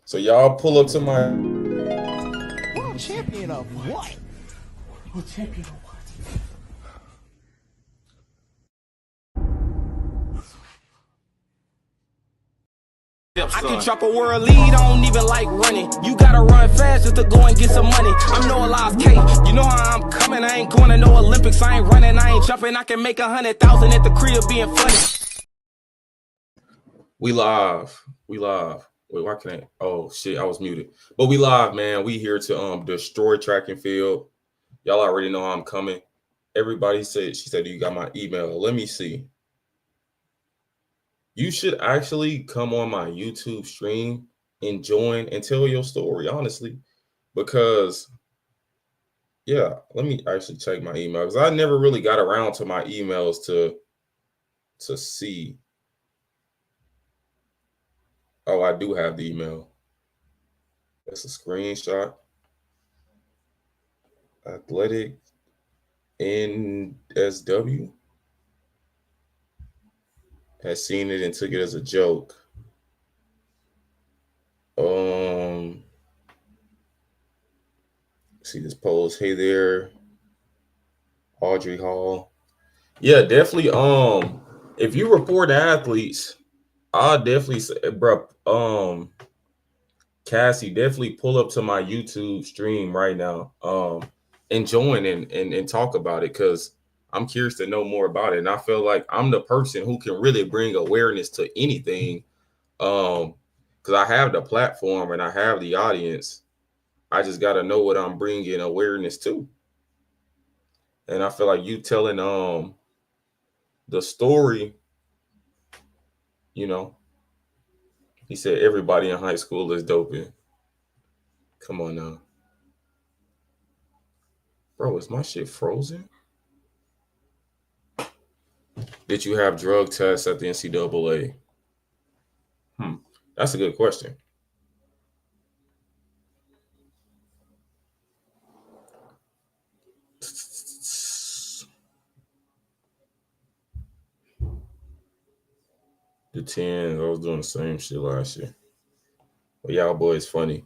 So y'all pull up to my World champion of what? World champion of what? I can drop a world lead, I don't even like running. You gotta run fast just to go and get some money. I'm no Elias K, you know how I'm coming. I ain't going to no Olympics, I ain't running, I ain't jumping. I can make 100,000 at the crib being funny. We live. Wait, why can't I? Oh shit, I was muted. But we live, man. We here to destroy track and field. Y'all already know how I'm coming. Everybody said, she said, you got my email. Let me see. You should actually come on my YouTube stream and join and tell your story, honestly. Because, yeah, let me actually check my email. Because I never really got around to my emails to see. Oh, I do have the email. That's a screenshot. Athletic NSW has seen it and took it as a joke. See this post. Hey there, Audrey Hall. Yeah, definitely. If you report athletes, I'll definitely say, bro. Cassie, definitely pull up to my YouTube stream right now. And join and talk about it because I'm curious to know more about it. And I feel like I'm the person who can really bring awareness to anything. Because I have the platform and I have the audience. I just got to know what I'm bringing awareness to. And I feel like you telling the story, you know, he said everybody in high school is doping. Come on now. Bro, is my shit frozen? Did you have drug tests at the NCAA? That's a good question. The 10, I was doing the same shit last year. But y'all boys funny.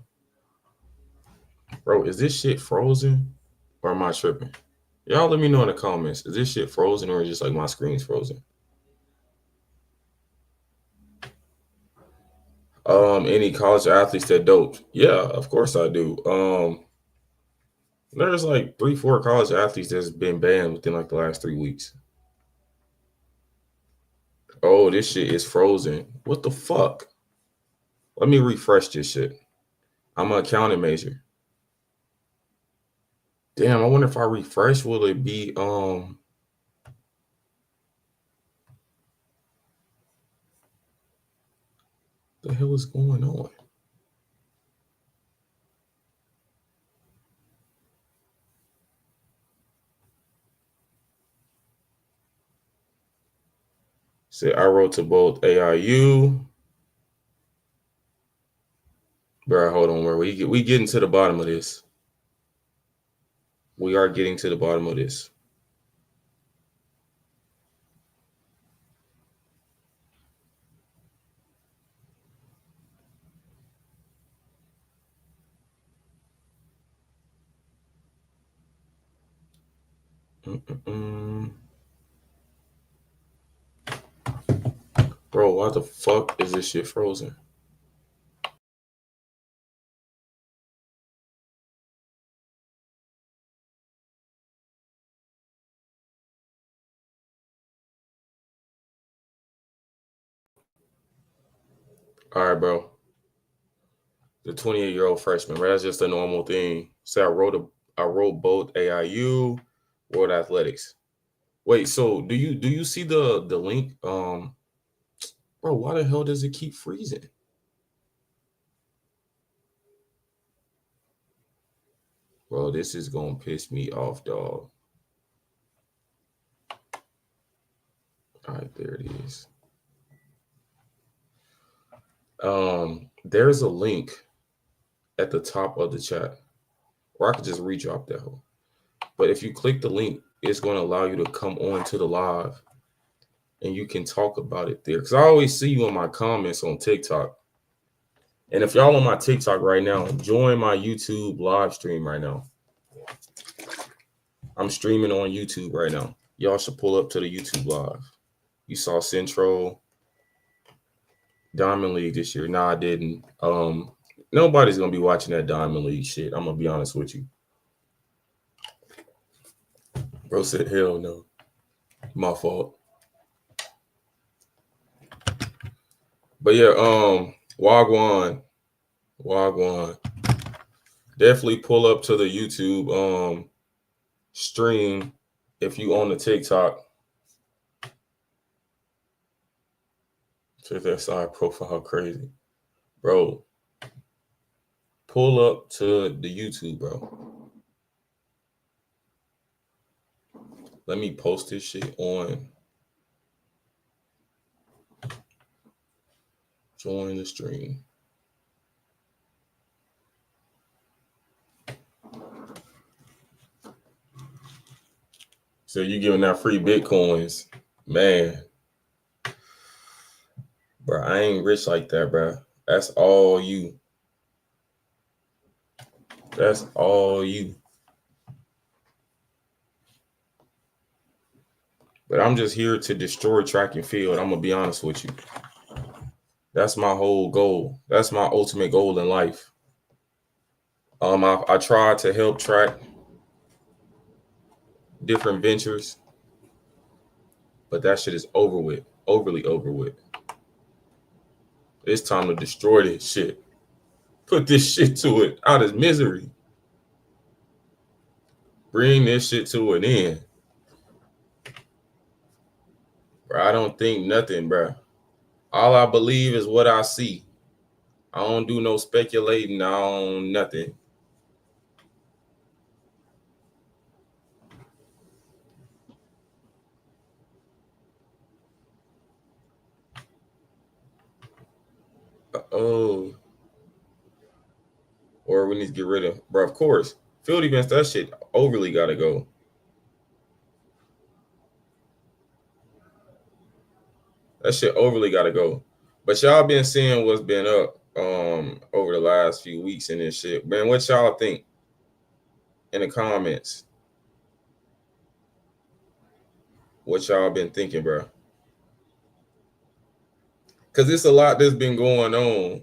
Bro, is this shit frozen or am I tripping? Y'all let me know in the comments. Is this shit frozen or is just like my screen's frozen? Any college athletes that dope? Yeah, of course I do. There's like 3-4 college athletes that's been banned within like the last 3 weeks. Oh, this shit is frozen. What the fuck? Let me refresh this shit. I'm an accounting major. Damn, I wonder if I refresh, will it be the hell is going on? Say I wrote to both AIU. Bro, hold on, where we getting to the bottom of this. We are getting to the bottom of this. Bro, why the fuck is this shit frozen? All right, bro. The 28-year-old freshman, right? That's just a normal thing. So I wrote both AIU, World Athletics. Wait, so do you see the link? Bro, why the hell does it keep freezing? Bro, this is gonna piss me off, dog. All right, there it is. There's a link at the top of the chat, or I could just redrop that whole. But if you click the link, it's going to allow you to come on to the live, and you can talk about it there. Because I always see you in my comments on TikTok, And if y'all on my TikTok right now, join my YouTube live stream right now. I'm streaming on YouTube right now. Y'all should pull up to the YouTube live. You saw Central Diamond League this year. Nah, I didn't. Nobody's gonna be watching that Diamond League shit. I'm gonna be honest with you. Bro said, hell no. My fault. But yeah, Wagwan. Definitely pull up to the YouTube stream if you on the TikTok. Check that side profile crazy. Bro. Pull up to the YouTube, bro. Let me post this shit on. Join the stream. So you giving out free Bitcoins. Man. Bro, I ain't rich like that, bro. That's all you. That's all you. But I'm just here to destroy track and field. I'm going to be honest with you. That's my whole goal. That's my ultimate goal in life. I tried to help track different ventures, but that shit is over with. Overly over with. It's time to destroy this shit. Put this shit to it out of misery. Bring this shit to an end. Bro, I don't think nothing, bro. All I believe is what I see. I don't do no speculating on nothing. Oh. Or we need to get rid of, bro, of course. Field events, that shit overly got to go. That shit overly got to go. But y'all been seeing what's been up over the last few weeks and this shit. Man, what y'all think in the comments? What y'all been thinking, bro? Because it's a lot that's been going on.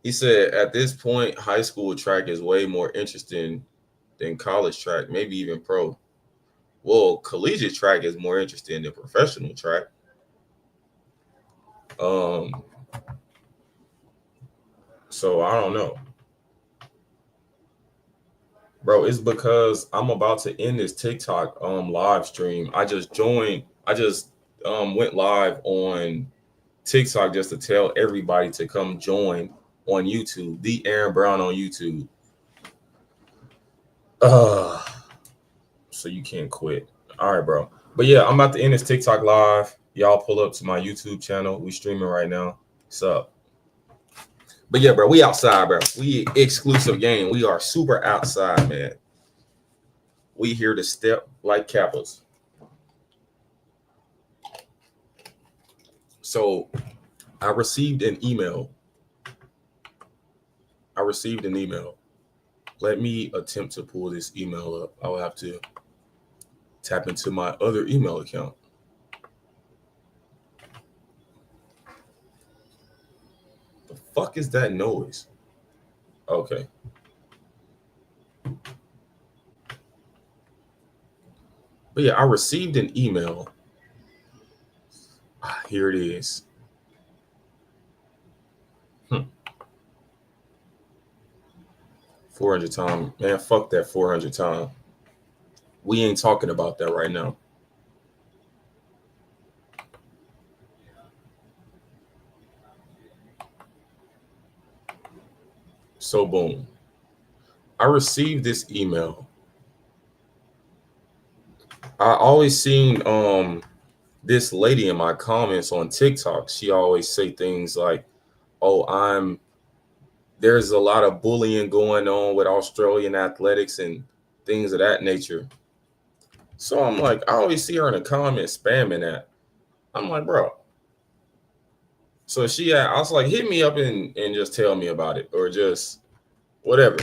He said, at this point, high school track is way more interesting than college track, maybe even pro. Well, collegiate track is more interesting than professional track. So I don't know. Bro, it's because I'm about to end this TikTok live stream. I just went live on TikTok just to tell everybody to come join on YouTube, the Aaron Brown on YouTube. So you can't quit. All right, bro. But yeah, I'm about to end this TikTok live. Y'all pull up to my YouTube channel. We streaming right now. What's up? But yeah, bro, we outside, bro. We exclusive game. We are super outside, man. We here to step like Kappas. So I received an email. Let me attempt to pull this email up. I'll have to tap into my other email account. The fuck is that noise? Okay. But yeah, I received an email. Here it is. 400 time. Man, fuck that 400 time. We ain't talking about that right now. So boom. I received this email. I always seen this lady in my comments on TikTok. She always say things like, oh, there's a lot of bullying going on with Australian athletics and things of that nature. So I'm like, I always see her in the comments spamming that. I'm like, bro, So I was like, hit me up and just tell me about it or just whatever.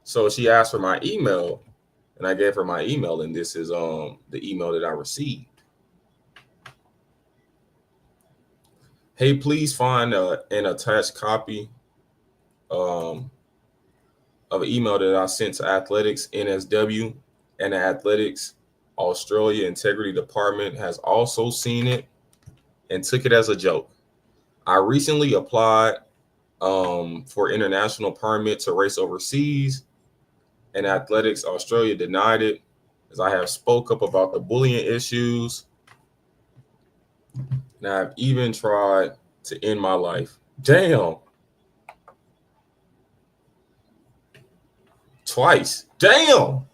So she asked for my email and I gave her my email, and this is the email that I received. Hey, please find an attached copy of an email that I sent to Athletics NSW, and the Athletics Australia Integrity Department has also seen it and took it as a joke. I recently applied for international permit to race overseas, and Athletics Australia denied it, as I have spoke up about the bullying issues, and I've even tried to end my life. Damn. Twice. Damn.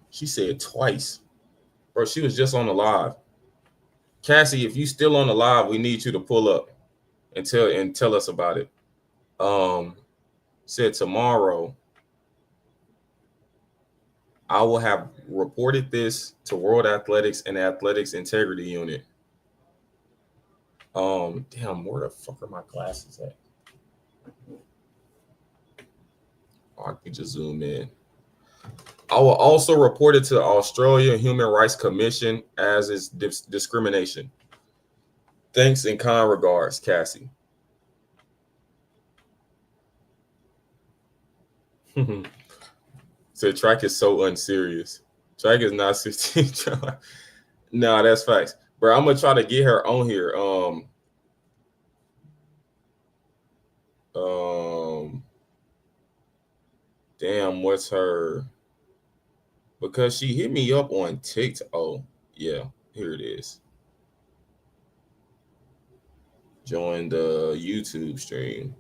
She said twice. Bro, she was just on the live. Cassie, if you still on the live, we need you to pull up and tell us about it. Said tomorrow I will have reported this to World Athletics and Athletics Integrity Unit. Damn, where the fuck are my glasses at? I can just zoom in. I will also report it to the Australia Human Rights Commission as is discrimination. Thanks and kind regards, Cassie. So track is so unserious. Track is not 16. No, that's facts. Bro, I'm gonna try to get her on here. Damn, what's her? Because she hit me up on TikTok. Oh, yeah, here it is. Join the YouTube stream.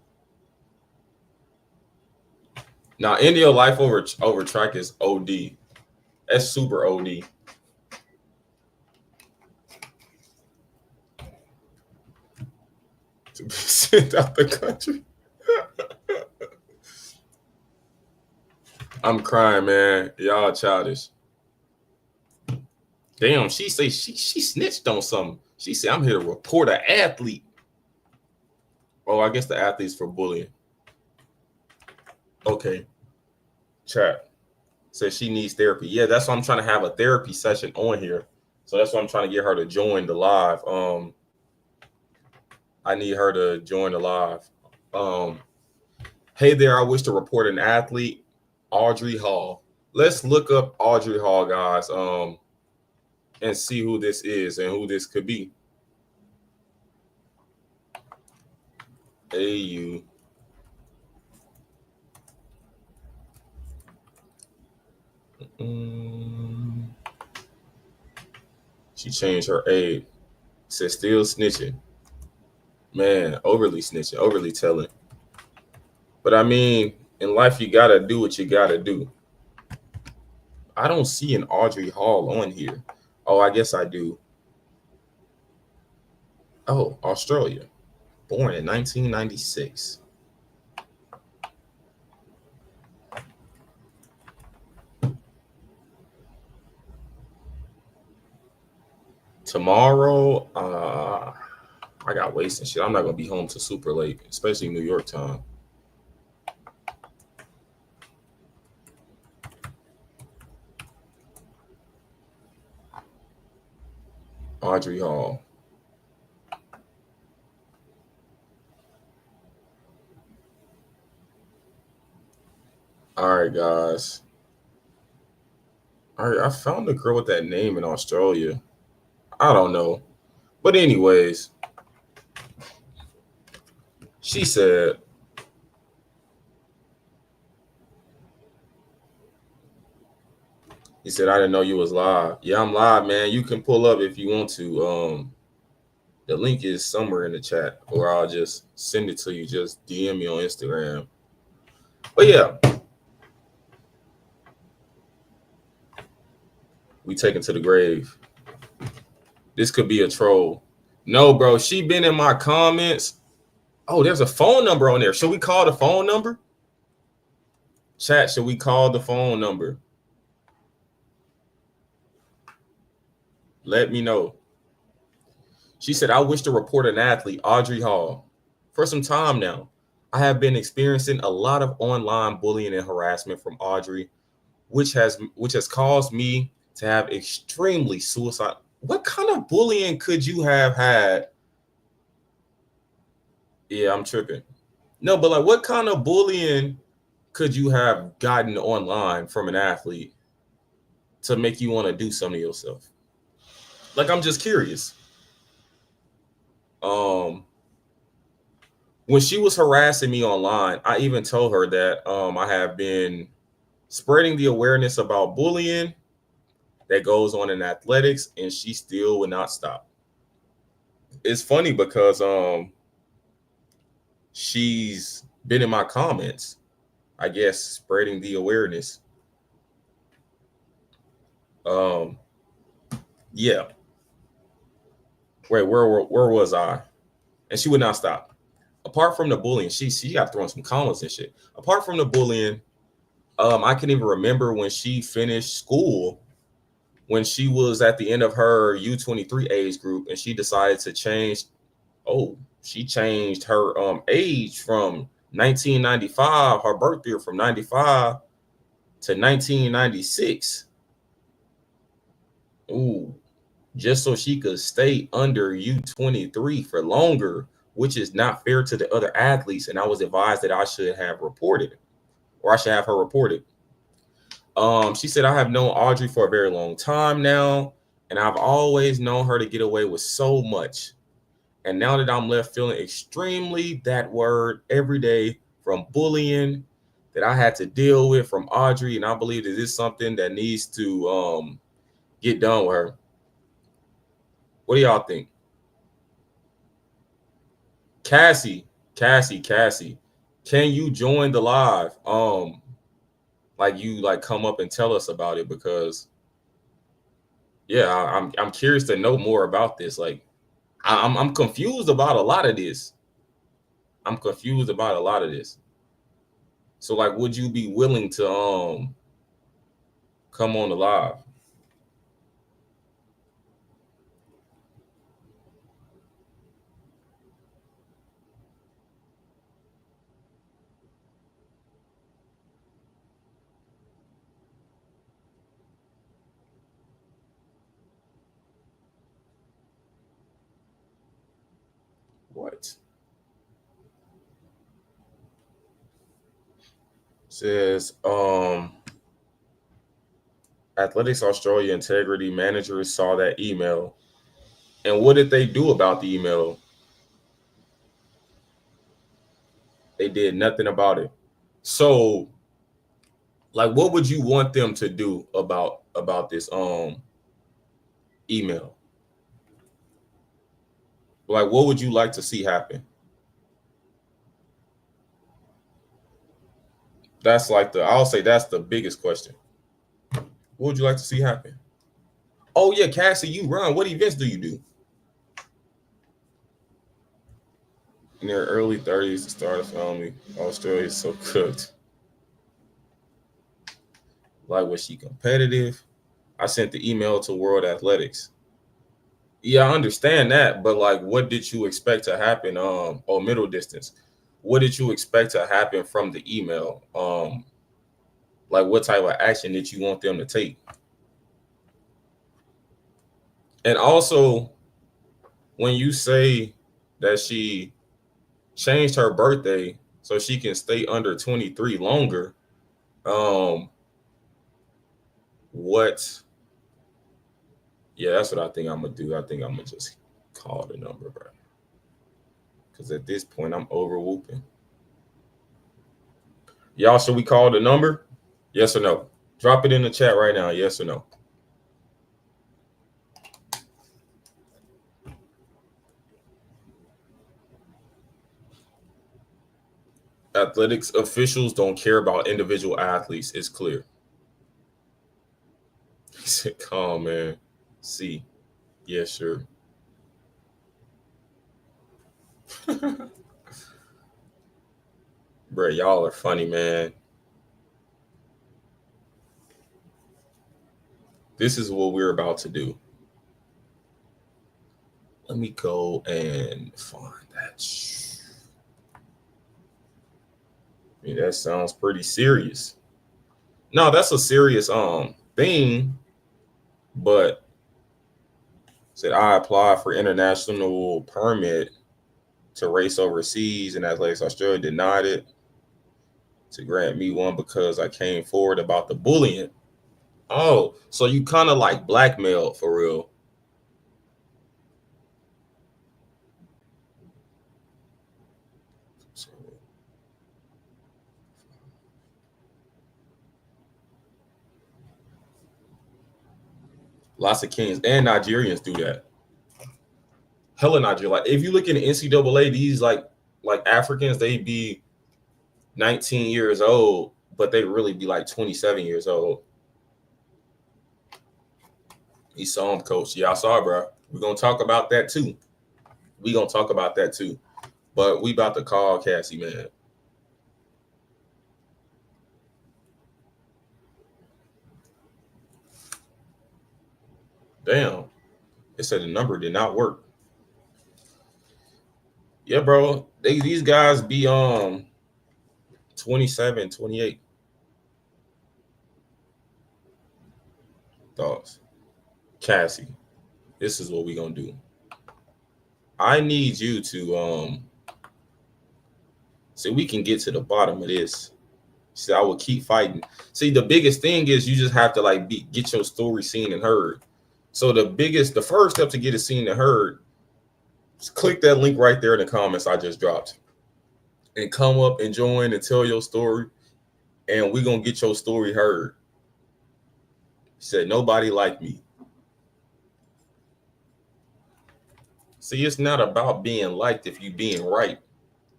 Now, India life over track is OD. That's super OD. To be sent out the country. I'm crying, man. Y'all childish. Damn, she say she snitched on something. She said, I'm here to report an athlete. Oh, I guess the athlete's for bullying. Okay. Chat. Says she needs therapy. Yeah, that's why I'm trying to have a therapy session on here. So that's why I'm trying to get her to join the live. I need her to join the live. Hey there, I wish to report an athlete, Audrey Hall. Let's look up Audrey Hall, guys, and see who this is and who this could be. AU. She changed her aid. Said still snitching. Man, overly snitching, overly telling. But I mean, in life, you gotta do what you gotta do. I don't see an Audrey Hall on here. Oh, I guess I do. Oh, Australia. Born in 1996. Tomorrow, I got wasting shit. I'm not gonna be home till super late, especially New York time. Audrey Hall. All right, guys. All right, I found the girl with that name in Australia. I don't know. But anyways, she said, he said, I didn't know you was live. Yeah, I'm live, man. You can pull up if you want to. The link is somewhere in the chat, or I'll just send it to you. Just DM me on Instagram. But yeah, we taken to the grave. This could be a troll. No, bro, she been in my comments. Oh, there's a phone number on there. Should we call the phone number? Chat, should we call the phone number? Let me know. She said, I wish to report an athlete, Audrey Hall. For some time now, I have been experiencing a lot of online bullying and harassment from Audrey, which has caused me to have extremely suicide. What kind of bullying could you have had? Yeah, I'm tripping. No, but like what kind of bullying could you have gotten online from an athlete to make you want to do something to yourself? Like I'm just curious. Um when she was harassing me online, I even told her that I have been spreading the awareness about bullying that goes on in athletics, and she still would not stop. It's funny because she's been in my comments, I guess, spreading the awareness. Um, yeah. Wait, where was I? And she would not stop. Apart from the bullying, she got throwing some comments and shit. Apart from the bullying, I can even remember when she finished school, when she was at the end of her U23 age group, and she decided to change. Oh, she changed her age from 1995, her birth year from 95 to 1996. Ooh, just so she could stay under U23 for longer, which is not fair to the other athletes. And I was advised that I should have reported, or I should have her reported. She said, I have known Audrey for a very long time now, and I've always known her to get away with so much. And now that I'm left feeling extremely that word every day from bullying that I had to deal with from Audrey, and I believe that this is something that needs to get done with her. What do y'all think? Cassie, can you join the live? Like you like come up and tell us about it, because yeah, I'm curious to know more about this. Like I'm confused about a lot of this. I'm confused about a lot of this. So like, would you be willing to come on the live? What? Says Athletics Australia integrity managers saw that email. And what did they do about the email? They did nothing about it. So, like, what would you want them to do about this email? Like, what would you like to see happen? That's like I'll say that's the biggest question. What would you like to see happen? Oh yeah, Cassie, you run. What events do you do? In their early 30s to start a family. Australia is so cooked. Like, was she competitive? I sent the email to World Athletics. Yeah, I understand that, but like, what did you expect to happen? Middle distance. What did you expect to happen from the email? Like, what type of action did you want them to take? And also, when you say that she changed her birthday so she can stay under 23 longer, what? Yeah, that's what I think I'm gonna do. I think I'm gonna just call the number, bro. Because at this point, I'm over whooping. Y'all, should we call the number? Yes or no? Drop it in the chat right now. Yes or no? Athletics officials don't care about individual athletes. It's clear. He said, calm, man. See. Yeah, sure. Bro, y'all are funny, man. This is what we're about to do. Let me go and find that. That sounds pretty serious. No, that's a serious thing, but said I applied for international permit to race overseas, and Athletics Australia denied it to grant me one because I came forward about the bullying. Oh, so you kind of like blackmailed for real. Lots of Kenyans and Nigerians do that. Hella Nigeria. Like if you look in the NCAA, these like Africans, they be 19 years old, but they really be like 27 years old. He saw him, coach. Yeah, I saw it, bro. We're gonna talk about that too. But we about to call Cassie, man. Damn. It said the number did not work. Yeah, bro. These guys be 27, 28. Thoughts. Cassie, this is what we gonna do. I need you to so we can get to the bottom of this. See, I will keep fighting. See, the biggest thing is you just have to like get your story seen and heard. So the first step to get it seen and heard, just click that link right there in the comments I just dropped. And come up and join and tell your story. And we're gonna get your story heard. Said nobody like me. See, it's not about being liked if you being right.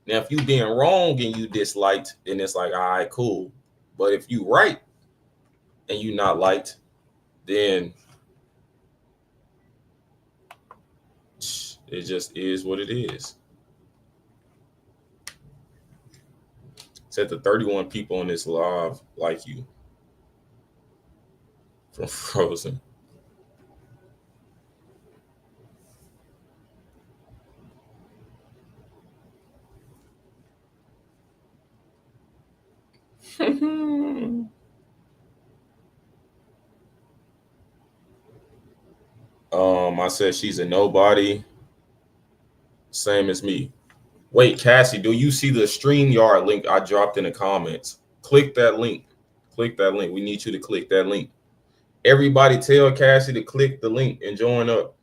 Now, if you being wrong and you disliked, then it's like, all right, cool. But if you right and you not liked, then it just is what it is. Said the 31 people on this live like you. From Frozen. I said she's a nobody. Same as me. Wait, Cassie, do you see the StreamYard link I dropped in the comments? Click that link. Click that link. We need you to click that link. Everybody tell Cassie to click the link and join up.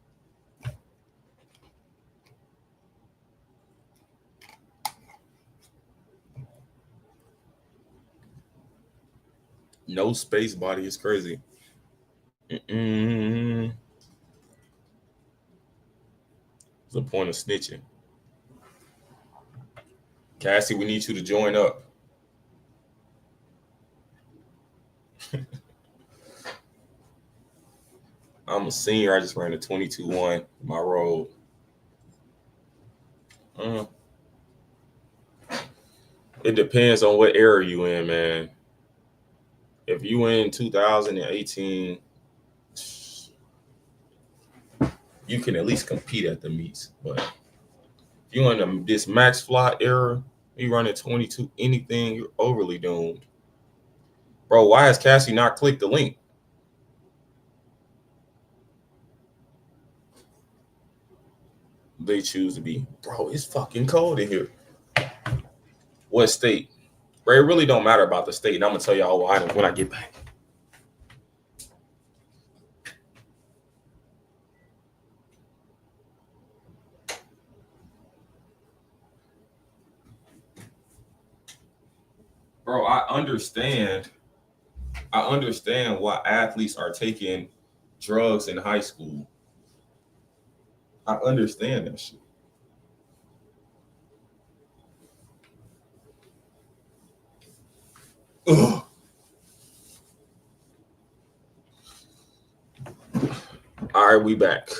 No space body is crazy. What's the point of snitching? Cassie, we need you to join up. I'm a senior. I just ran a 22-1 my road. It depends on what era you in, man. If you in 2018, you can at least compete at the meets. But if you in this max fly era, you running 22, anything, you're overly doomed. Bro, why has Cassie not clicked the link? They choose to be. Bro, it's fucking cold in here. What state? Bro, it really don't matter about the state. And I'm going to tell y'all why when I get back. Bro, I understand why athletes are taking drugs in high school. I understand that shit. Ugh. All right, we back.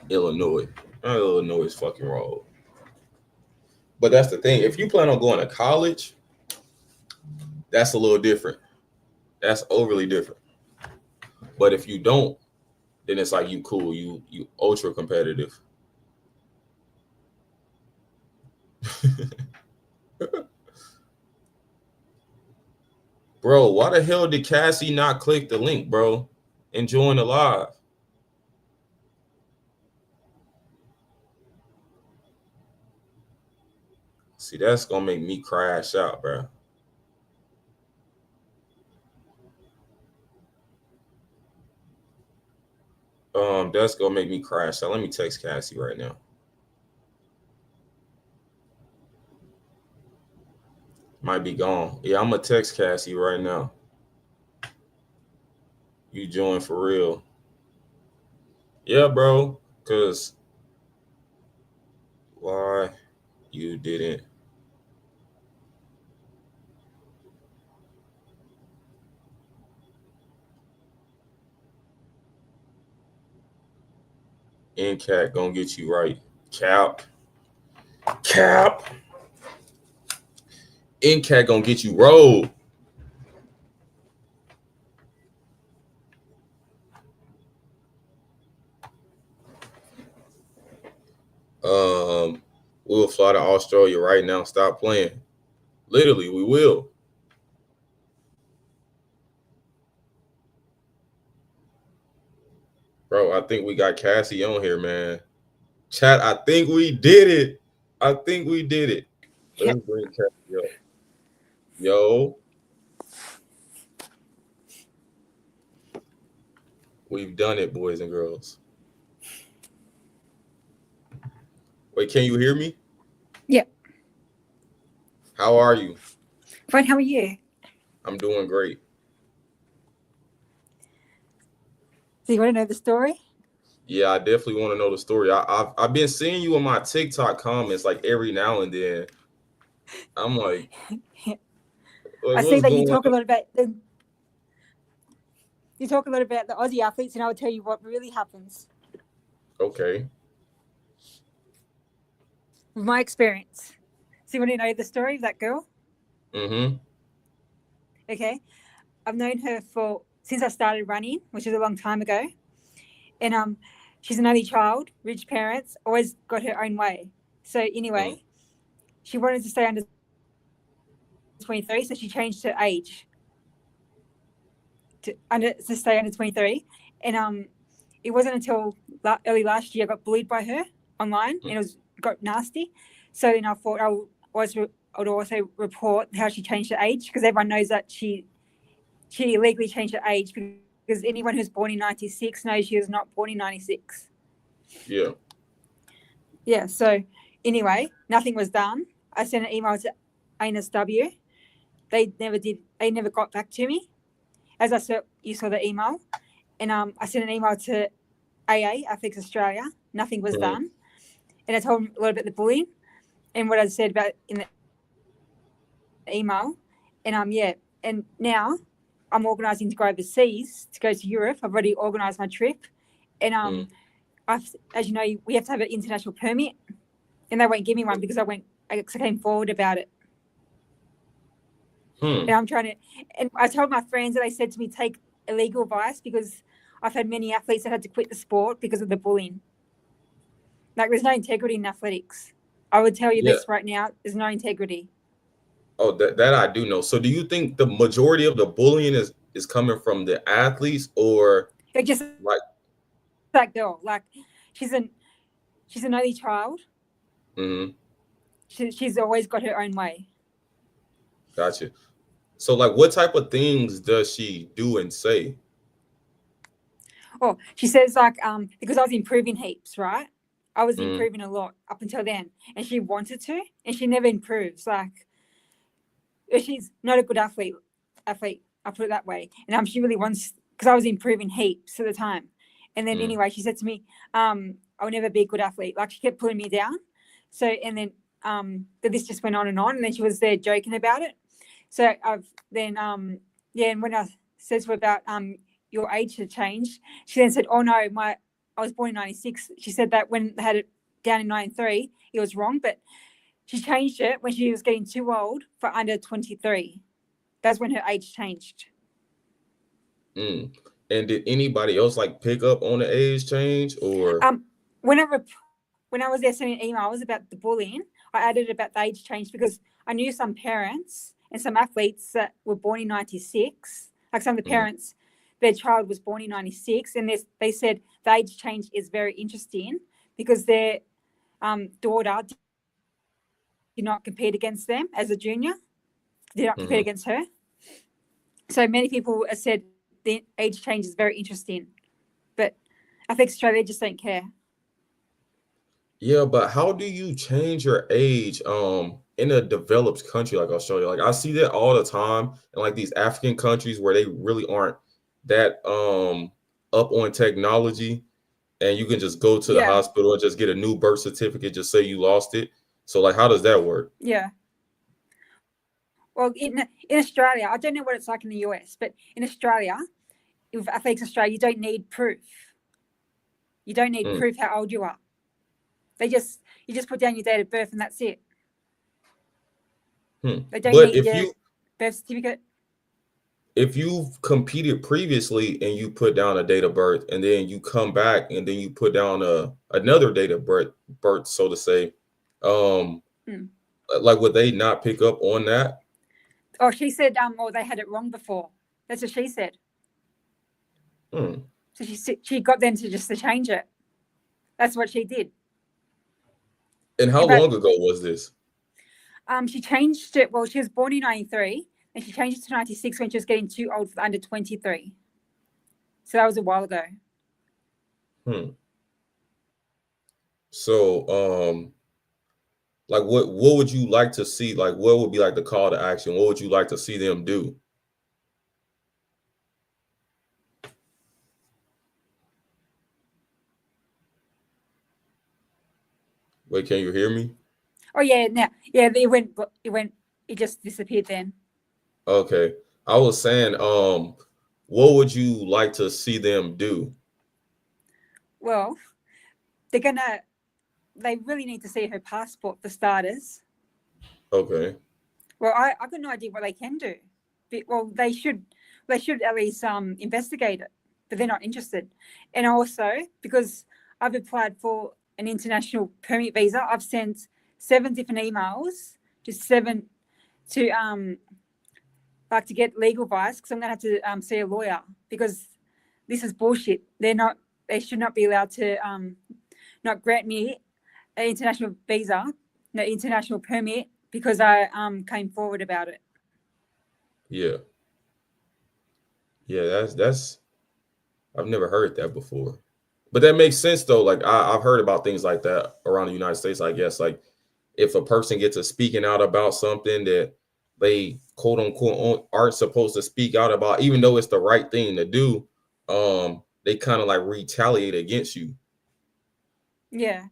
Illinois is fucking wrong. But that's the thing. If you plan on going to college, that's a little different. That's overly different. But if you don't, then it's like you cool, you ultra competitive. Bro, why the hell did Cassie not click the link, bro, and join the live? See, that's gonna make me crash out, bro. That's gonna make me crash out. Let me text Cassie right now. Might be gone. Yeah, I'm gonna text Cassie right now. You join for real. Yeah, bro. Cause why you didn't? NCAT gonna get you right. Cap. NCAT gonna get you rolled. We'll fly to Australia right now. Stop playing. Literally, we will. Bro, I think we got Cassie on here, man. Chat, I think we did it. Let's bring Cassie up. Yo. We've done it, boys and girls. Wait, can you hear me? Yep. How are you? Fine, how are you? I'm doing great. So you want to know the story? Yeah, I definitely want to know the story. I've been seeing you in my TikTok comments like every now and then. I'm like I see that you talk on? a lot about the Aussie athletes, and I'll tell you what really happens. Okay. With my experience. So you want to know the story of that girl? Mm-hmm. Okay. I've known her since I started running, which is a long time ago. And she's an only child, rich parents, always got her own way. So anyway, she wanted to stay under 23, so she changed her age to stay under 23. And it wasn't until early last year I got bullied by her online, and it got nasty. So then I thought I would also report how she changed her age, because everyone knows that she illegally changed her age, because anyone who's born in 96 knows she was not born in 96. Yeah. Yeah, so anyway, nothing was done. I sent an email to ANSW. They never got back to me. As you saw the email. And I sent an email to AA, Athletics Australia. Nothing was done. And I told them a little bit about the bullying and what I said about in the email. And and now I'm organising to go overseas, to go to Europe. I've already organised my trip. And as you know, we have to have an international permit, and they won't give me one because I came forward about it. And I'm trying to, and I told my friends, that they said to me, take illegal advice, because I've had many athletes that had to quit the sport because of the bullying. Like, there's no integrity in athletics. I would tell you this right now, there's no integrity. Oh, that I do know. So do you think the majority of the bullying is coming from the athletes, or just like that girl? Like, she's an only child. Mm-hmm. She's always got her own way. Gotcha. So, like, what type of things does she do and say? Oh, she says, like, because I was improving heaps, right? I was improving a lot up until then, and she wanted to, and she never improves. Like, she's not a good athlete. I'll put it that way. And she really wants, because I was improving heaps at the time. And then anyway, she said to me, I'll never be a good athlete. Like, she kept pulling me down. So, and then this just went on, and then she was there joking about it. So and when I said to her about your age had changed, she then said, oh no, I was born in 96. She said that when they had it down in 93, it was wrong, but she changed it when she was getting too old for under 23. That's when her age changed. And And did anybody else like pick up on the age change or? When I was there sending emails about the bullying, I added about the age change because I knew some parents and some athletes that were born in 96. Like some of the parents, their child was born in 96, and they said the age change is very interesting because their daughter did not compete against them as a junior, did not compete against her. So many people have said the age change is very interesting, but I think Australia just don't care. Yeah, but how do you change your age in a developed country like Australia? Like I see that all the time in like these African countries where they really aren't that up on technology, and you can just go to the hospital and just get a new birth certificate, just say you lost it. So like how does that work? Yeah. Well, in Australia, I don't know what it's like in the US, but in Australia, with Athletics Australia, you don't need proof. You don't need proof how old you are. You just put down your date of birth and that's it. They don't need your birth certificate. If you've competed previously and you put down a date of birth and then you come back and then you put down another date of birth, so to say, like would they not pick up on that? Oh, she said, or they had it wrong before. That's what she said. So she got them to change it. That's what she did. And how long ago was this? She changed it. Well, she was born in 93, and she changed it to 96 when she was getting too old for the under 23. So that was a while ago. So, like, what would you like to see? Like, what would be like the call to action? What would you like to see them do? Wait, can you hear me? Oh yeah, it just disappeared then. Okay. I was saying, what would you like to see them do? Well, they really need to see her passport for starters. Okay. Well, I got no idea what they can do. Well, they should at least investigate it, but they're not interested. And also, because I've applied for an international permit visa, I've sent 7 different emails to to get legal advice, because I'm going to have to see a lawyer, because this is bullshit. They should not be allowed to not grant me an international visa, no international permit, because I came forward about it. Yeah. Yeah, that's I've never heard that before. But that makes sense though. Like I've heard about things like that around the United States, I guess. Like if a person gets to speaking out about something that they quote unquote aren't supposed to speak out about, even though it's the right thing to do, they kind of like retaliate against you. Yeah,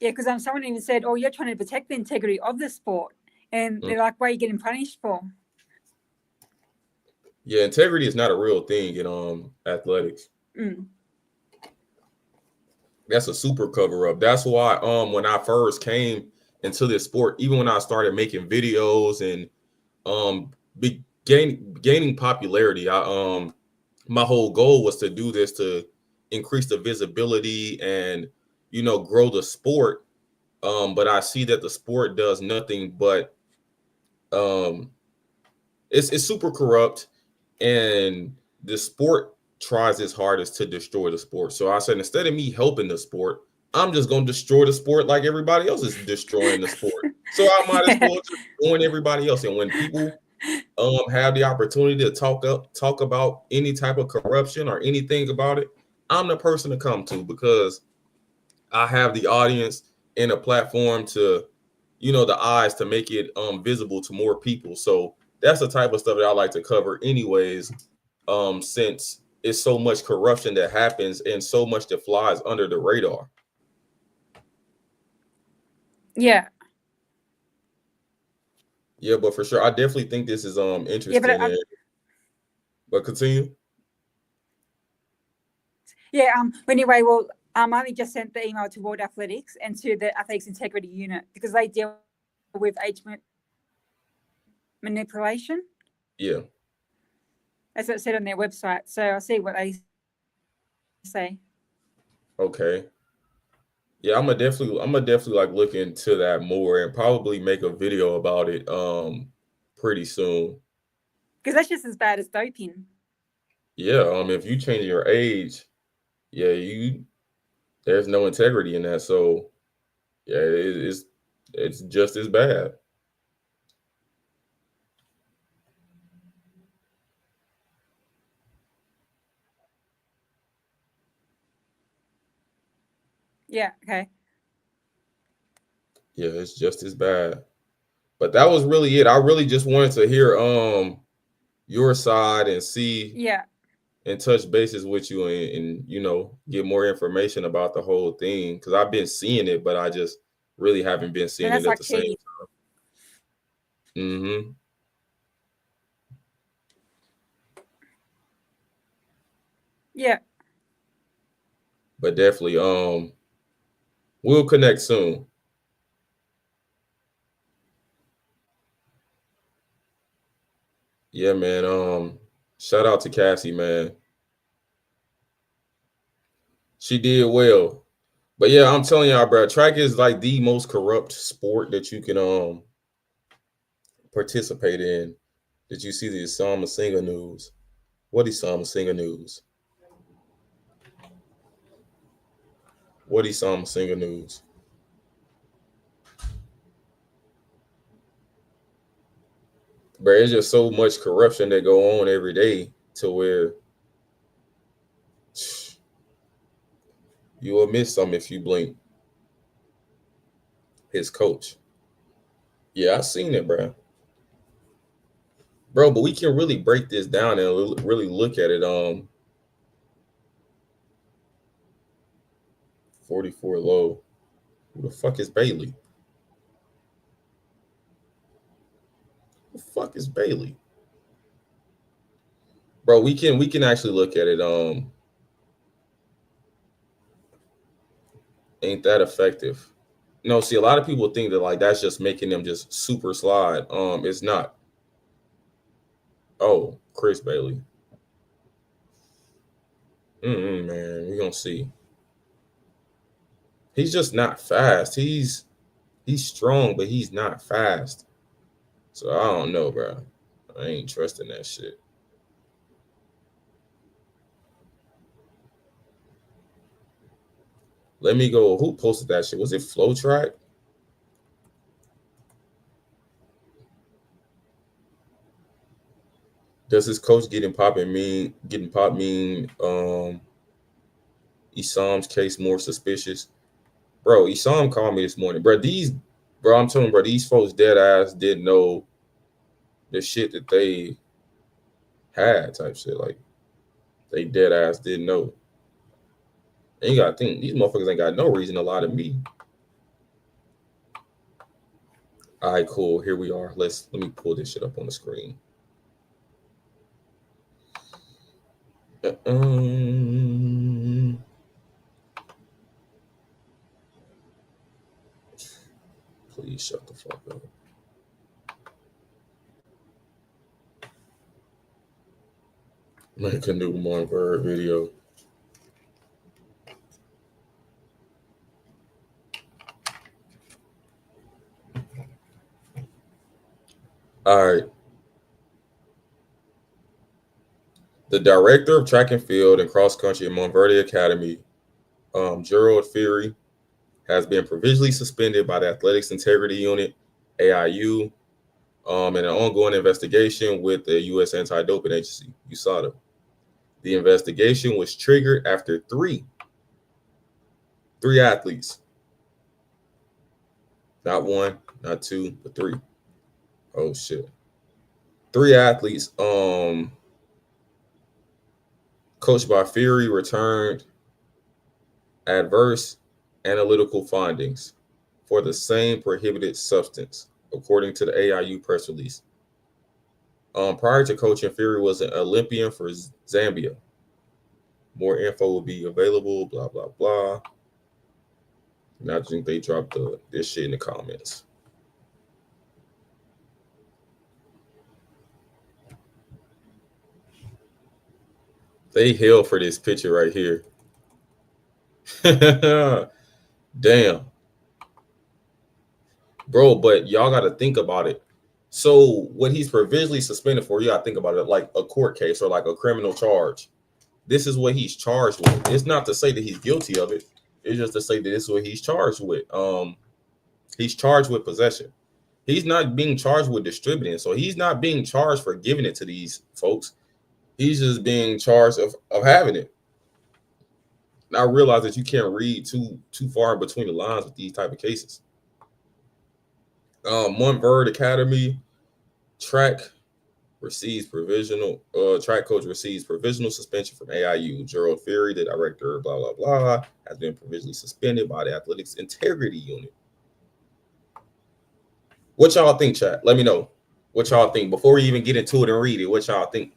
because someone even said, "Oh, you're trying to protect the integrity of the sport," and they're like, "What are you getting punished for?" Yeah, integrity is not a real thing in athletics. That's a super cover up. That's why when I first came into this sport, even when I started making videos and gaining popularity, my whole goal was to do this to increase the visibility and grow the sport. But I see that the sport does nothing but it's super corrupt, and the sport tries its hardest to destroy the sport. So I said, instead of me helping the sport, I'm just going to destroy the sport like everybody else is destroying the sport. So I might as well just join everybody else. And when people have the opportunity to talk about any type of corruption or anything about it, I'm the person to come to, because I have the audience and a platform to, the eyes to make it visible to more people. So that's the type of stuff that I like to cover anyways, since it's so much corruption that happens and so much that flies under the radar. Yeah. Yeah, but for sure, I definitely think this is interesting. Yeah, but continue. Yeah. Anyway, well, I only just sent the email to World Athletics and to the Athletics Integrity Unit, because they deal with age manipulation. Yeah. That's what it said on their website. So I'll see what they say. Okay. Yeah, I'm gonna definitely like look into that more and probably make a video about it pretty soon. Because that's just as bad as doping. Yeah, if you change your age, yeah, there's no integrity in that. So yeah, it's just as bad. Yeah, okay. Yeah, it's just as bad. But that was really it. I really just wanted to hear your side and see Yeah. and touch bases with you and get more information about the whole thing because I've been seeing it, but I just really haven't been And seeing that's it at like the same cheating. time. Mm-hmm. Yeah. But definitely, we'll connect soon. Yeah, man. Shout out to Cassie, man. She did well. But yeah, I'm telling y'all, bro, track is like the most corrupt sport that you can participate in. Did you see the Assam Asinga news? What is Assam Asinga news? What is Assam Asinga news? Bro, it's just so much corruption that go on every day to where you will miss some if you blink. His coach. Yeah, I seen it, bro. Bro, but we can really break this down and really look at it. 44 low. Who the fuck is Bailey? Who the fuck is Bailey? Bro, we can actually look at it. Ain't that effective? No, see, a lot of people think that like that's just making them just super slide. It's not. Oh, Chris Bailey. Man, we gonna see. He's just not fast. He's strong, but he's not fast. So I don't know, bro. I ain't trusting that shit. Let me go. Who posted that shit? Was it Flow Track? Does his coach getting popped mean Isam's case more suspicious? Bro, Isam called me this morning. Bro, I'm telling you, bro, these folks dead ass didn't know the shit that they had type shit. Like they dead ass didn't know. And you gotta think these motherfuckers ain't got no reason to lie to me. All right, cool. Here we are. Let me pull this shit up on the screen. Please shut the fuck up. Make a new Monverde video. All right. The director of track and field and cross country at Monverde Academy, Gerald Phiri, has been provisionally suspended by the Athletics Integrity Unit, AIU, in an ongoing investigation with the U.S. Anti-Doping Agency, USADA. The investigation was triggered after three athletes, not one, not two, but three. Oh shit. Three athletes, coached by Phiri, returned adverse analytical findings for the same prohibited substance, according to the AIU press release. Prior to coaching, Phiri was an Olympian for Zambia. More info will be available, blah, blah, blah. And I think they dropped this shit in the comments. They hell for this picture right here. Damn, bro. But y'all got to think about it. So what he's provisionally suspended for, you got to think about it like a court case or like a criminal charge. This is what he's charged with. It's not to say that he's guilty of it. It's just to say that this is what he's charged with. He's charged with possession. He's not being charged with distributing. So he's not being charged for giving it to these folks. He's just being charged of having it. And I realize that you can't read too far in between the lines with these type of cases. One Bird Academy track receives provisional. Track coach receives provisional suspension from AIU. Gerald Phiri, the director, blah blah blah, has been provisionally suspended by the athletics integrity unit. What y'all think, chat? Let me know what y'all think before we even get into it and read it. What y'all think?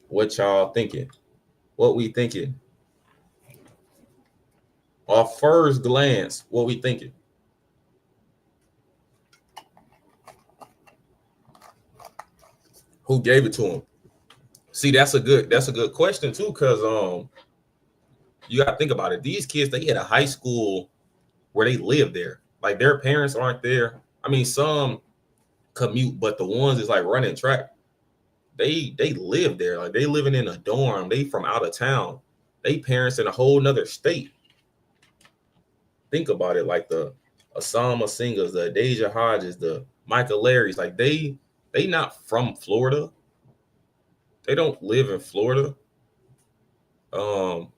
What y'all thinking? What we thinking? Off first glance, what we thinking? Who gave it to him? See, that's a good question too, because you gotta think about it. These kids, they had a high school where they live there. Like their parents aren't there. I mean, some commute, but the ones that's like running track, they live there. Like they living in a dorm. They from out of town. They parents in a whole nother state. Think about it, like the Assam Asingas, the Deja Hodges, the Michael Larrys, like they not from Florida. They don't live in Florida. So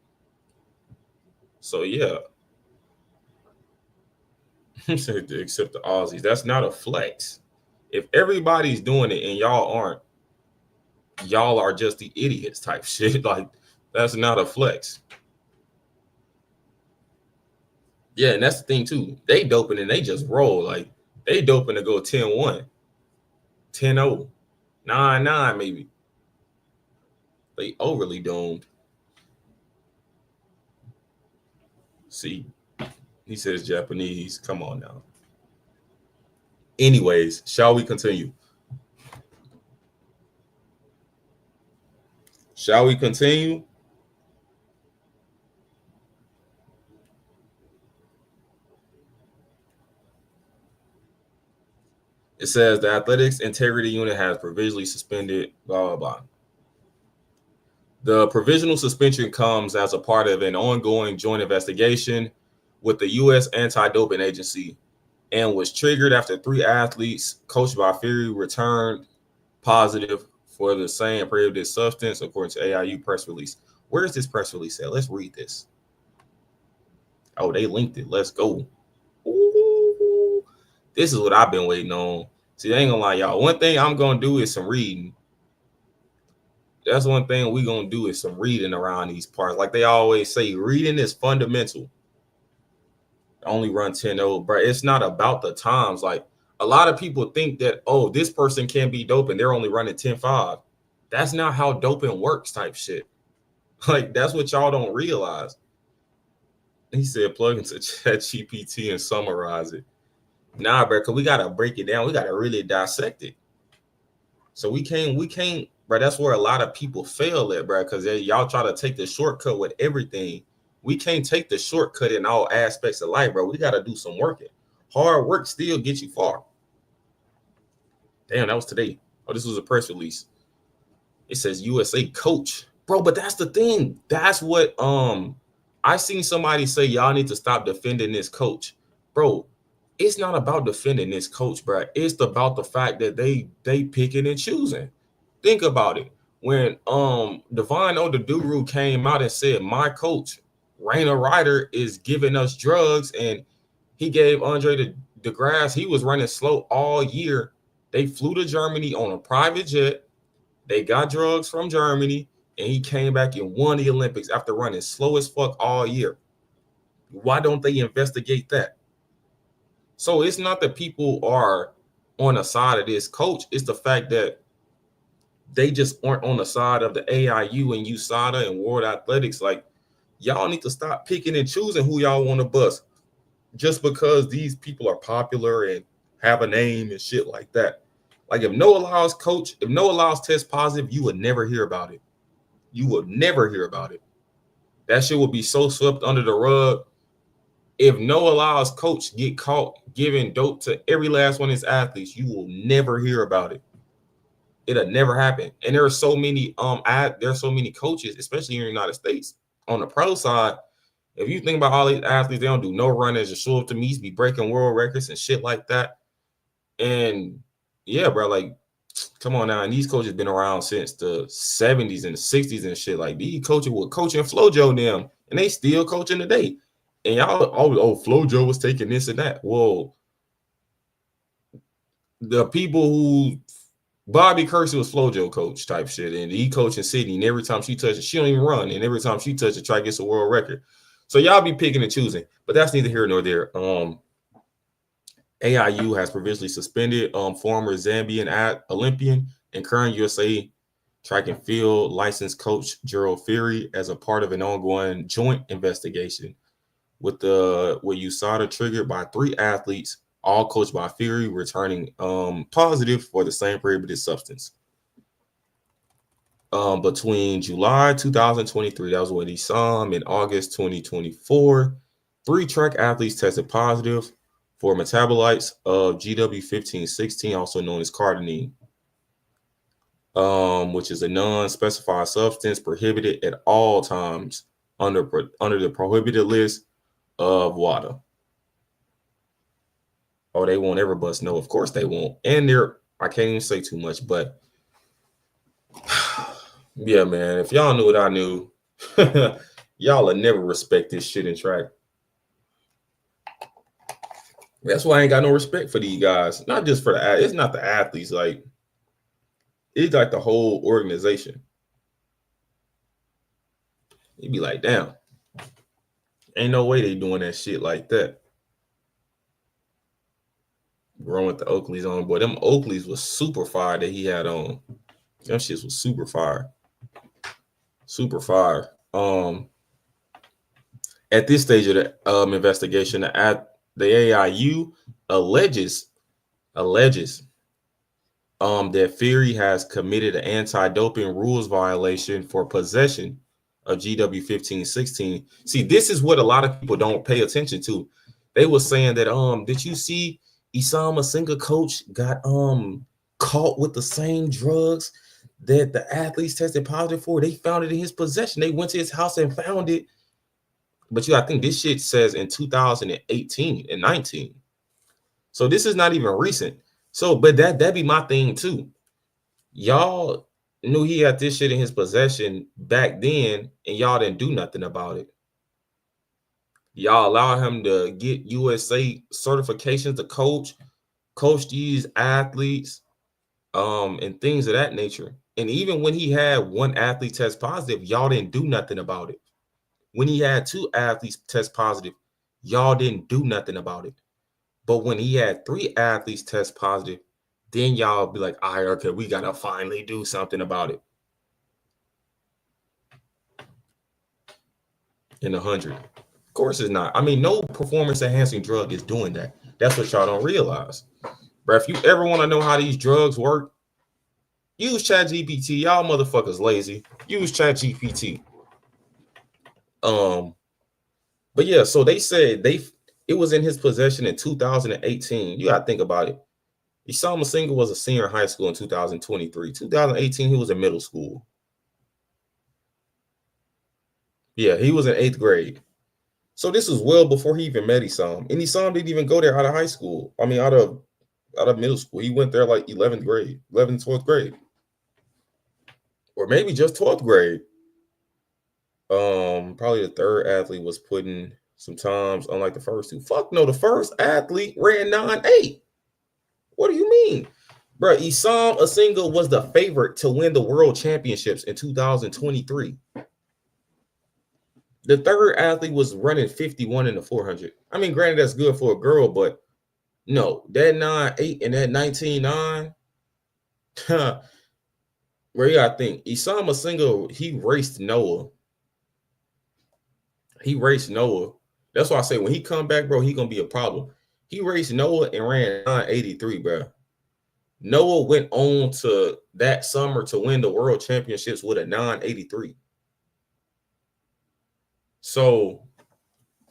yeah. Except the Aussies. That's not a flex. If everybody's doing it and y'all aren't, y'all are just the idiots type shit. Like that's not a flex. Yeah, and that's the thing too. They doping and they just roll. Like they doping to go 10-1, 10-0, 9-9 maybe. They overly domed. See, he says Japanese. Come on now. Anyways, shall we continue? Shall we continue? It says the athletics integrity unit has provisionally suspended, blah, blah, blah. The provisional suspension comes as a part of an ongoing joint investigation with the U.S. Anti-Doping Agency and was triggered after 3 athletes coached by Phiri returned positive for the same prohibited substance, according to AIU press release. Where is this press release at? Let's read this. Oh, they linked it. Let's go. Ooh, this is what I've been waiting on. See, I ain't gonna lie, y'all. One thing I'm gonna do is some reading. That's one thing we're gonna do is some reading around these parts. Like they always say, reading is fundamental. Only run 10-0, bro. It's not about the times. Like a lot of people think that, oh, this person can't be doping. They're only running 10-5. That's not how doping works type shit. Like that's what y'all don't realize. He said plug into ChatGPT and summarize it. Nah, bro, because we gotta break it down. We gotta really dissect it. So we can't, bro. That's where a lot of people fail at, bro, because y'all try to take the shortcut with everything. We can't take the shortcut in all aspects of life, bro. We gotta do some working. Hard work still gets you far. Damn, that was today. Oh, this was a press release. It says USA coach, bro. But that's the thing. That's what I seen somebody say. Y'all need to stop defending this coach, bro. It's not about defending this coach, bro. It's about the fact that they picking and choosing. Think about it. When Devine Oduduru came out and said, my coach, Raina Ryder, is giving us drugs, and he gave Andre DeGrasse, he was running slow all year. They flew to Germany on a private jet. They got drugs from Germany, and he came back and won the Olympics after running slow as fuck all year. Why don't they investigate that? So it's not that people are on the side of this coach. It's the fact that they just aren't on the side of the AIU and USADA and World Athletics. Like, y'all need to stop picking and choosing who y'all want to bust just because these people are popular and have a name and shit like that. Like if Noah Lyles test positive, you would never hear about it. You will never hear about it. That shit will be so swept under the rug. If Noah Lyles' coach get caught giving dope to every last one of his athletes, you will never hear about it. It'll never happen. And there are so many coaches, especially here in the United States, on the pro side. If you think about all these athletes, they don't do no runners or show up to meets, be breaking world records and shit like that. And yeah, bro, like, come on now. And these coaches been around since the 70s and the 60s and shit. Like these coaches were coaching FloJo them, and they still coaching today. And y'all always, FloJo was taking this and that. Well, the people who Bobby Kersey was FloJo coach type shit, and he coaching Sydney, and every time she touches, she don't even run, and every time she touches, try to get a world record. So y'all be picking and choosing, but that's neither here nor there. AIU has provisionally suspended former Zambian Olympian and current USA track and field licensed coach Gerald Phiri as a part of an ongoing joint investigation with USADA triggered by 3 athletes, all coached by Phiri, returning positive for the same prohibited substance. Between July 2023, that was when he saw him, in August 2024, 3 track athletes tested positive for metabolites of GW1516, also known as cardenine, which is a non-specified substance prohibited at all times under the prohibited list of WADA. Oh, they won't ever bust no. Of course they won't. And I can't even say too much, but yeah, man, if y'all knew what I knew, y'all will never respect this shit in track. That's why I ain't got no respect for these guys. Not just for it's not the athletes, like it's like the whole organization. You'd be like, damn, ain't no way they doing that shit like that. Growing with the Oakleys on, boy, them Oakleys was super fire that he had on. Them shits was super fire. Super fire. At this stage of the investigation, the AIU alleges that Phiri has committed an anti-doping rules violation for possession of GW1516. See, this is what a lot of people don't pay attention to. They were saying that did you see Assam Asinga coach got caught with the same drugs that the athletes tested positive for? They found it in his possession. They went to his house and found it. But I think this shit says in 2018 and 19. So this is not even recent. So, but that'd be my thing too. Y'all knew he had this shit in his possession back then, and y'all didn't do nothing about it. Y'all allow him to get USA certifications to coach these athletes, and things of that nature. And even when he had 1 athlete test positive, y'all didn't do nothing about it. When he had 2 athletes test positive, y'all didn't do nothing about it. But when he had 3 athletes test positive, then y'all be like, all right, okay, we got to finally do something about it. In 100. Of course it's not. I mean, no performance-enhancing drug is doing that. That's what y'all don't realize. But if you ever want to know how these drugs work, use ChatGPT. Y'all motherfuckers lazy. Use ChatGPT. But yeah, so they said it was in his possession in 2018. You gotta think about it. Assam Asinga was a senior in high school in 2023. 2018, he was in middle school. Yeah, he was in 8th grade. So this was well before he even met Assam. And Assam didn't even go there out of high school. I mean, out of middle school. He went there like 11th grade, 11th, 12th grade. Or maybe just 12th grade. Probably the 3rd athlete was putting some times, unlike the first 2. Fuck no, the first athlete ran 9.8. What do you mean? Bro, Assam Asinga was the favorite to win the world championships in 2023. The 3rd athlete was running 51 in the 400. I mean, granted, that's good for a girl, but no, that 9.8 and that 19.9. Where you gotta think, Assam Asinga, he raced Noah. That's why I say when he come back, bro, he gonna be a problem. He raced Noah and ran 9.83, bro. Noah went on to that summer to win the world championships with a 983. So,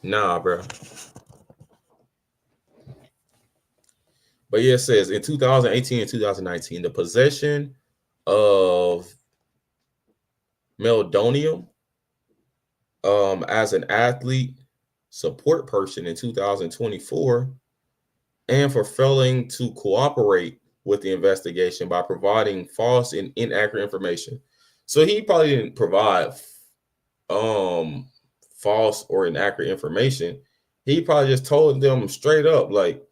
nah, bro. But yeah, it says in 2018 and 2019, the possession of meldonium as an athlete support person in 2024, and for failing to cooperate with the investigation by providing false and inaccurate information. So he probably didn't provide false or inaccurate information. He probably just told them straight up, like,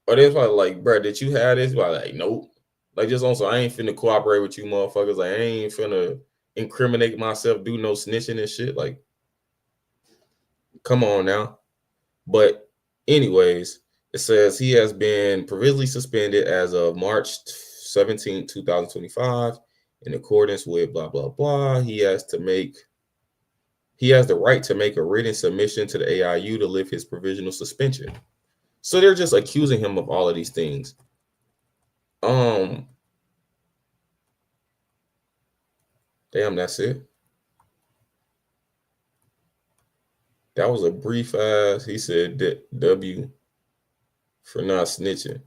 or they probably like, bro, did you have this? Like, nope. Like, just also, I ain't finna cooperate with you motherfuckers. Like, I ain't finna incriminate myself, do no snitching and shit. Like, come on now. But anyways, it says he has been provisionally suspended as of March 17, 2025, in accordance with blah, blah, blah. He has the right to make a written submission to the AIU to lift his provisional suspension. So they're just accusing him of all of these things. Damn, that's it. That was a brief ass. He said W for not snitching.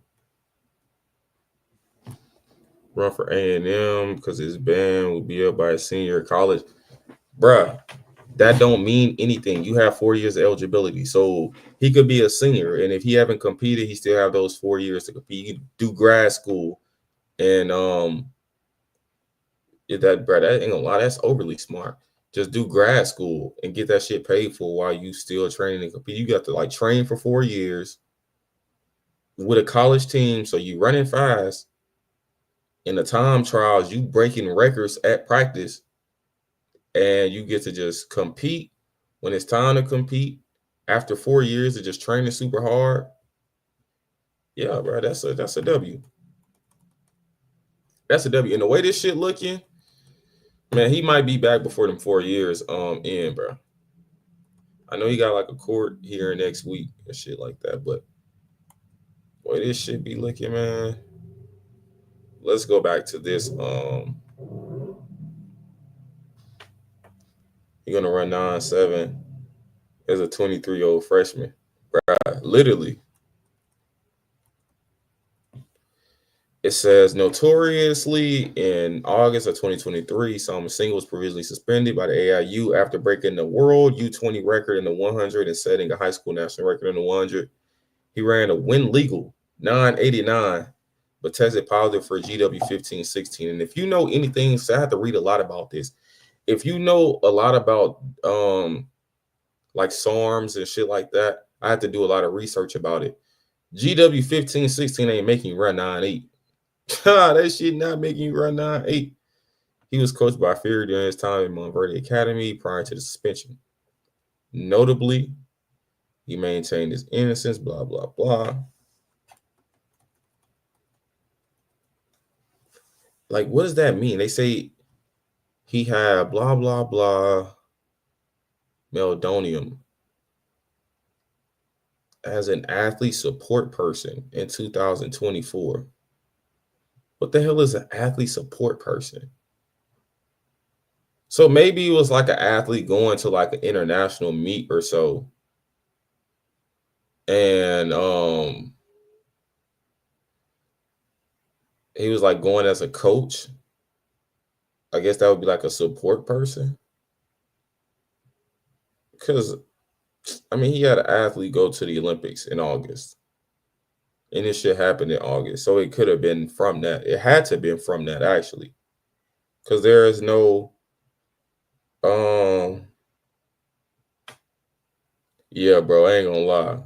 Run for A&M because his band will be up by a senior in college. Bruh, that don't mean anything. You have 4 years of eligibility. So he could be a senior. And if he haven't competed, he still have those 4 years to compete. You do grad school. And that ain't gonna lie, that's overly smart. Just do grad school and get that shit paid for while you still training and compete. You got to like train for 4 years with a college team. So you running fast. In the time trials, you breaking records at practice, and you get to just compete when it's time to compete after 4 years of just training super hard. Yeah, bro, that's a W. That's a W. And the way this shit looking, man, he might be back before them 4 years end, bro. I know he got like a court here next week and shit like that, but boy, this shit be looking, man. Let's go back to this. You're gonna run 9.7 as a 23-year-old freshman, bruh. Literally. It says notoriously in August of 2023, Assam Asinga was provisionally suspended by the AIU after breaking the world U20 record in the 100 and setting a high school national record in the 100. He ran a win legal 989, but tested positive for GW 1516. And if you know anything, so I have to read a lot about this. If you know a lot about like SARMs and shit like that, I have to do a lot of research about it. GW 1516 ain't making you run 9.8. That shit not making you run 9.8. He was coached by Phiri during his time in Montverde Academy prior to the suspension. Notably, he maintained his innocence, blah, blah, blah. Like, what does that mean? They say he had blah, blah, blah, meldonium as an athlete support person in 2024. What the hell is an athlete support person? So maybe it was like an athlete going to like an international meet or so. And he was like going as a coach. I guess that would be like a support person. Because, I mean, he had an athlete go to the Olympics in August. And this shit happened in August. So it could have been from that. It had to have been from that, actually. Because there is no, yeah, bro, I ain't gonna lie.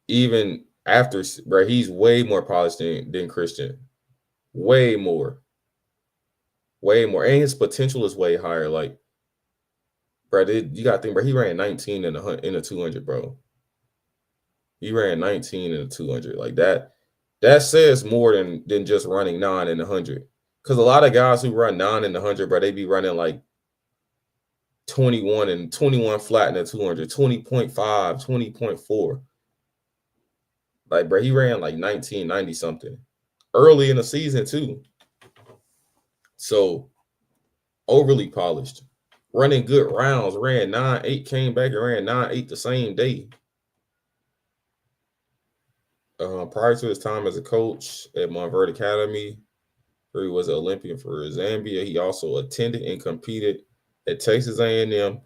Even after, bro, he's way more polished than Christian. Way more. Way more. And his potential is way higher. Like, bro, you got to think, bro, he ran 19 in the 200, bro. He ran 19 in the 200. Like, that says more than just running 9 in the 100. Because a lot of guys who run 9 in the 100, bro, they be running like 21 flat in the 200, 20.5, 20.4. Like, bro, he ran like 1990 something. early in the season too. So overly polished, running good rounds, ran 9.8, came back and ran 9.8 the same day. Prior to his time as a coach at Montverde Academy, where he was an Olympian for Zambia, he also attended and competed at Texas A&M.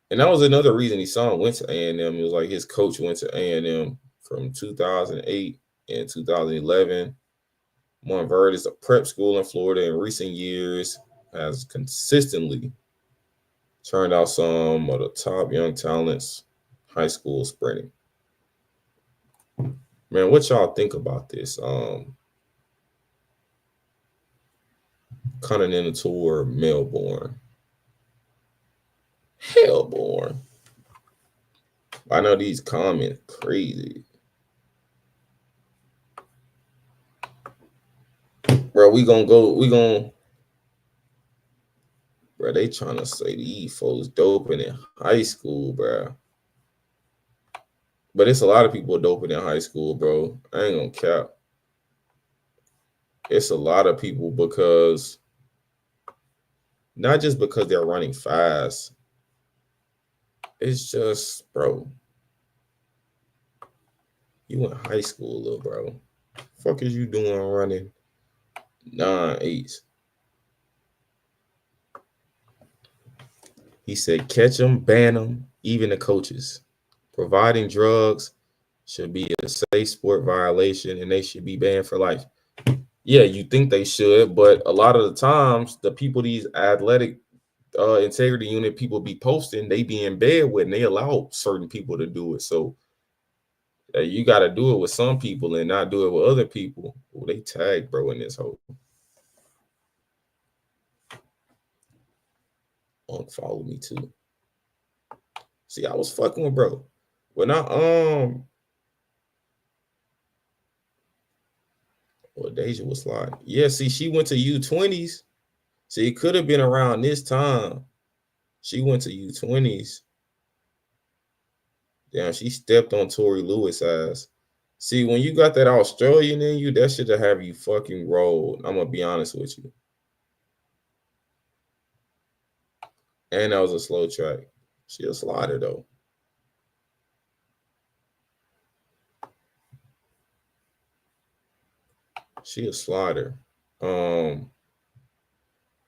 And that was another reason his son went to A&M. It was like his coach went to A&M from 2008 and 2011. Montverde is a prep school in Florida. In recent years, has consistently turned out some of the top young talents, high school sprinting. Man, what y'all think about this? Continental Tour, Melbourne, Hellborn. I know these comments crazy. Bro, we gonna bro, they trying to say these folks doping in high school, bro. But it's a lot of people doping in high school, bro. I ain't gonna cap. It's a lot of people because not just because they're running fast. It's just, bro, you in high school, little bro. Fuck is you doing running 9.8s? He said, catch them, ban them, even the coaches. Providing drugs should be a safe sport violation, and they should be banned for life. Yeah, you think they should, but a lot of the times, the people these athletic integrity unit people be posting, they be in bed with, and they allow certain people to do it. So you got to do it with some people and not do it with other people. Oh, they tag bro in this hole. Unfollow me too. See, I was fucking with bro. When well, Deja was like, yeah, see, she went to U20s. See, it could have been around this time. She went to U20s. Damn, she stepped on Tori Lewis' ass. See, when you got that Australian in you, that should have you fucking rolled. I'm gonna be honest with you. And that was a slow track. She a slider though. She a slider.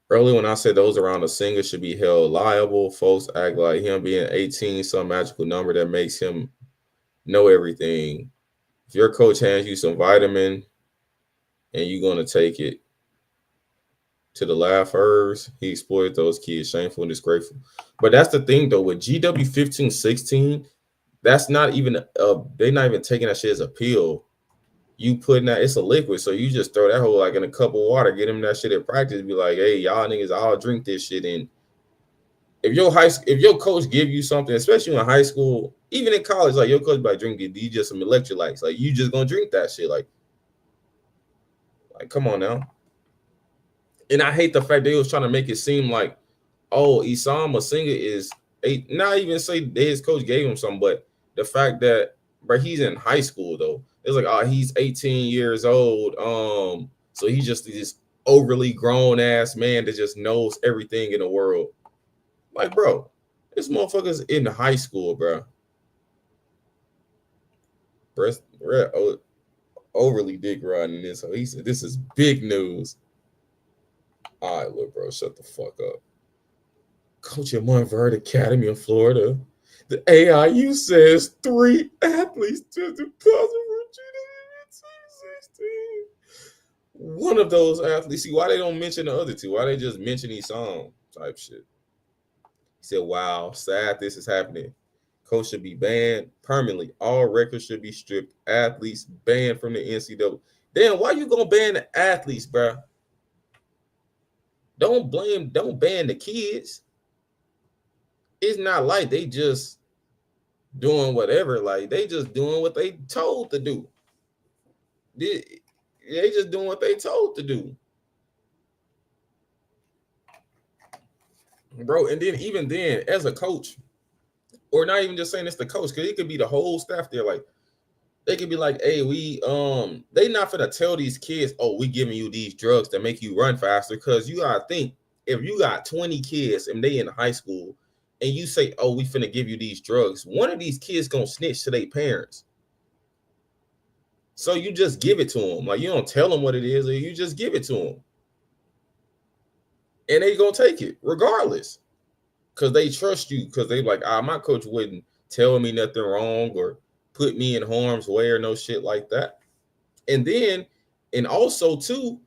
Early when I said those around a singer should be held liable, folks act like him being 18 some magical number that makes him know everything. If your coach hands you some vitamin and you're gonna take it to the lab first, he exploited those kids. Shameful and disgraceful. But that's the thing though, with GW 15-16, that's not even they're not even taking that shit as a pill. You putting that, it's a liquid, so you just throw that whole like in a cup of water, get him that shit at practice, be like, hey, y'all niggas all drink this shit. And if your coach give you something, especially in high school, even in college, like your coach by drinking these just some electrolytes, like you just gonna drink that shit. Like come on now. And I hate the fact they was trying to make it seem like, oh, Assam Asinga is not even say that his coach gave him something, but the fact that but he's in high school though. It's like, oh, he's 18 years old. So he's just this overly grown ass man that just knows everything in the world. Like, bro, this motherfucker's in high school, bro. Overly dick riding this. So he said, this is big news. All right, look, bro, shut the fuck up. Coach at Montverde Academy in Florida. The AIU says 3 athletes tested positive for GW16. One of those athletes, see why they don't mention the other two? Why they just mention these songs type shit? He said, wow, sad this is happening. Coach should be banned permanently. All records should be stripped. Athletes banned from the NCAA. Damn, why you gonna ban the athletes, bro? Don't ban the kids. It's not like they just doing whatever. Like they just doing what they told to do. They just doing what they told to do. Bro, and then even then, as a coach, or not even just saying it's the coach, because it could be the whole staff there. Like, They could be like, hey, they not finna tell these kids, oh, we giving you these drugs to make you run faster. Cause you gotta think, if you got 20 kids and they in high school and you say, oh, we finna give you these drugs, one of these kids gonna snitch to their parents. So you just give it to them. Like, you don't tell them what it is, or you just give it to them. And they gonna take it regardless. Cause they trust you, because they like, my coach wouldn't tell me nothing wrong or put me in harm's way or no shit like that. And also too,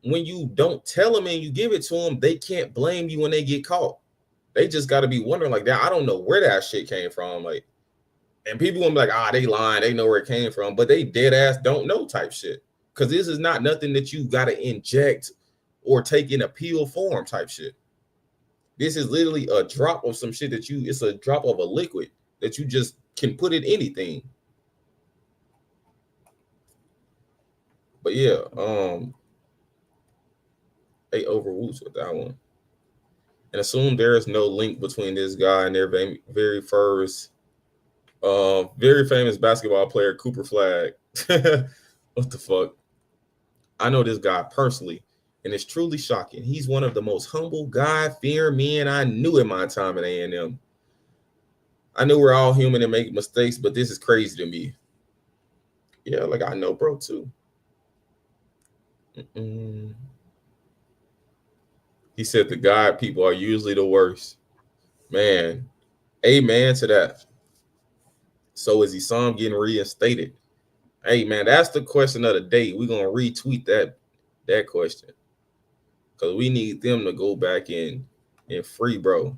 when you don't tell them and you give it to them, they can't blame you when they get caught. They just got to be wondering like that. I don't know where that shit came from. Like, and people gonna be like, they lying. They know where it came from, but they dead ass don't know type shit. Cause this is not nothing that you got to inject or take in a pill form type shit. This is literally a drop of some shit it's a drop of a liquid that you just can put in anything. But yeah, they overwoots with that one. And assume there is no link between this guy and their very first, very famous basketball player, Cooper Flag. What the fuck? I know this guy personally, and it's truly shocking. He's one of the most humble, God-fearing men I knew in my time at A&M. I know we're all human and make mistakes, but this is crazy to me. Yeah, like I know bro too. He said the God people are usually the worst. Man, amen to that. So is Assam getting reinstated? Hey man, that's the question of the day. We're gonna retweet that question. Cause we need them to go back in free, bro.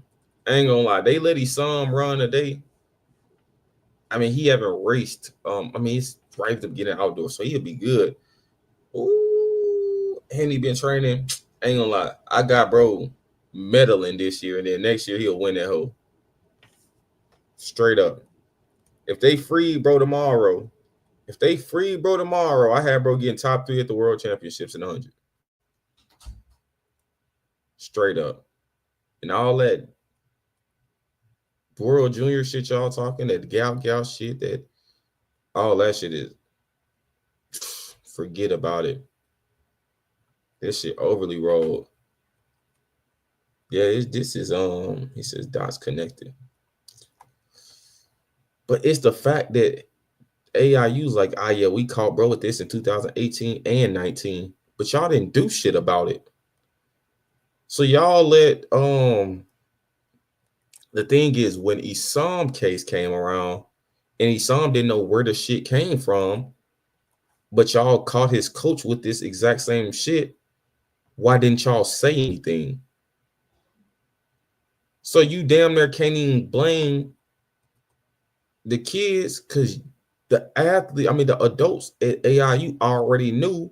I ain't gonna lie, they let Assam run today. I mean, he haven't raced. He's right at the beginning outdoors, so he'll be good. Ooh, and he been training. I ain't gonna lie, I got bro medaling this year, and then next year he'll win that hoe. Straight up. If they free bro tomorrow, I have bro getting top 3 at the World Championships in 100. Straight up. And all that World Junior shit y'all talking, that gal shit, that all that shit is, forget about it. This shit overly rolled. Yeah, this is he says dots connected. But it's the fact that AIU's like, yeah, we caught bro with this in 2018 and 19, but y'all didn't do shit about it. So y'all let the thing is, when Assam case came around and Assam didn't know where the shit came from, but y'all caught his coach with this exact same shit, why didn't y'all say anything? So you damn near can't even blame the kids, because the adults at AIU already knew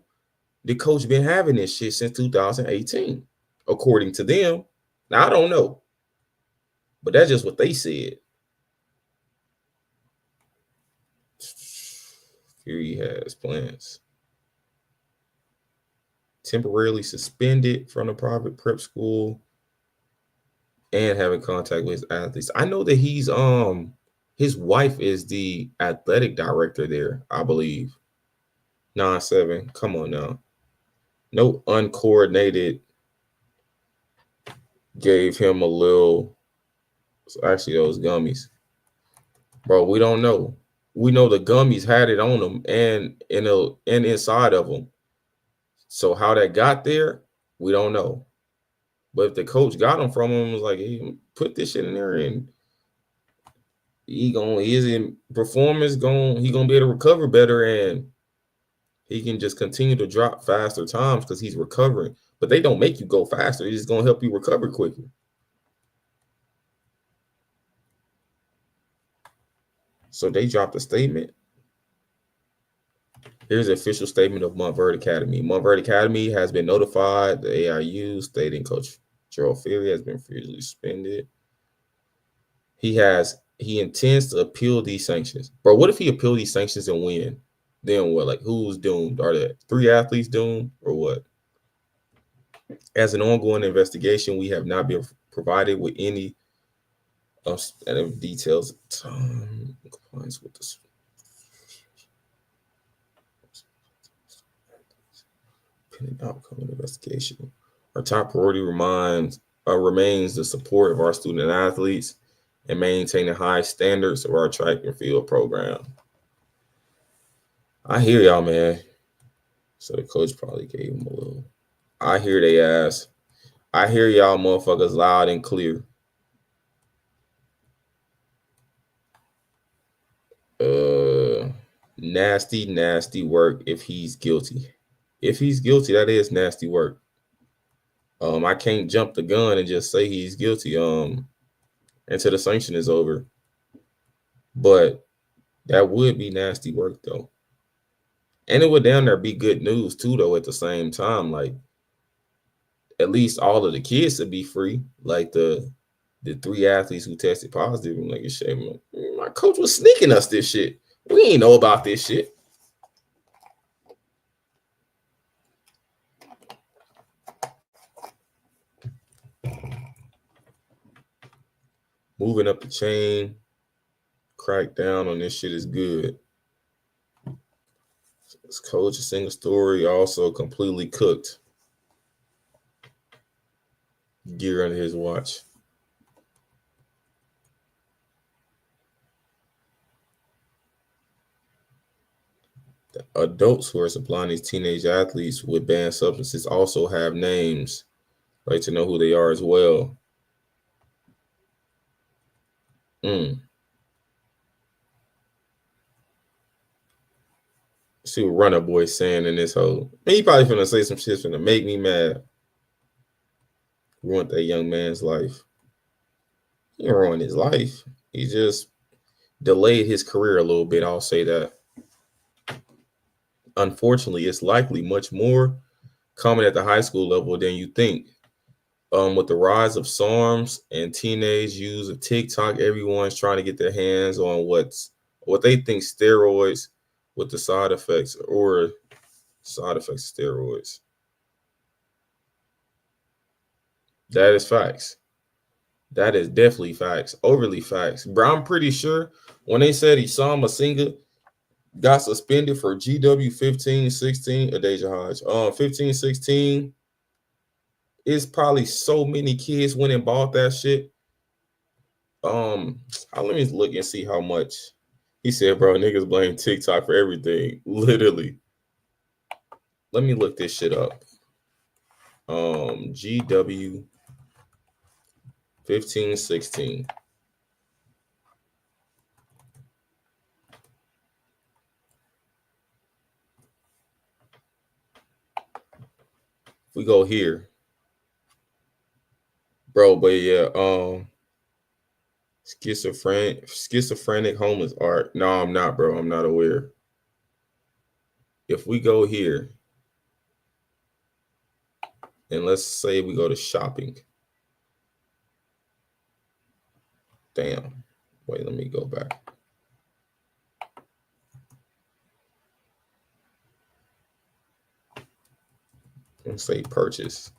the coach been having this shit since 2018, according to them. Now, I don't know, but that's just what they said. Phiri has plans. Temporarily suspended from the private prep school and having contact with his athletes. I know that he's his wife is the athletic director there, I believe. 9-7. Come on now. No uncoordinated gave him a little. Actually, those gummies. Bro, we don't know. We know the gummies had it on them and inside of them. So how that got there, we don't know. But if the coach got them from him, was like, hey, put this shit in there, and his performance he gonna be able to recover better, and he can just continue to drop faster times because he's recovering. But they don't make you go faster. They're just gonna help you recover quicker. So they dropped a statement. Here's the official statement of Montverde Academy. Montverde Academy has been notified. The AIU stating Coach Gerald Phiri has been freely suspended. He intends to appeal these sanctions. Bro, what if he appeal these sanctions and win? Then what? Like, who's doomed? Are there 3 athletes doomed or what? As an ongoing investigation, we have not been provided with any details. Compliance with this. Pending outcome of the investigation. Our top priority remains the support of our student athletes and maintaining high standards of our track and field program. I hear y'all, man. So the coach probably gave him a little. I hear they ass. I hear y'all motherfuckers loud and clear. Nasty work if he's guilty. If he's guilty, that is nasty work. I can't jump the gun and just say he's guilty until the sanction is over. But that would be nasty work though. And it would down there be good news too, though, at the same time. Like, at least all of the kids would be free. Like the 3 athletes who tested positive. I'm like, a shame. My coach was sneaking us this shit. We ain't know about this shit. Moving up the chain, crack down on this shit is good. This Coach Asinga story also completely cooked. Gear under his watch. The adults who are supplying these teenage athletes with banned substances also have names. I'd like to know who they are as well. See what Runner Boy's saying in this whole. He probably finna say some shit finna make me mad. Ruined that young man's life. He didn't ruin his life. He just delayed his career a little bit. I'll say that. Unfortunately, it's likely much more common at the high school level than you think. With the rise of SARMs and teenage use of TikTok, everyone's trying to get their hands on what they think steroids with the side effects of steroids. That is facts. That is definitely facts. Overly facts. Bro, I'm pretty sure when they said Assam Asinga got suspended for GW 15-16, Adeja Hodge, 15-16, it's probably so many kids went and bought that shit. Let me look and see how much. He said, bro, niggas blame TikTok for everything. Literally. Let me look this shit up. GW 15-16. If we go here. Bro, but yeah, schizophrenic homeless art. No, I'm not, bro. I'm not aware. If we go here, and let's say we go to shopping. Damn. Wait, let me go back. Let's say purchase.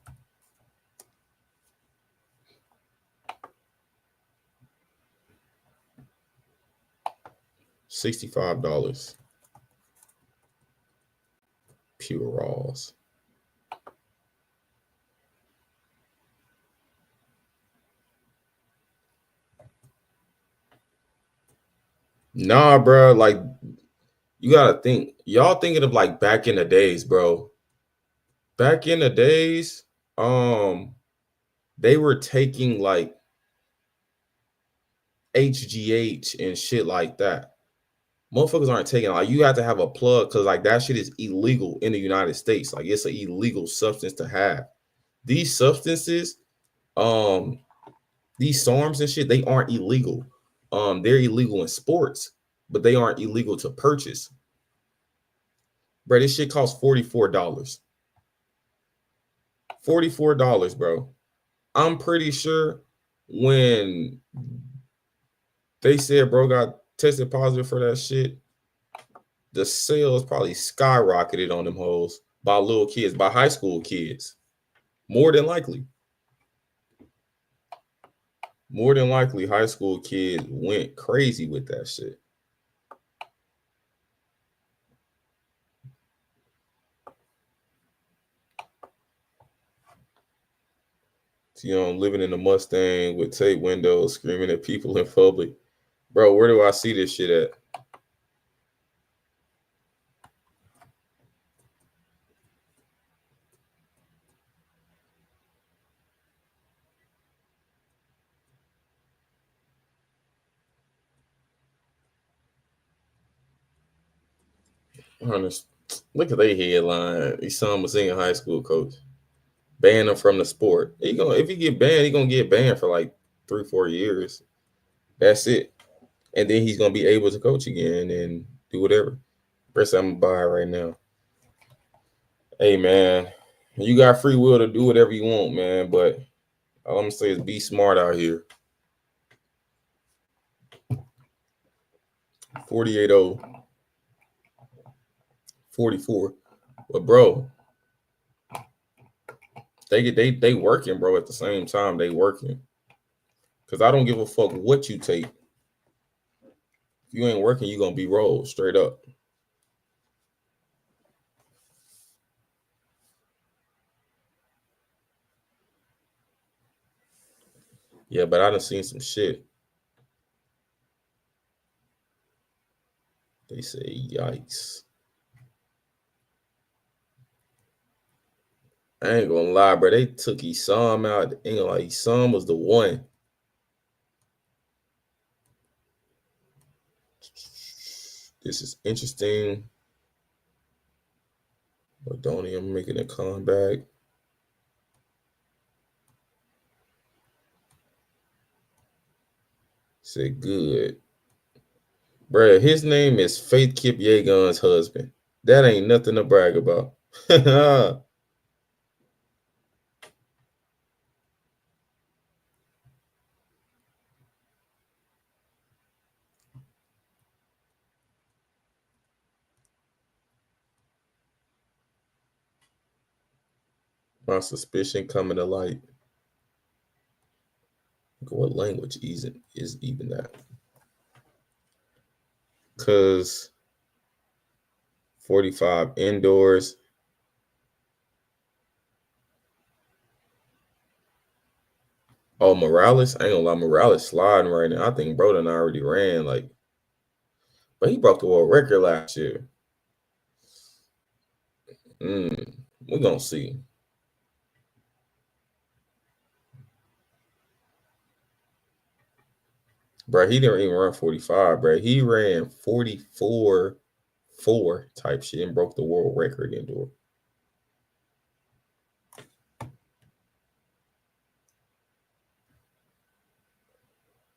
$65. Pure raws. Nah, bro. Like, you gotta think. Y'all thinking of like back in the days, bro. Back in the days, they were taking like HGH and shit like that. Motherfuckers aren't taking, like, you have to have a plug because like that shit is illegal in the United States. Like, it's an illegal substance to have. These substances, these SARMs and shit, they aren't illegal. They're illegal in sports, but they aren't illegal to purchase. Bro, this shit costs $44. $44, bro. I'm pretty sure when they said bro got tested positive for that shit, the sales probably skyrocketed on them hoes by little kids, by high school kids. More than likely. More than likely, high school kids went crazy with that shit. Living in a Mustang with tape windows, screaming at people in public. Bro, where do I see this shit at? Honest, look at their headline. Assam Asinga high school coach. Ban him from the sport. If he get banned, he gonna get banned for like 3-4 years. That's it. And then he's gonna be able to coach again and do whatever. Rest I'm gonna buy right now. Hey man, you got free will to do whatever you want, man. But all I'm gonna say is be smart out here. 48-0, 44. But bro, they working, bro. At the same time, they working. Cause I don't give a fuck what you take. If you ain't working, you gonna be rolled straight up. Yeah, but I done seen some shit. They say, yikes. I ain't gonna lie, bro. They took Assam out. Ain't gonna lie, Assam was the one. This is interesting. Odonium making a comeback. Said good. Bruh, his name is Faith Kip Yegon's husband. That ain't nothing to brag about. My suspicion coming to light. What language is even that? Because 45 indoors. Oh, Morales? I ain't gonna lie, Morales sliding right now. I think Broden already ran, but he broke the world record last year. We're gonna see. Bro, he didn't even run 45, bro. He ran 44-4 type shit and broke the world record indoor.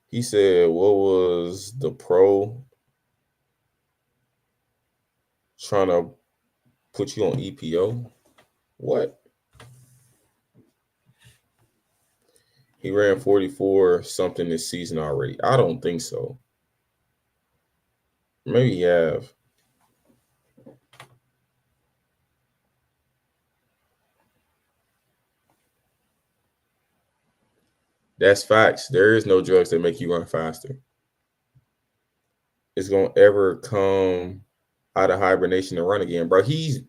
He said, what was the pro trying to put you on EPO? What? He ran 44 something this season already. I don't think so. Maybe he have. That's facts. There is no drugs that make you run faster. It's gonna ever come out of hibernation and run again, bro. He's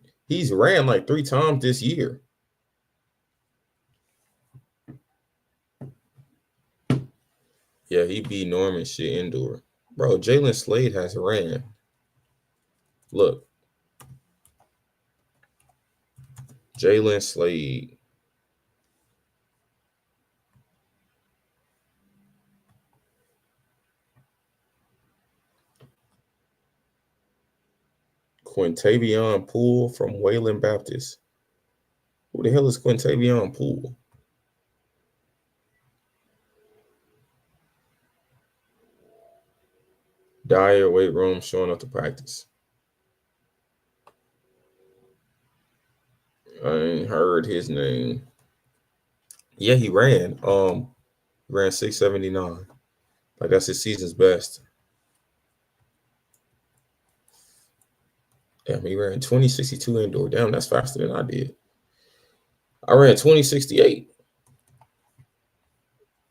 ran like 3 times this year. Yeah, he beat Norman shit indoor. Bro, Jalen Slade has ran. Look. Jalen Slade. Quintavion Poole from Wayland Baptist. Who the hell is Quintavion Poole? Dyer weight room showing up to practice. I ain't heard his name. Yeah, he ran. Ran 679. Like that's his season's best. Damn, he ran 2062 indoor. Damn, that's faster than I did. I ran 2068.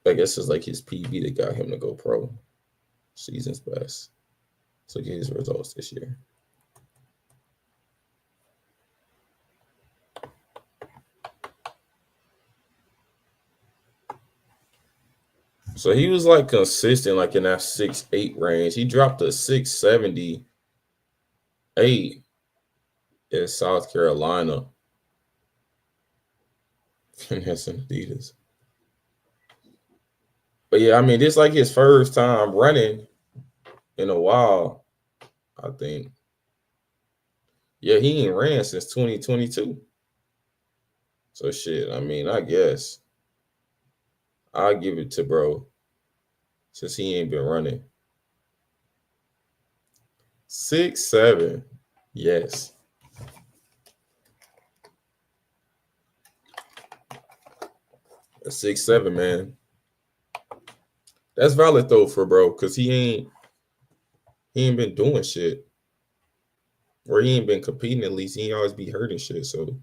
I guess it's like his PB that got him to go pro. Season's best. So get his results this year. So he was like consistent, like in that 6'8" range. He dropped to 6'78" in South Carolina. That's Adidas. But yeah, I mean, this like his first time running in a while, I think. Yeah, he ain't ran since 2022. So shit, I mean, I guess I'll give it to bro since he ain't been running. 6'7". Yes. A 6'7", man. That's valid though for bro, cause he ain't been doing shit. Or he ain't been competing at least. He ain't always be hurting shit. So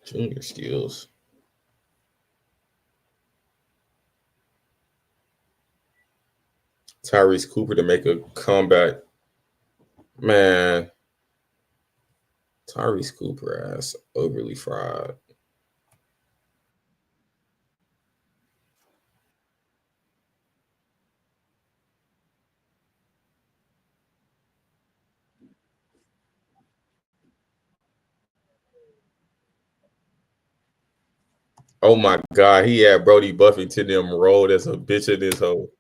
junior skills. Tyrese Cooper to make a comeback. Man, Tyrese Cooper ass overly fried. Oh my god, he had Brody Buffington them rolled as a bitch in this hole.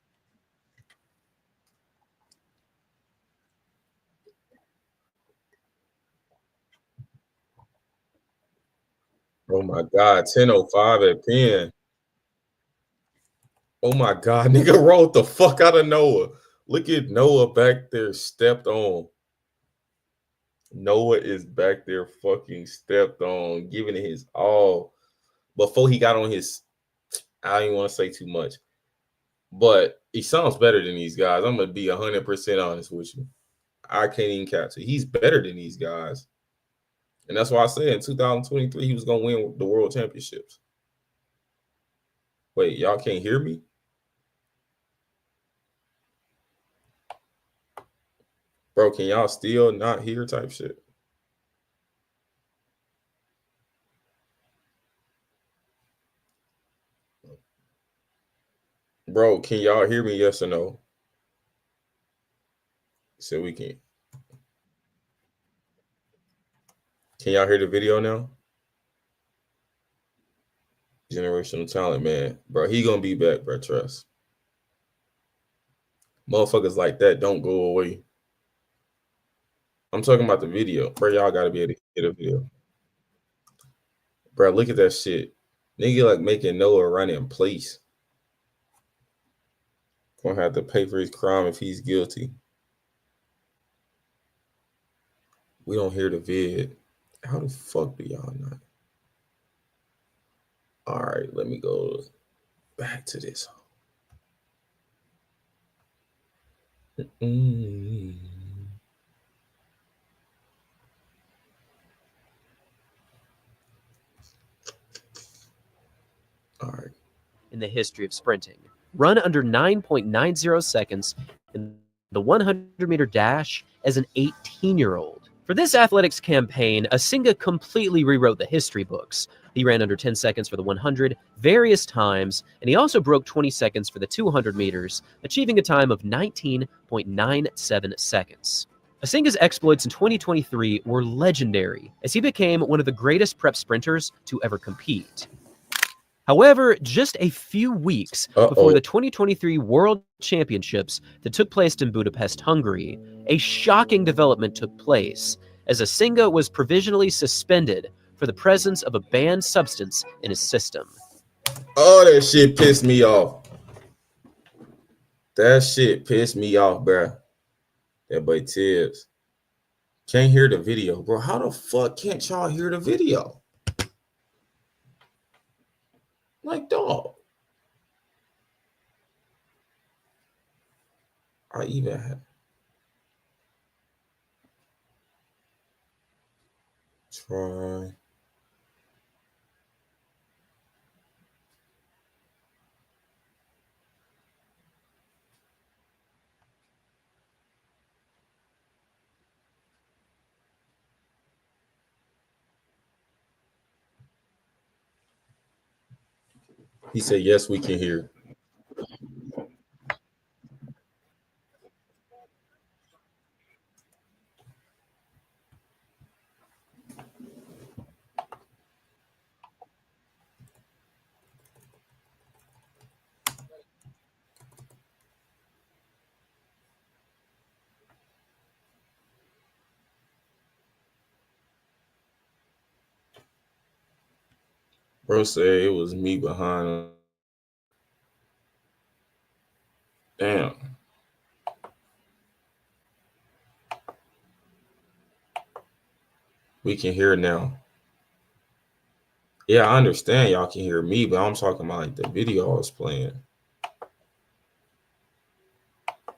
Oh my god, 10:05 at Penn. Oh my god, nigga rolled the fuck out of Noah. Look at Noah back there stepped on. Noah is back there fucking stepped on, giving it his all. Before he got on his, I don't even want to say too much, but he sounds better than these guys. I'm gonna be 100% honest with you. I can't even capture. He's better than these guys, and that's why I said in 2023 he was gonna win the world championships. Wait, y'all can't hear me? Bro, can y'all still not hear type shit? Bro, can y'all hear me? Yes or no? So we can. Can y'all hear the video now? Generational talent, man. Bro, he gonna be back, bro. Trust. Motherfuckers like that don't go away. I'm talking about the video. Bro, y'all gotta be able to get a video. Bro, look at that shit. Nigga like making Noah run in place. Gonna have to pay for his crime if he's guilty. We don't hear the vid. How the fuck do y'all not? All right, let me go back to this. All right. In the history of sprinting, run under 9.90 seconds in the 100-meter dash as an 18-year-old. For this athletics campaign, Asinga completely rewrote the history books. He ran under 10 seconds for the 100 various times, and he also broke 20 seconds for the 200 meters, achieving a time of 19.97 seconds. Asinga's exploits in 2023 were legendary, as he became one of the greatest prep sprinters to ever compete. However, just a few weeks before the 2023 World Championships that took place in Budapest, Hungary, a shocking development took place, as Asinga was provisionally suspended for the presence of a banned substance in his system. Oh, that shit pissed me off. That shit pissed me off, bro. That boy Tibbs. Can't hear the video, bro. How the fuck can't y'all hear the video? Like, dog. I even have. Try. He said, yes, we can hear. Bro said it was me behind him. Damn. We can hear now. Yeah, I understand y'all can hear me, but I'm talking about like the video I was playing.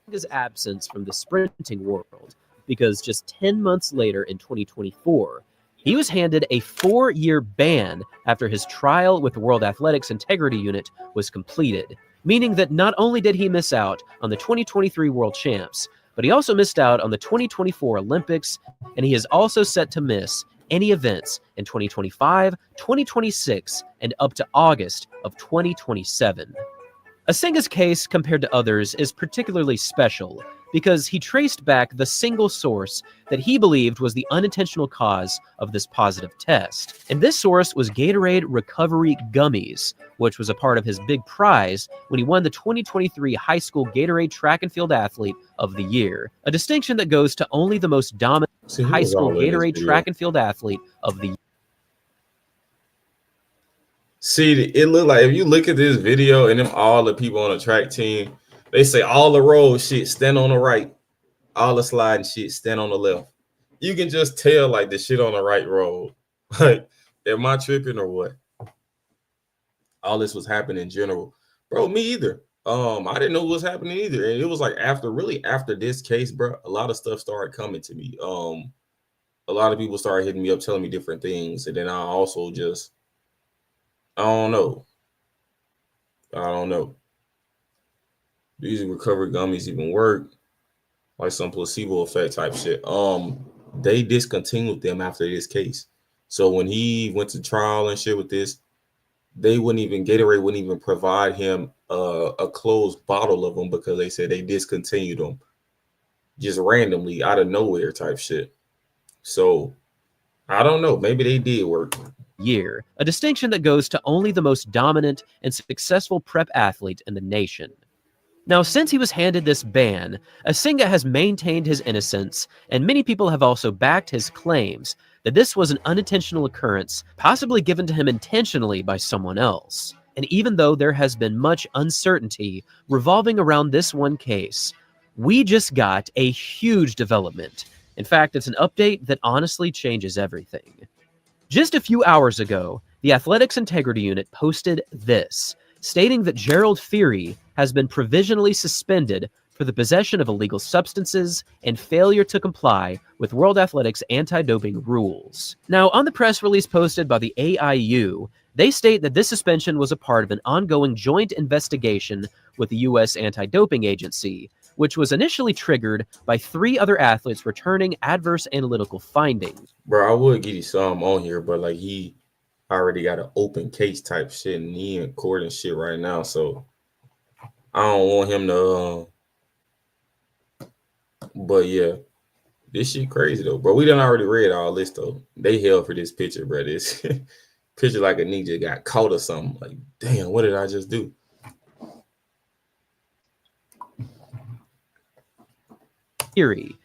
His absence from the sprinting world because just 10 months later in 2024, he was handed a 4-year ban after his trial with the World Athletics Integrity Unit was completed, meaning that not only did he miss out on the 2023 World Champs, but he also missed out on the 2024 Olympics, and he is also set to miss any events in 2025, 2026, and up to August of 2027. Asinga's case, compared to others, is particularly special because he traced back the single source that he believed was the unintentional cause of this positive test. And this source was Gatorade Recovery Gummies, which was a part of his big prize when he won the 2023 High School Gatorade Track and Field Athlete of the Year, a distinction that goes to only the most dominant high school Gatorade Track and Field Athlete of the Year. See, it looked like if you look at this video and them all the people on the track team, they say all the road shit stand on the right, all the sliding shit stand on the left. You can just tell like the shit on the right road. Like, am I tripping or what? All this was happening in general, bro. Me either. I didn't know what was happening either, and it was like after this case, bro, a lot of stuff started coming to me. A lot of people started hitting me up, telling me different things, and then I also just. I don't know. These recovery gummies even work, like some placebo effect type shit. They discontinued them after this case. So when he went to trial and shit with this, Gatorade wouldn't even provide him a closed bottle of them because they said they discontinued them just randomly out of nowhere type shit. So I don't know. Maybe they did work. Year, a distinction that goes to only the most dominant and successful prep athlete in the nation. Now, since he was handed this ban, Asinga has maintained his innocence, and many people have also backed his claims that this was an unintentional occurrence, possibly given to him intentionally by someone else. And even though there has been much uncertainty revolving around this one case, we just got a huge development. In fact, it's an update that honestly changes everything. Just a few hours ago, the Athletics Integrity Unit posted this, stating that Gerald Phiri has been provisionally suspended for the possession of illegal substances and failure to comply with World Athletics anti-doping rules. Now, on the press release posted by the AIU, they state that this suspension was a part of an ongoing joint investigation with the U.S. Anti-Doping Agency, which was initially triggered by 3 other athletes returning adverse analytical findings. Bro, I would get you some on here, but like he already got an open case type shit and he in court and shit right now, so I don't want him to but yeah, this shit crazy though, bro. We done already read all this though. They held for this picture, bro. This picture like a ninja got caught or something. Like, damn, what did I just do? Phiri.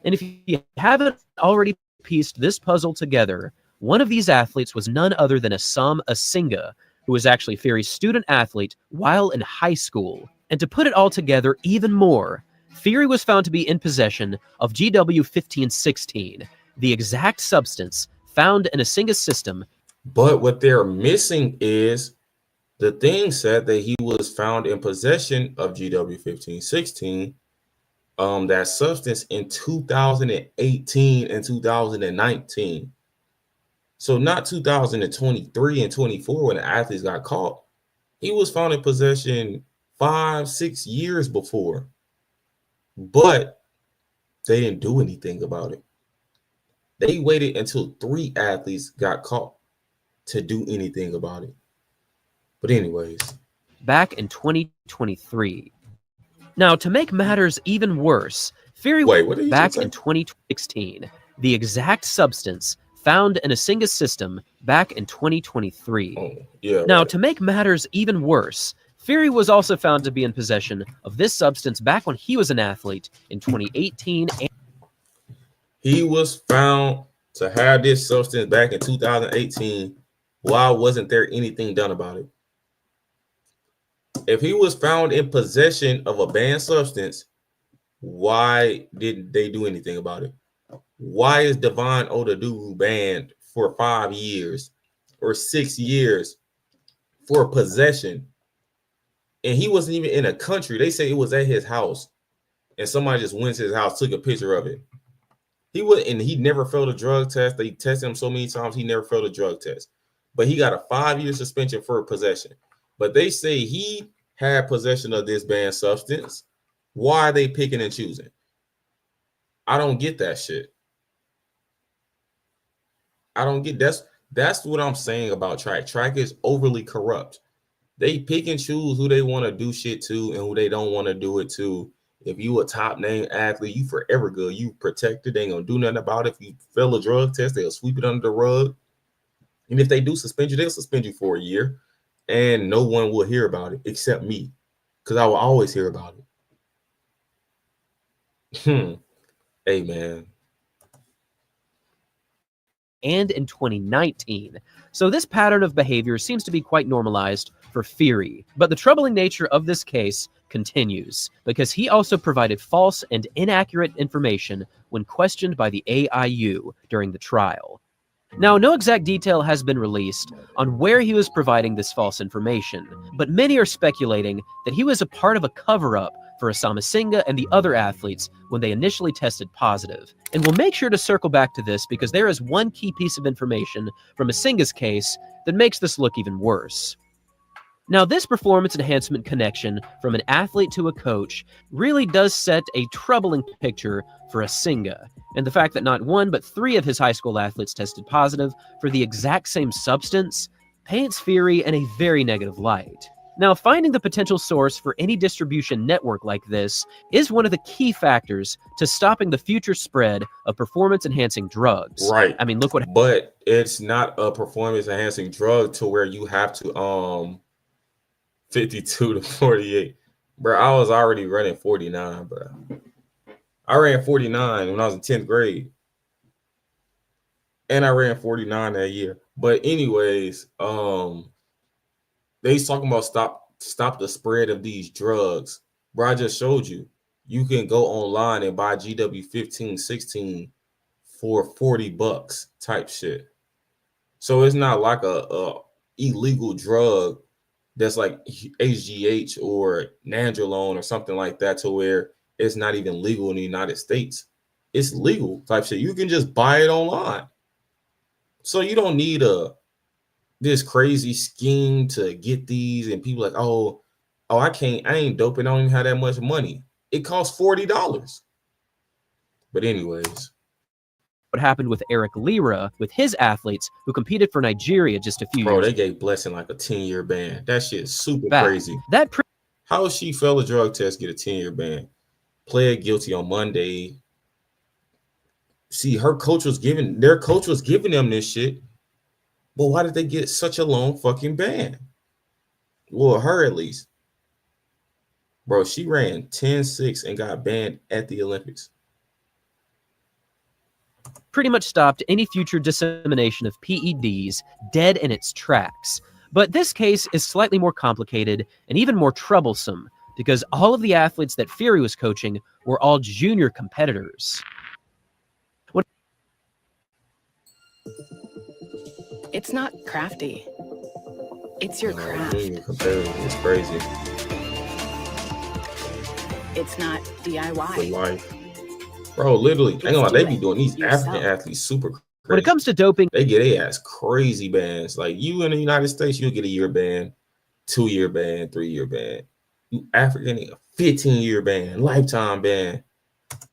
And if you haven't already pieced this puzzle together, one of these athletes was none other than Assam Asinga, who was actually Phiri's student athlete while in high school. And to put it all together even more, Phiri was found to be in possession of GW 1516, the exact substance found in Asinga's system. But what they're missing is the thing said that he was found in possession of GW 1516, that substance in 2018 and 2019. So not 2023 and 24 when the athletes got caught. He was found in possession 5-6 years before. But they didn't do anything about it. They waited until 3 athletes got caught to do anything about it. But anyways, back in 2023. Now, to make matters even worse, Phiri what did you back say? in 2016, the exact substance found in Asinga's system back in 2023. Oh, yeah. Now, Right. to make matters even worse, Phiri was also found to be in possession of this substance back when he was an athlete in 2018. He was found to have this substance back in 2018. Why wasn't there anything done about it? If he was found in possession of a banned substance, why didn't they do anything about it? Why is Devine Oduduru banned for 5 years or 6 years for possession? And he wasn't even in a country. They say it was at his house, and somebody just went to his house, took a picture of it. He never failed a drug test. They tested him so many times, he never failed a drug test. But he got a 5-year suspension for possession. But they say he had possession of this banned substance. Why are they picking and choosing? I don't get that shit. I don't get that's what I'm saying about track. Track is overly corrupt. They pick and choose who they want to do shit to and who they don't want to do it to. If you a top name athlete, you forever good. You protected. They ain't gonna do nothing about it. If you fail a drug test, they'll sweep it under the rug. And if they do suspend you, they'll suspend you for a year. And no one will hear about it except me. Because I will always hear about it. Hey man. And in 2019. So this pattern of behavior seems to be quite normalized for Phiri. But the troubling nature of this case continues because he also provided false and inaccurate information when questioned by the AIU during the trial. Now, no exact detail has been released on where he was providing this false information, but many are speculating that he was a part of a cover-up for Assam Asinga and the other athletes when they initially tested positive. And we'll make sure to circle back to this because there is one key piece of information from Asinga's case that makes this look even worse. Now, this performance enhancement connection from an athlete to a coach really does set a troubling picture for Asinga, and the fact that not one but 3 of his high school athletes tested positive for the exact same substance paints Phiri in a very negative light. Now, finding the potential source for any distribution network like this is one of the key factors to stopping the future spread of performance-enhancing drugs. Right. I mean, look what... But it's not a performance-enhancing drug to where you have to 52 to 48. Bro, I was already running 49, bro. I ran 49 when I was in 10th grade. And I ran 49 that year. But anyways, they talking about stop the spread of these drugs. Bro, I just showed you. You can go online and buy GW 1516 for $40 type shit. So it's not like a illegal drug that's like HGH or Nandrolone or something like that to where it's not even legal in the United States. It's legal type shit. You can just buy it online. So you don't need this crazy scheme to get these, and people like, oh, I ain't doping. I don't even have that much money. It costs $40. But anyways. What happened with Eric Lira with his athletes who competed for Nigeria just a few years ago. Bro, they gave Blessing like a 10-year ban. That shit is super back. Crazy. How does she fail a drug test, get a 10-year ban? Pled guilty on Monday. See, their coach was giving them this shit. But why did they get such a long fucking ban? Well, her at least. Bro, she ran 10.6 and got banned at the Olympics. Pretty much stopped any future dissemination of PEDs dead in its tracks. But this case is slightly more complicated and even more troublesome because all of the athletes that Phiri was coaching were all junior competitors. It's not crafty. It's your craft. Junior competitors is crazy. It's not DIY. For life. Bro, literally, they be doing these African athletes super crazy. When it comes to doping, they get their ass crazy bans. Like you in the United States, you'll get a year ban, 2-year ban, 3-year ban. You African, a 15-year ban, lifetime ban.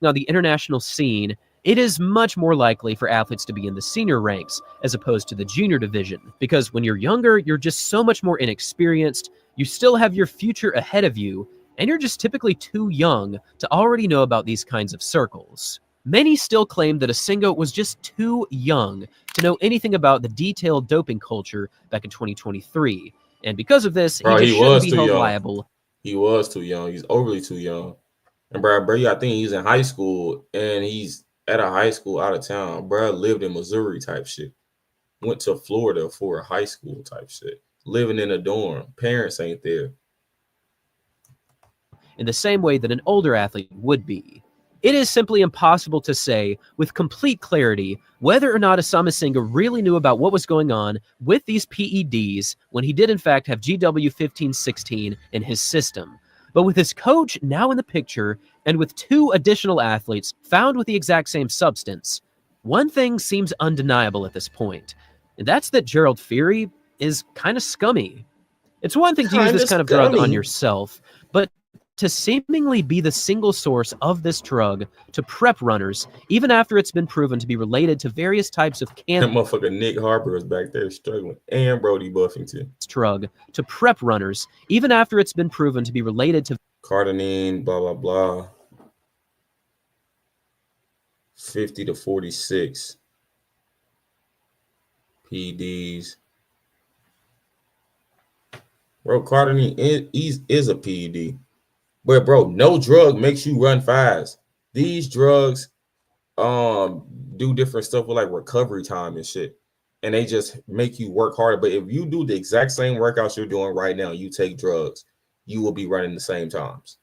Now the international scene It is much more likely for athletes to be in the senior ranks as opposed to the junior division, because when you're younger, you're just so much more inexperienced, you still have your future ahead of you, and you're just typically too young to already know about these kinds of circles. Many still claim that Asinga was just too young to know anything about the detailed doping culture back in 2023, and because of this, Bro, he he just shouldn't was be too held young. liable. He was too young. He's overly too young. And bro, I think he's in high school and he's at a high school out of town. Bro lived in Missouri type shit. Went to Florida for a high school type shit. Living in a dorm. Parents ain't there. In the same way that an older athlete would be. It is simply impossible to say with complete clarity whether or not Assam Asinga really knew about what was going on with these PEDs when he did in fact have GW 1516 in his system. But with his coach now in the picture, and with 2 additional athletes found with the exact same substance, one thing seems undeniable at this point, and that's that Gerald Phiri is kind of scummy. It's one thing to use this kind of drug on yourself, but to seemingly be the single source of this drug to prep runners, even after it's been proven to be related to various types of cancer. That motherfucker Nick Harper is back there struggling, and Brody Buffington. Drug to prep runners, even after it's been proven to be related to Cardenine, blah, blah, blah. 50 to 46. PEDs. Bro, Cardenine is a PED. But bro, no drug makes you run fast. These drugs do different stuff with like recovery time and shit. And they just make you work harder. But if you do the exact same workouts you're doing right now, you take drugs, you will be running the same times.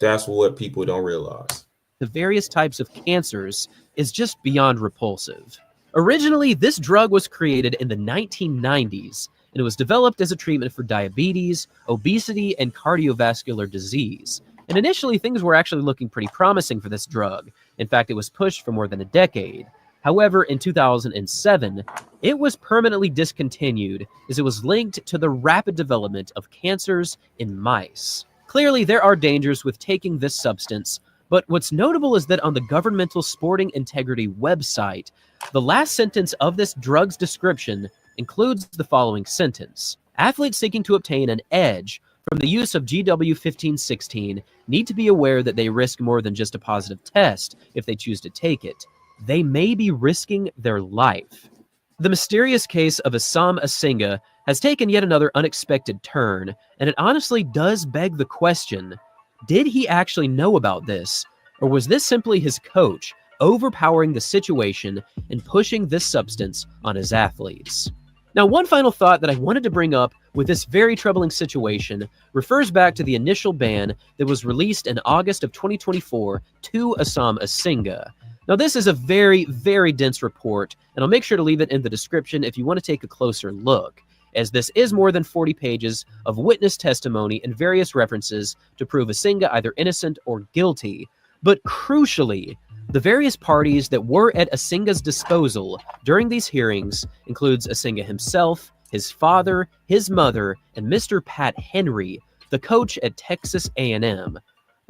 That's what people don't realize. The various types of cancers is just beyond repulsive. Originally, this drug was created in the 1990s, and it was developed as a treatment for diabetes, obesity, and cardiovascular disease. And initially, things were actually looking pretty promising for this drug. In fact, it was pushed for more than a decade. However, in 2007, it was permanently discontinued as it was linked to the rapid development of cancers in mice. Clearly, there are dangers with taking this substance, but what's notable is that on the Governmental Sporting Integrity website, the last sentence of this drug's description includes the following sentence. Athletes seeking to obtain an edge from the use of GW 1516 need to be aware that they risk more than just a positive test if they choose to take it. They may be risking their life. The mysterious case of Assam Asinga has taken yet another unexpected turn, and it honestly does beg the question, did he actually know about this, or was this simply his coach overpowering the situation and pushing this substance on his athletes? Now, one final thought that I wanted to bring up with this very troubling situation refers back to the initial ban that was released in August of 2024 to Assam Asinga. Now, this is a very, very dense report, and I'll make sure to leave it in the description if you want to take a closer look, as this is more than 40 pages of witness testimony and various references to prove Asinga either innocent or guilty. But crucially, the various parties that were at Asinga's disposal during these hearings includes Asinga himself, his father, his mother, and Mr. Pat Henry, the coach at Texas A&M.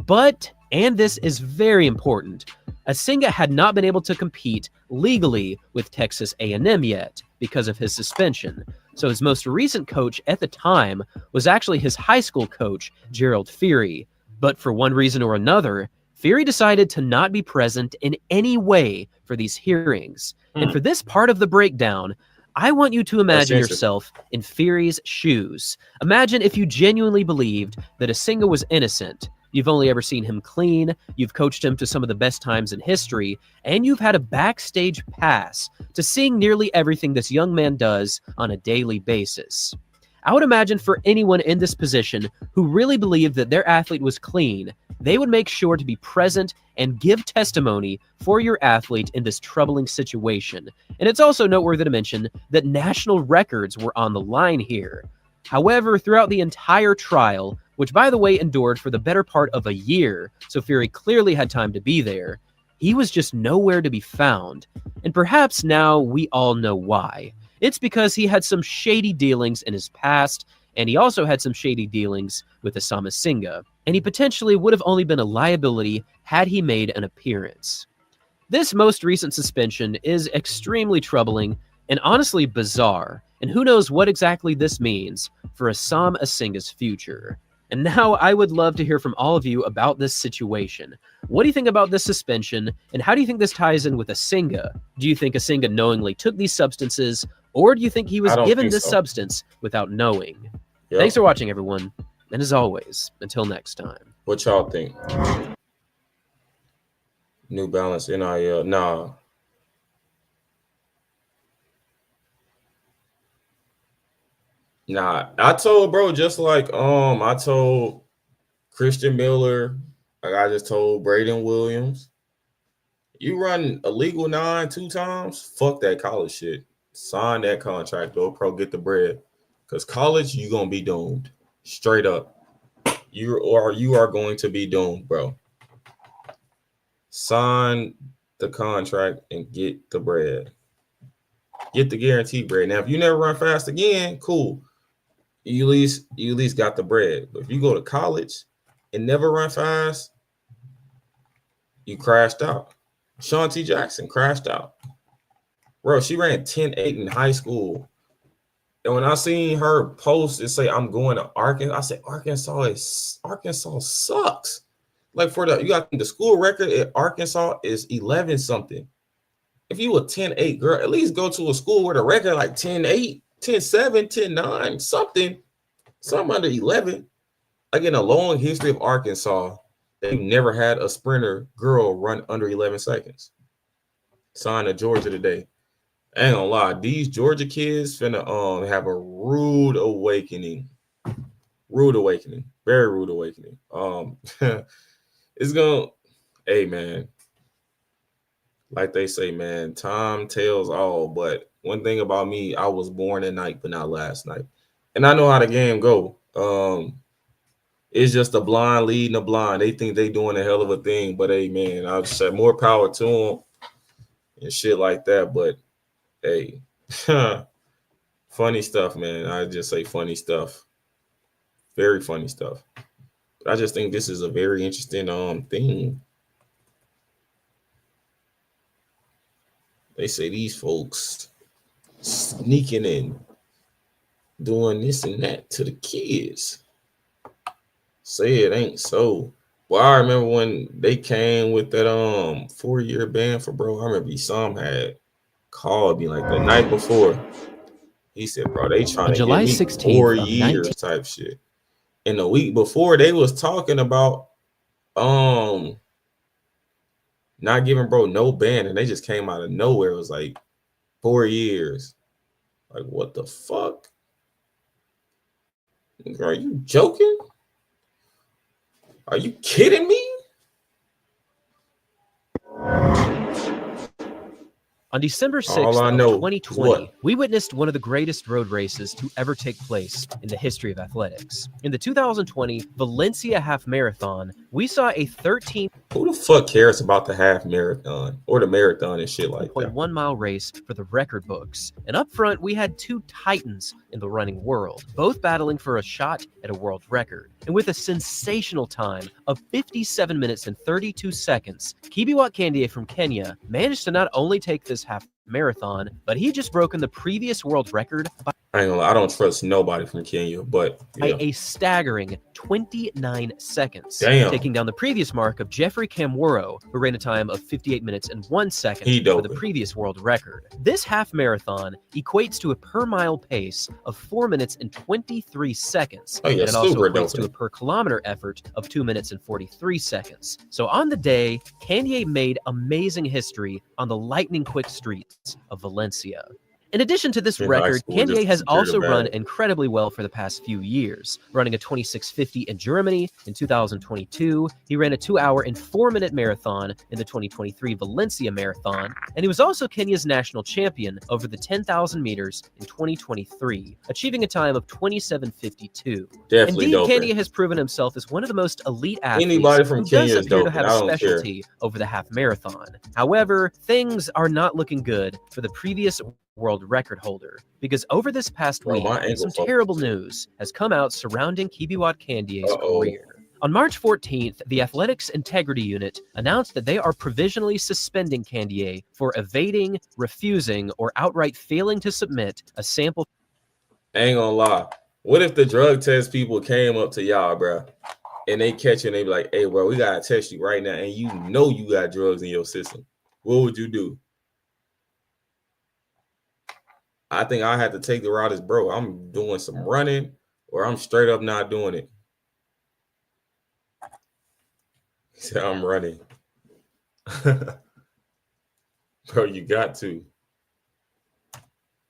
But, and this is very important, Asinga had not been able to compete legally with Texas A&M yet because of his suspension. So his most recent coach at the time was actually his high school coach, Gerald Phiri. But for one reason or another, Phiri decided to not be present in any way for these hearings. And for this part of the breakdown, I want you to imagine yourself in Phiri's shoes. Imagine if you genuinely believed that Asinga was innocent. You've only ever seen him clean, you've coached him to some of the best times in history, and you've had a backstage pass to seeing nearly everything this young man does on a daily basis. I would imagine for anyone in this position who really believed that their athlete was clean, they would make sure to be present and give testimony for your athlete in this troubling situation. And it's also noteworthy to mention that national records were on the line here. However, throughout the entire trial, which by the way endured for the better part of a year, so Phiri clearly had time to be there, he was just nowhere to be found. And perhaps now we all know why. It's because he had some shady dealings in his past, and he also had some shady dealings with Assam Asinga, and he potentially would have only been a liability had he made an appearance. This most recent suspension is extremely troubling and honestly bizarre, and who knows what exactly this means for Assam Asinga's future. And now I would love to hear from all of you about this situation. What do you think about this suspension, and how do you think this ties in with Asinga? Do you think Asinga knowingly took these substances, or do you think he was given this substance without knowing? Yep. Thanks for watching, everyone, and as always, until next time. What y'all think? New Balance NIL? Nah. Nah, I told bro, just like I told Christian Miller, like I just told Braden Williams, you run a legal 9 2 times, fuck that college shit. Sign that contract, go pro, get the bread. Because college, you gonna be doomed. Straight up. You are going to be doomed, bro. Sign the contract and get the bread. Get the guaranteed bread. Now, if you never run fast again, cool. You at least got the bread. But if you go to college and never run fast, you crashed out. Shawn T. Jackson crashed out. Bro, she ran 10.8 in high school. And when I seen her post and say, I'm going to Arkansas, I said, Arkansas sucks. Like you got the school record at Arkansas is 11 something. If you a 10.8 girl, at least go to a school where the record like 10.8. 10-7, 10-9, something under 11. Like in a long history of Arkansas, they've never had a sprinter girl run under 11 seconds. Sign to Georgia today. I ain't gonna lie, these Georgia kids finna have a rude awakening. Rude awakening. Very rude awakening. It's gonna, hey man, like they say, man, time tells all. But one thing about me, I was born at night, but not last night. And I know how the game go. It's just a blind leading a blind. They think they doing a hell of a thing, but hey, man, I'll just say more power to them and shit like that. But hey, funny stuff, man. I just say funny stuff. Very funny stuff. But I just think this is a very interesting thing. They say these folks sneaking in, doing this and that to the kids. Say it ain't so. Well, I remember when they came with that 4-year ban for bro. I remember Sam had called me like the night before. He said, bro, they trying to July get me 16th 4 years type shit. And the week before, they was talking about not giving bro no ban, and they just came out of nowhere. It was like 4 years. Like, what the fuck? Are you joking? Are you kidding me? On December 6th, 2020, we witnessed one of the greatest road races to ever take place in the history of athletics. In the 2020 Valencia Half Marathon, we saw a 13. Who the fuck cares about the half marathon or the marathon and shit like that? 1 mile race for the record books. And up front, we had 2 titans in the running world, both battling for a shot at a world record. And with a sensational time of 57 minutes and 32 seconds, Kibiwott Kandie from Kenya managed to not only take this half marathon, but he just broken the previous world record by I don't trust nobody from Kenya, but yeah. By a staggering 29 seconds. Damn. Taking down the previous mark of Jeffrey Kamworo, who ran a time of 58 minutes and 1 second for the previous world record. This half marathon equates to a per mile pace of 4 minutes and 23 seconds. Oh, yeah, and it also equates to a per kilometer effort of 2 minutes and 43 seconds. So on the day, Kandie made amazing history on the lightning quick streets of Valencia. In addition to this record, Kandie has also run incredibly well for the past few years, running a 26:50 in Germany in 2022. He ran a 2-hour and 4-minute marathon in the 2023 Valencia Marathon, and he was also Kenya's national champion over the 10,000 meters in 2023, achieving a time of 27:52. Indeed, Kandie has proven himself as one of the most elite athletes who does appear to have a specialty over the half marathon. However, things are not looking good for the previous world record holder, because over this past Bro, week, my ankle some fucked terrible too. news has come out surrounding Kibiwott Kandie's Uh-oh. career. On March 14th, the Athletics Integrity Unit announced that they are provisionally suspending Kandie for evading, refusing, or outright failing to submit a sample. I ain't gonna lie. What if the drug test people came up to y'all, bro, and they catch you and they be like, hey, bro, we gotta test you right now, and you know you got drugs in your system? What would you do? I think I had to take the route as, bro, I'm doing some running or I'm straight up not doing it. He said, I'm running. Bro, you got to.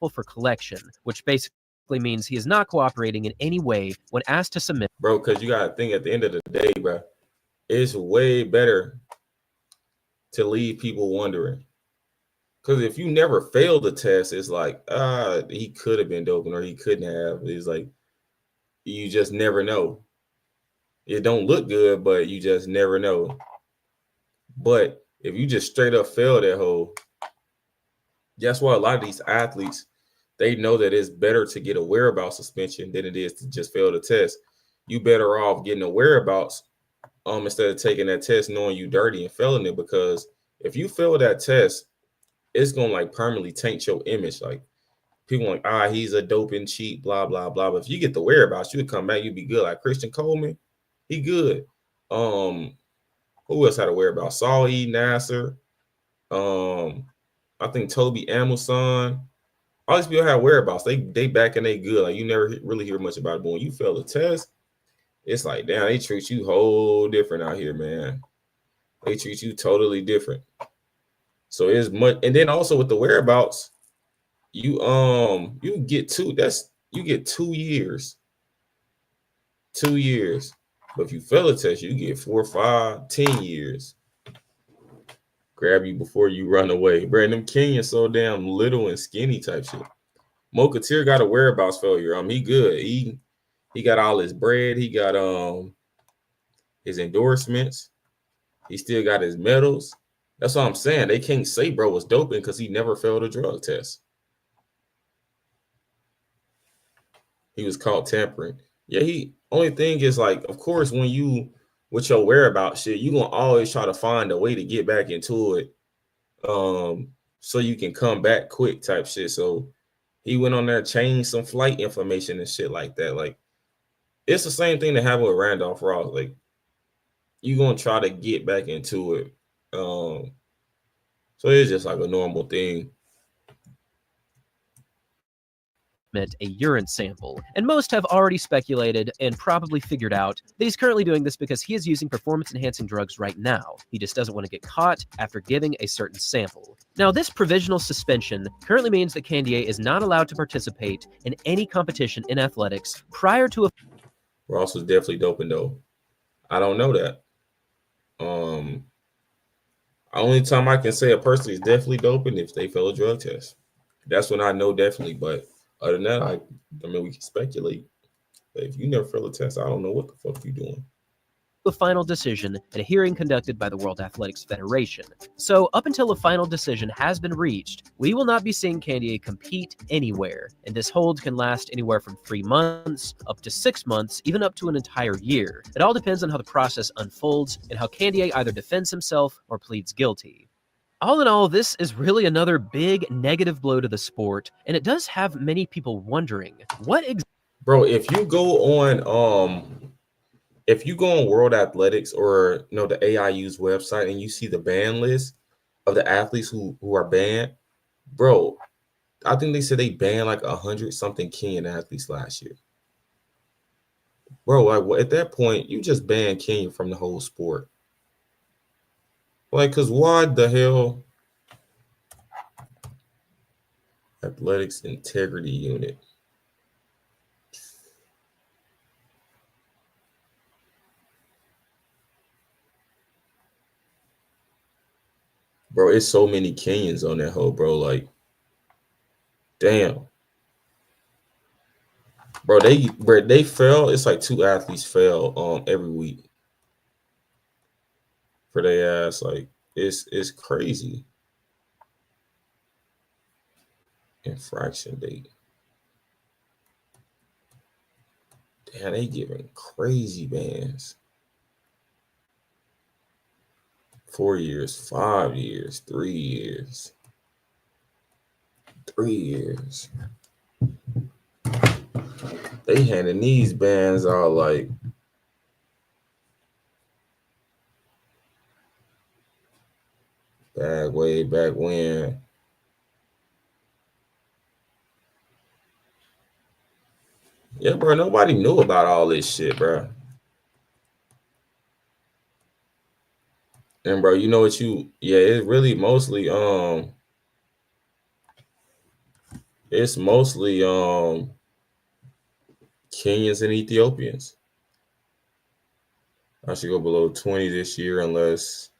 For collection, which basically means he is not cooperating in any way when asked to submit. Bro, because you got to think at the end of the day, bro, it's way better to leave people wondering. Because if you never fail the test, it's like, he could have been doping or he couldn't have. It's like, you just never know. It don't look good, but you just never know. But if you just straight up fail that hole, that's why a lot of these athletes, they know that it's better to get a whereabouts suspension than it is to just fail the test. You better off getting a whereabouts instead of taking that test knowing you dirty and failing it, because if you fail that test, it's gonna like permanently taint your image. Like people are like, he's a doping cheat, blah blah blah. But if you get the whereabouts, you can come back, you'd be good. Like Christian Coleman, he good. Who else had a whereabouts? Saul E. Nasser. I think Toby Amelson. All these people have whereabouts. They back and they good. Like you never really hear much about it. But when you fail the test, it's like, damn, they treat you whole different out here, man. They treat you totally different. So it's much, and then also with the whereabouts, you get 2 years. 2 years. But if you fail a test, you get 4, 5, 10 years. Grab you before you run away. Brandon Kenyon so damn little and skinny type shit. Mokatir got a whereabouts failure. He good. He got all his bread. He got his endorsements. He still got his medals. That's what I'm saying. They can't say bro was doping because he never failed a drug test. He was caught tampering. Yeah, only thing is, like, of course, when you with your whereabouts shit, you gonna always try to find a way to get back into it, so you can come back quick type shit. So he went on there, changed some flight information and shit like that. Like, it's the same thing that happened with Randolph Ross. Like, you gonna try to get back into it. So it's just like a normal thing. A urine sample, and most have already speculated and probably figured out that he's currently doing this because he is using performance-enhancing drugs right now. He just doesn't want to get caught after giving a certain sample. Now, this provisional suspension currently means that Kandie is not allowed to participate in any competition in athletics prior to a... Ross was definitely doping, though. I don't know that. Only time I can say a person is definitely doping if they fail a drug test. That's when I know definitely, but other than that, I mean, we can speculate. But if you never fail a test, I don't know what the fuck you doing. The final decision at a hearing conducted by the World Athletics Federation. So up until a final decision has been reached, we will not be seeing Kandie compete anywhere, and this hold can last anywhere from 3 months, up to 6 months, even up to an entire year. It all depends on how the process unfolds and how Kandie either defends himself or pleads guilty. All in all, this is really another big negative blow to the sport, and it does have many people wondering, what Bro, if you go on World Athletics or the AIU's website and you see the ban list of the athletes who are banned, bro, I think they said they banned like 100 something Kenyan athletes last year. Bro, like at that point, you just banned Kenya from the whole sport. Like, because why the hell? Athletics Integrity Unit. Bro, it's so many Kenyans on that whole, bro. Like, damn. Bro, they fell. It's like 2 athletes fell every week for their ass. Like, it's crazy. infraction date. Damn, they giving crazy bans. 4 years, 5 years, 3 years. 3 years. They handing these bans all like back way back when. Yeah, bro, nobody knew about all this shit, bro. And bro, you know what it's really mostly it's mostly Kenyans and Ethiopians. I should go below 20 this year unless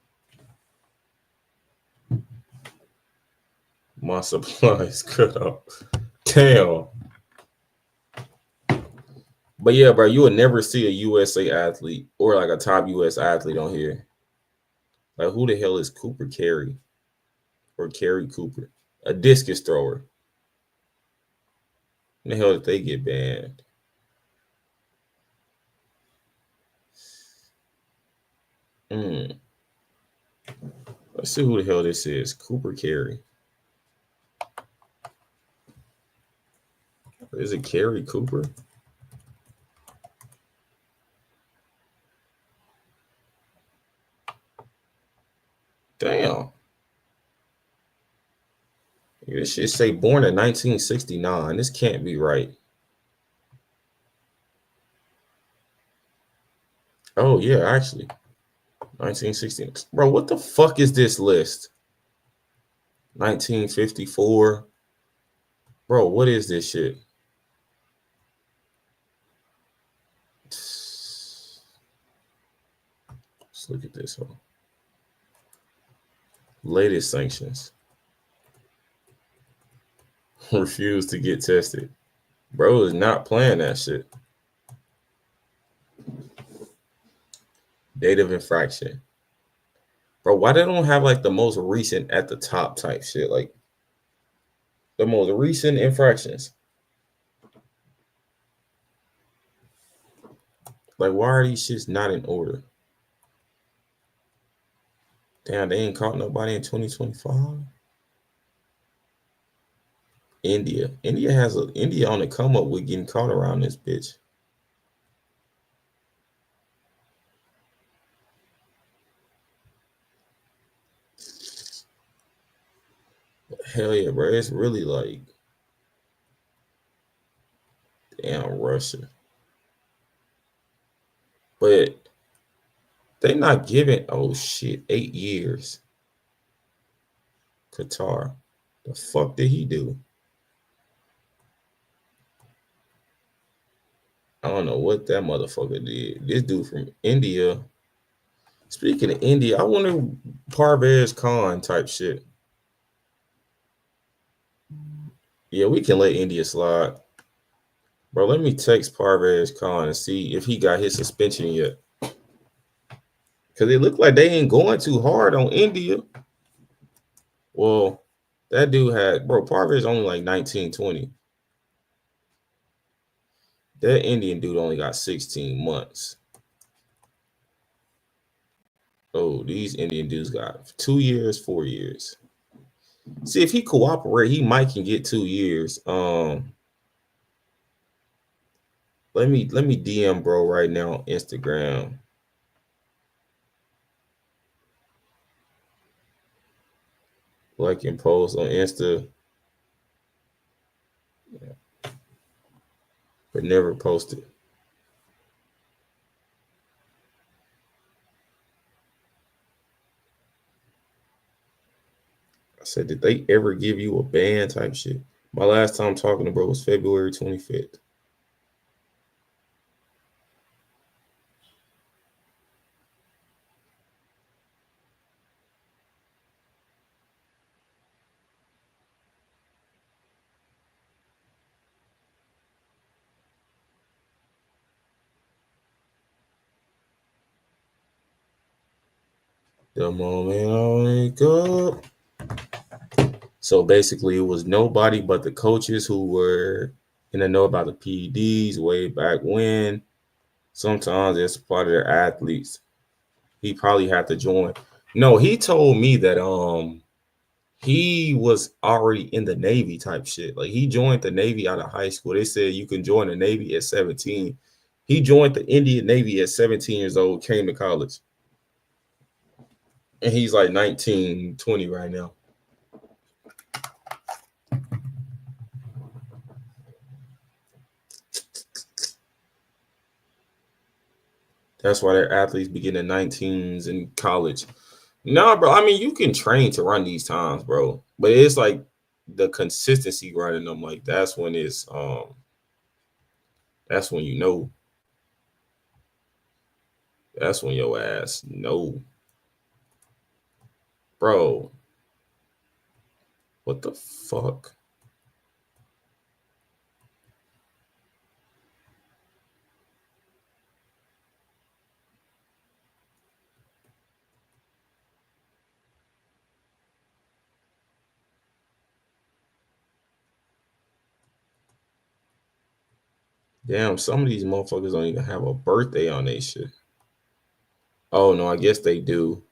my supply is cut off. Damn. But yeah, bro, you will never see a USA athlete or like a top US athlete on here. Like, who the hell is Cooper Carey or Carey Cooper? A discus thrower. When the hell did they get banned? Let's see who the hell this is. Cooper Carey. Is it Carey Cooper? Damn. This shit say born in 1969. This can't be right. Oh, yeah, actually. 1969. Bro, what the fuck is this list? 1954. Bro, what is this shit? Let's look at this one. Latest sanctions. Refuse to get tested. Bro is not playing that shit. Date of infraction. Bro, why they don't have like the most recent at the top type shit? Like the most recent infractions. Like, why are these shits not in order? Damn, they ain't caught nobody in 2025. India on the come up with getting caught around this bitch. Hell yeah, bro. It's really like, damn, Russia. But they not giving, oh shit, 8 years. Qatar. The fuck did he do? I don't know what that motherfucker did. This dude from India. Speaking of India, I wonder Parvez Khan type shit. Yeah, we can let India slide. Bro, let me text Parvez Khan and see if he got his suspension yet. Because it looked like they ain't going too hard on India. Well, that dude had, bro, Parvez only like 19, 20. That Indian dude only got 16 months. Oh, these Indian dudes got 2 years, 4 years. See, if he cooperate, he might can get 2 years. Let me DM bro right now on Instagram. Like and post on Insta. Yeah. But never post it. I said, did they ever give you a ban type shit? My last time talking to bro was February 25th. The moment I wake up. So basically, it was nobody but the coaches who were in the know about the PEDs way back when. Sometimes it's part of their athletes. He probably had to join. No, he told me that he was already in the Navy type shit. Like he joined the Navy out of high school. They said you can join the Navy at 17. He joined the Indian Navy at 17 years old, came to college. And he's like 19, 20 right now. That's why their athletes begin in 19s in college. Nah, bro. I mean, you can train to run these times, bro. But it's like the consistency running them. Like that's when that's when you know. That's when your ass know. Bro. What the fuck? Damn, some of these motherfuckers don't even have a birthday on their shit. Oh no, I guess they do.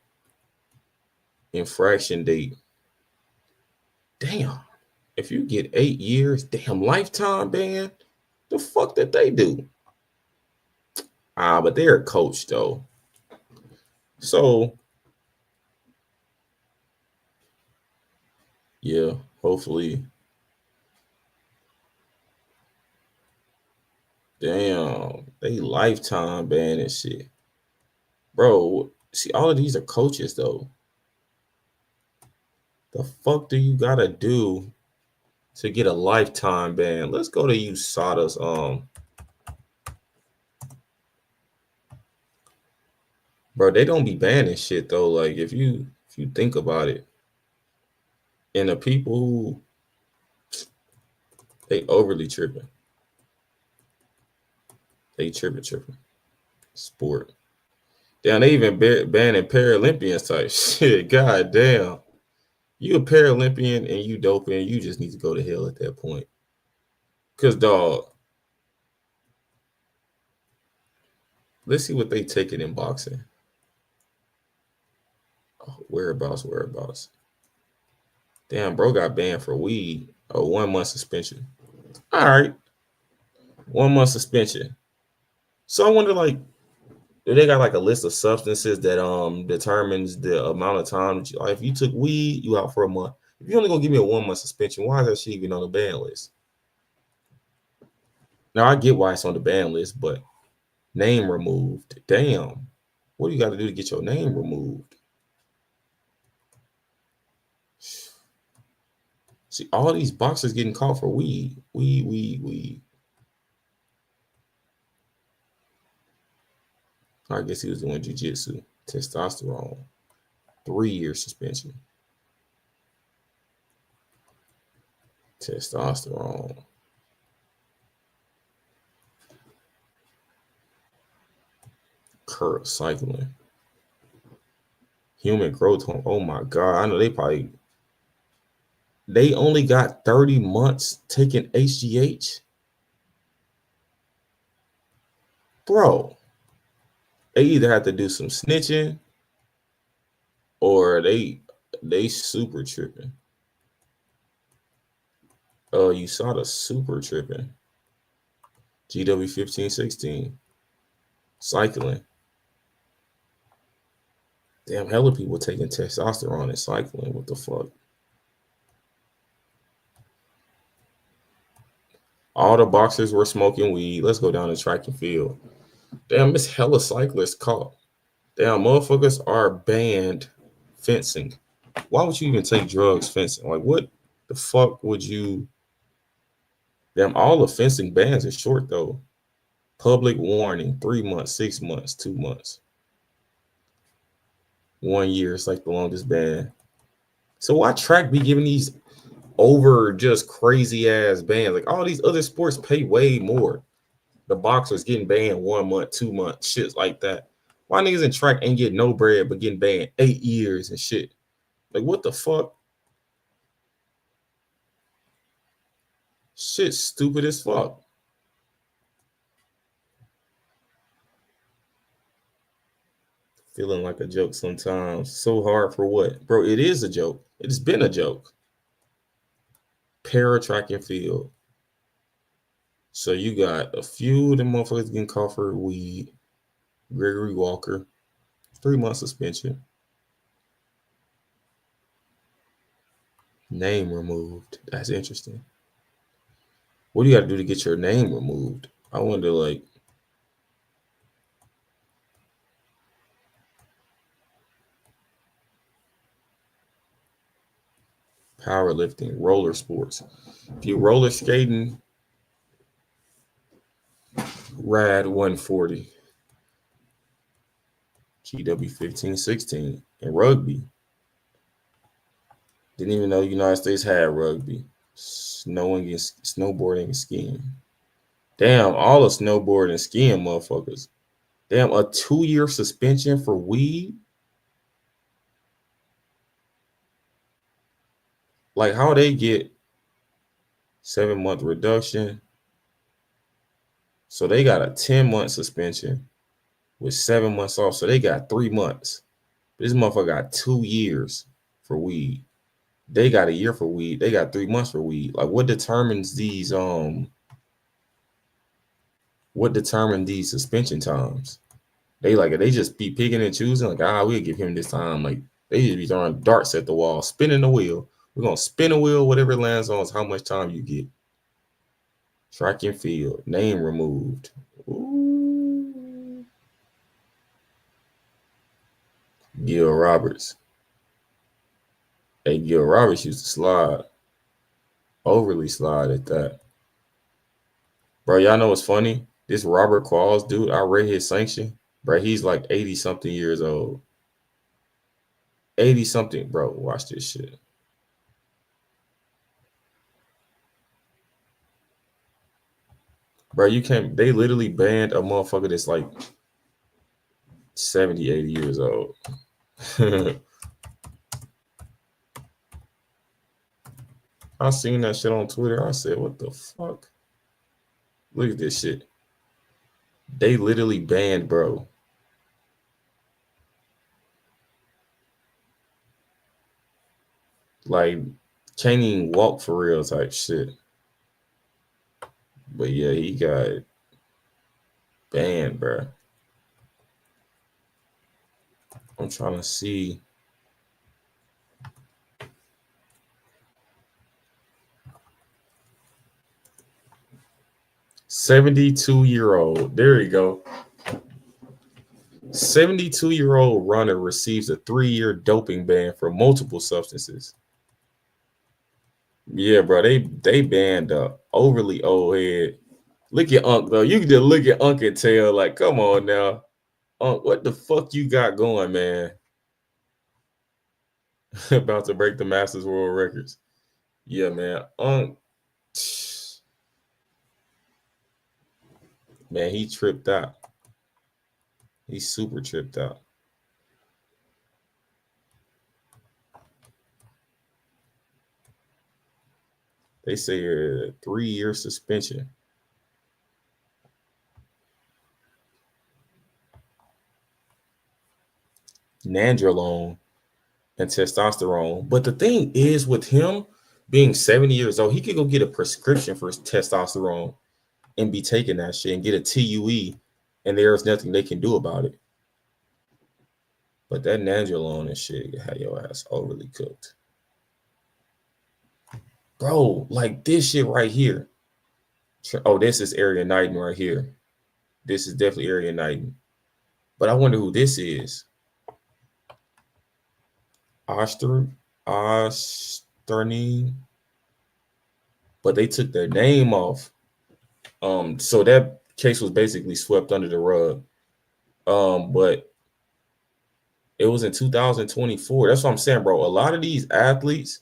Infraction date. Damn. If you get 8 years, damn lifetime ban. The fuck did they do? But they're a coach though. So yeah, hopefully. Damn, they lifetime ban and shit. Bro, see, all of these are coaches though. The fuck do you gotta do to get a lifetime ban? Let's go to USADA's bro, they don't be banning shit though. Like if you think about it, and the people who they overly tripping. They tripping. Sport. Damn, they even banning Paralympians type shit. God damn. You a Paralympian and you doping, you just need to go to hell at that point. Cause dog, let's see what they taking in boxing. Oh, whereabouts. Damn, bro got banned for weed. Oh, 1 month suspension. All right. 1 month suspension. So I wonder, like, do they got like a list of substances that determines the amount of time that you, like, if you took weed, you out for a month. If you only gonna give me a 1 month suspension, why is that shit even on the ban list? Now I get why it's on the ban list, but name removed. Damn. What do you got to do to get your name removed? See, all these boxers getting caught for weed. Weed. I guess he was doing jiu-jitsu. Testosterone. 3-year suspension. Testosterone. Curl cycling. Human growth hormone. Oh my God. I know they only got 30 months taking HGH. Bro. They either have to do some snitching or they super tripping. Oh, you saw the super tripping. GW 1516. Cycling. Damn, hella people taking testosterone and cycling. What the fuck? All the boxers were smoking weed. Let's go down the track and field. Damn, it's hella cyclists caught. Damn, motherfuckers are banned fencing. Why would you even take drugs fencing? Like, what the fuck would you? Damn, all the fencing bans are short though. Public warning, 3 months, 6 months, 2 months. 1 year is like the longest ban. So why track be giving these over just crazy ass bans? Like all these other sports pay way more. The boxers getting banned 1 month, 2 months, shit like that. Why niggas in track ain't getting no bread but getting banned 8 years and shit? Like what the fuck? Shit, stupid as fuck. Feeling like a joke sometimes. So hard for what? Bro, it is a joke. It's been a joke. Para track and field. So you got a few of them motherfuckers getting caught for weed. Gregory Walker, 3-month suspension. Name removed. That's interesting. What do you got to do to get your name removed? I wonder, like, powerlifting, roller sports. If you roller skating, rad 140. GW 1516. And rugby. Didn't even know the United States had rugby. Snowboarding and skiing. Damn, all the snowboarding and skiing motherfuckers. Damn, a 2-year suspension for weed? Like, how they get 7-month reduction? So they got a 10-month suspension with 7 months off. So they got 3 months. This motherfucker got 2 years for weed. They got a year for weed. They got 3 months for weed. Like, what determines these suspension times? They just be picking and choosing, like, we'll give him this time. Like, they just be throwing darts at the wall, spinning the wheel. We're gonna spin a wheel, whatever it lands on is how much time you get. Track and field, name removed. Ooh. Gil Roberts. Hey, Gil Roberts used to slide. Overly slide at that. Bro, y'all know what's funny? This Robert Qualls dude, I read his sanction. Bro, he's like 80-something years old. 80-something. Bro, watch this shit. Bro, you can't. They literally banned a motherfucker that's like 70, 80 years old. I seen that shit on Twitter. I said, what the fuck? Look at this shit. They literally banned, bro. Like, can't even walk for real type shit. But yeah, he got banned, bro. I'm trying to see. "72-year-old." There you go. 72-year-old runner receives a 3-year doping ban for multiple substances. Yeah, bro, they banned overly old head. Look at Unc though. You can just look at Unc and tell, like, come on now, Unc, what the fuck you got going, man? About to break the Masters World Records. Yeah, man, Unc. Man, he tripped out. He super tripped out. They say a 3-year suspension. Nandrolone and testosterone. But the thing is, with him being 70 years old, he could go get a prescription for testosterone and be taking that shit and get a TUE, and there's nothing they can do about it. But that nandrolone and shit had your ass overly cooked. Bro, like this shit right here. Oh, this is Area Knighton right here. This is definitely Area Knighton. But I wonder who this is. Osternine. But they took their name off. So that case was basically swept under the rug. But it was in 2024. That's what I'm saying, bro. A lot of these athletes,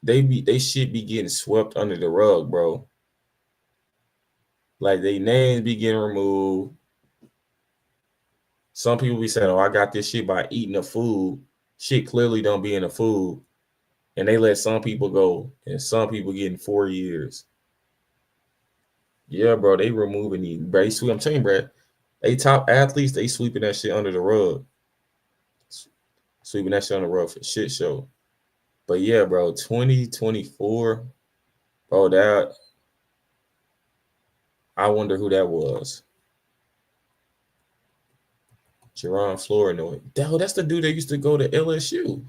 they should be getting swept under the rug, bro. Like, they names be getting removed. Some people be saying, oh, I got this shit by eating the food. Shit clearly don't be in the food. And they let some people go, and some people getting 4 years. Yeah, bro, they removing these. Bro, I'm telling you, bro, they top athletes, they sweeping that shit under the rug. Sweeping that shit on the rug for shit show. But yeah, bro, 2024, bro, that I wonder who that was. Jerron Flournoy. That's the dude that used to go to LSU.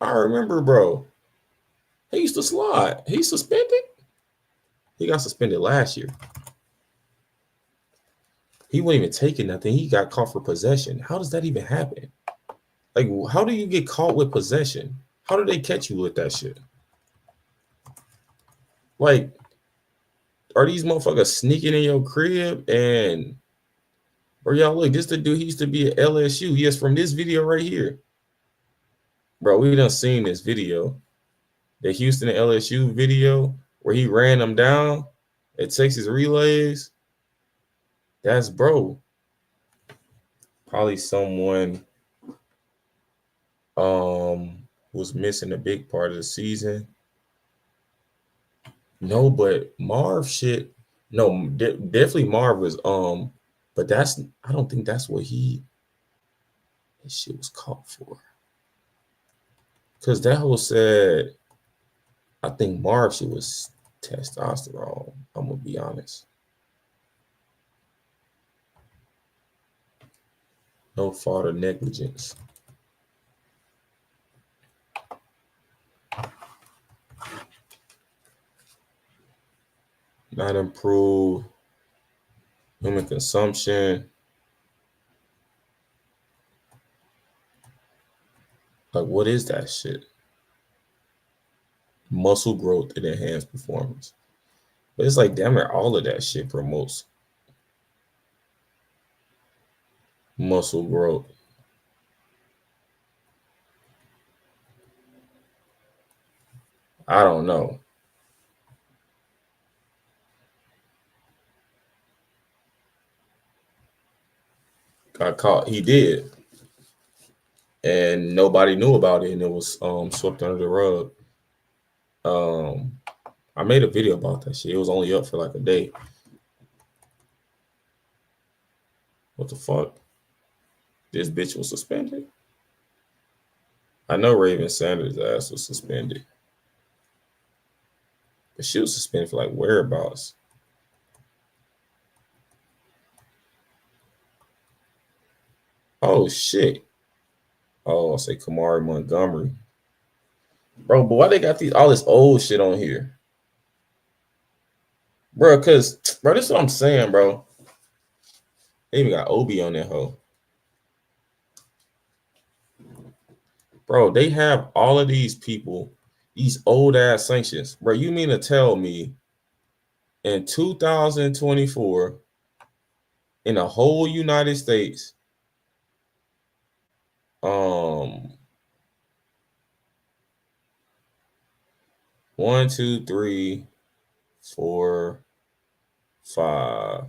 I remember, bro. He used to slide. He's suspended. He got suspended last year. He wasn't even taking nothing. He got caught for possession. How does that even happen? Like, how do you get caught with possession? How do they catch you with that shit? Like, are these motherfuckers sneaking in your crib? And, or y'all, look, this the dude, he used to be at LSU. Yes, from this video right here. Bro, we done seen this video. The Houston and LSU video where he ran them down at Texas Relays. That's bro. Probably someone was missing a big part of the season. No, but Marv shit. No, definitely Marv was but I don't think that's what his shit was caught for. Cause that whole said, I think Marv shit was testosterone. I'm gonna be honest. No fault or negligence. Not improve human consumption. Like, what is that shit? Muscle growth and enhanced performance. But it's like, damn it, all of that shit promotes muscle growth. I don't know. Got caught. He did. And nobody knew about it, and it was swept under the rug. I made a video about that shit. It was only up for like a day. What the fuck? This bitch was suspended? I know Raven Sanders' ass was suspended. But she was suspended for like whereabouts. Oh shit. Oh, I'll say Kamari Montgomery. Bro, but why they got all this old shit on here? Bro, cause bro, this is what I'm saying, bro. They even got Obi on that hoe. Bro, they have all of these people, these old ass sanctions. Bro, you mean to tell me in 2024, in the whole United States, 1, 2, 3, 4, 5,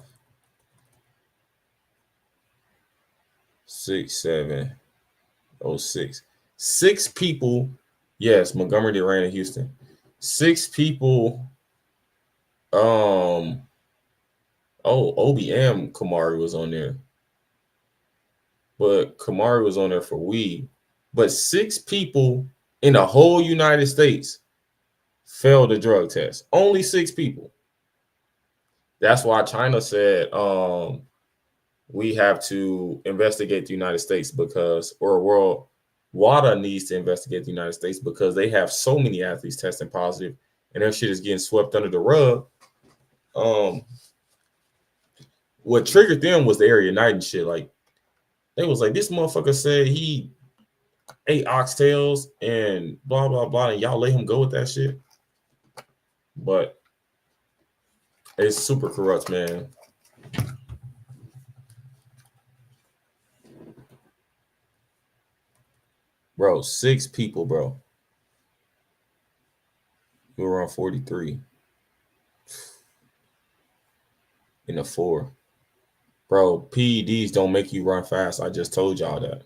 6, 7, 06. 6 people. Yes, Montgomery did ran in Houston. 6 people. Obi and Kamari was on there. But Kamari was on there for weed. But 6 people in the whole United States failed the drug test. Only 6 people. That's why China said we have to investigate the United States WADA needs to investigate the United States because they have so many athletes testing positive and their shit is getting swept under the rug. What triggered them was the area night and shit. Like, they was like, this motherfucker said he ate oxtails and blah, blah, blah, and y'all let him go with that shit. But it's super corrupt, man. Bro, 6 people, bro. We were on 43. In the 4. Bro, PEDs don't make you run fast. I just told y'all that.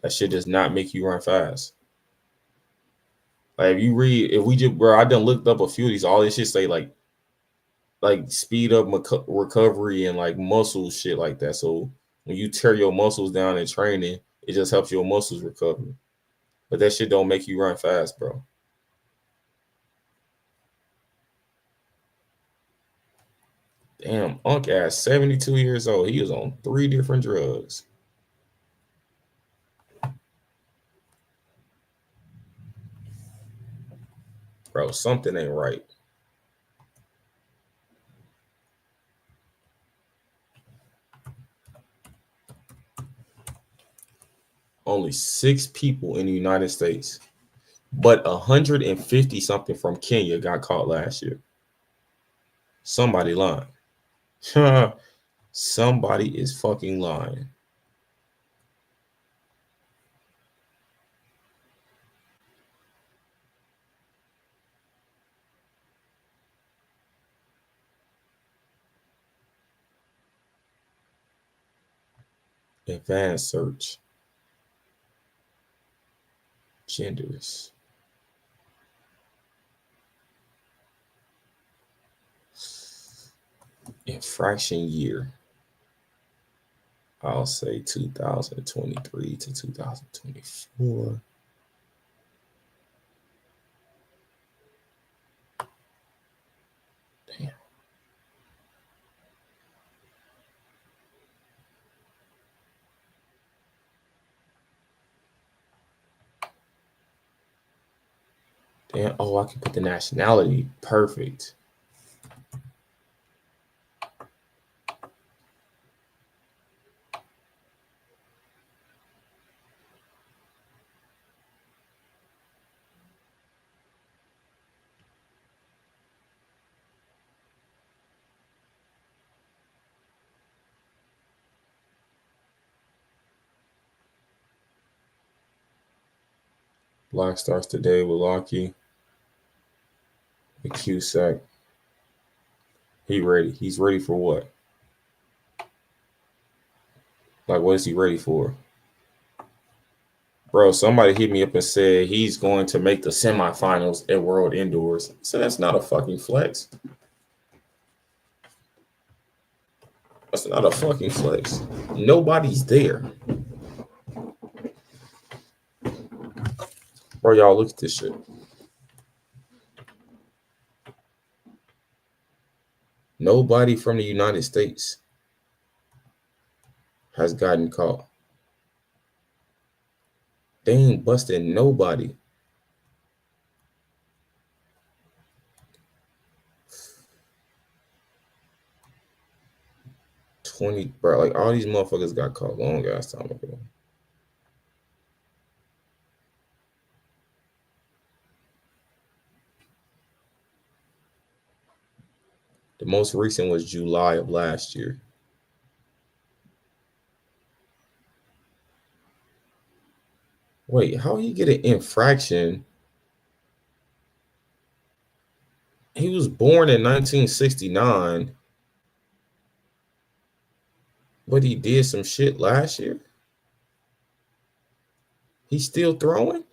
That shit does not make you run fast. Like if you read, if we just, bro, I done looked up a few of these. All this shit say like speed up recovery and like muscle shit like that. So when you tear your muscles down in training, it just helps your muscles recover. But that shit don't make you run fast, bro. Damn, Unc ass 72 years old. He was on 3 different drugs. Bro, something ain't right. Only 6 people in the United States, but 150 something from Kenya got caught last year. Somebody lying. Somebody is fucking lying. Advanced search. Genders. Infraction year. I'll say 2023 to 2024. Damn. Damn. Oh, I can put the nationality. Perfect. Black starts today with Lockie. The Cusack. He ready. He's ready for what? Like, what is he ready for? Bro, somebody hit me up and said he's going to make the semifinals at World Indoors. So that's not a fucking flex. That's not a fucking flex. Nobody's there. Bro, y'all look at this shit. Nobody from the United States has gotten caught. They ain't busted nobody. Bro, like all these motherfuckers got caught long ass time ago. The most recent was July of last year. Wait, how he get an infraction? He was born in 1969, but he did some shit last year. He's still throwing?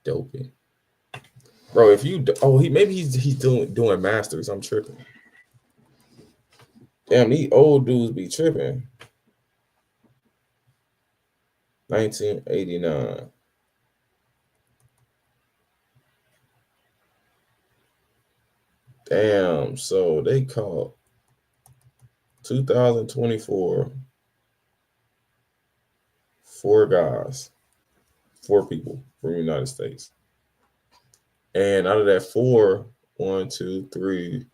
Doping. Bro, if you maybe he's doing masters. I'm tripping. Damn, these old dudes be tripping. 1989. Damn, so they caught 2024 4 people from the United States. And out of that 4, 1, 2, 3,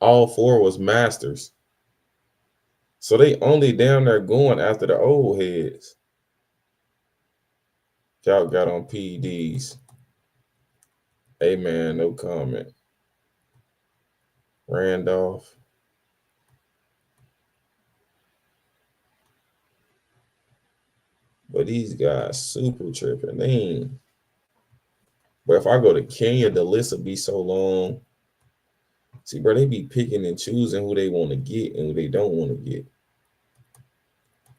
all 4 was masters. So they only down there going after the old heads. Y'all got on PEDs. Hey man, no comment. Randolph. But these guys super tripping. They ain't. But if I go to Kenya, the list will be so long. See, bro, they be picking and choosing who they want to get and who they don't want to get.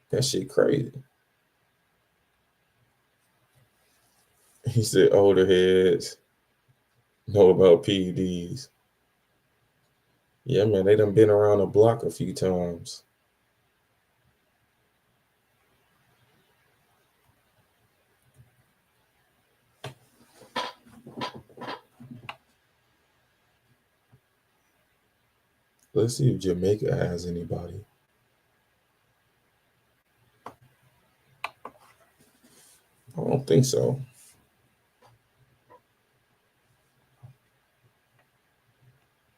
That shit crazy. He said older heads know about PEDs. Yeah, man, they done been around the block a few times. Let's see if Jamaica has anybody. I don't think so.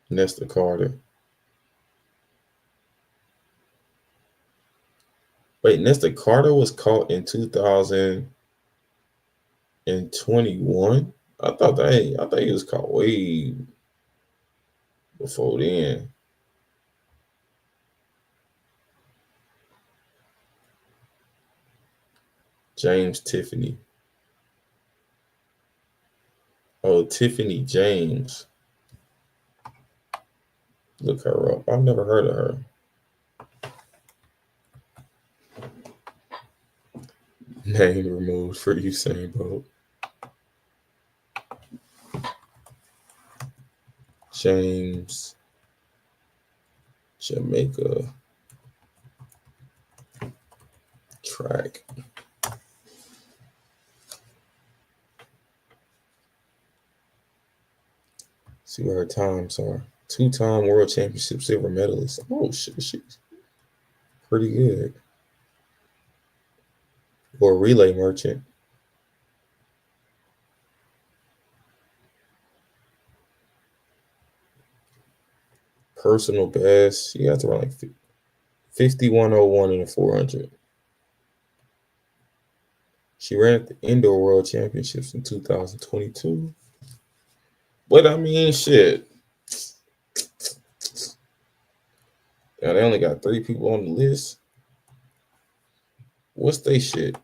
Nesta Carter. Wait, Nesta Carter was caught in 2021? I thought he was caught way before then. James Tiffany. Oh, Tiffany James. Look her up. I've never heard of her. Name removed for Usain Bolt. James, Jamaica, track. See what her times are. 2-time world championship silver medalist. Oh shit, she's pretty good. Or relay merchant. Personal best. She got to run like 51:01 in the 400. She ran at the Indoor World Championships in 2022. But I mean, shit. Yeah, they only got 3 people on the list. What's they shit?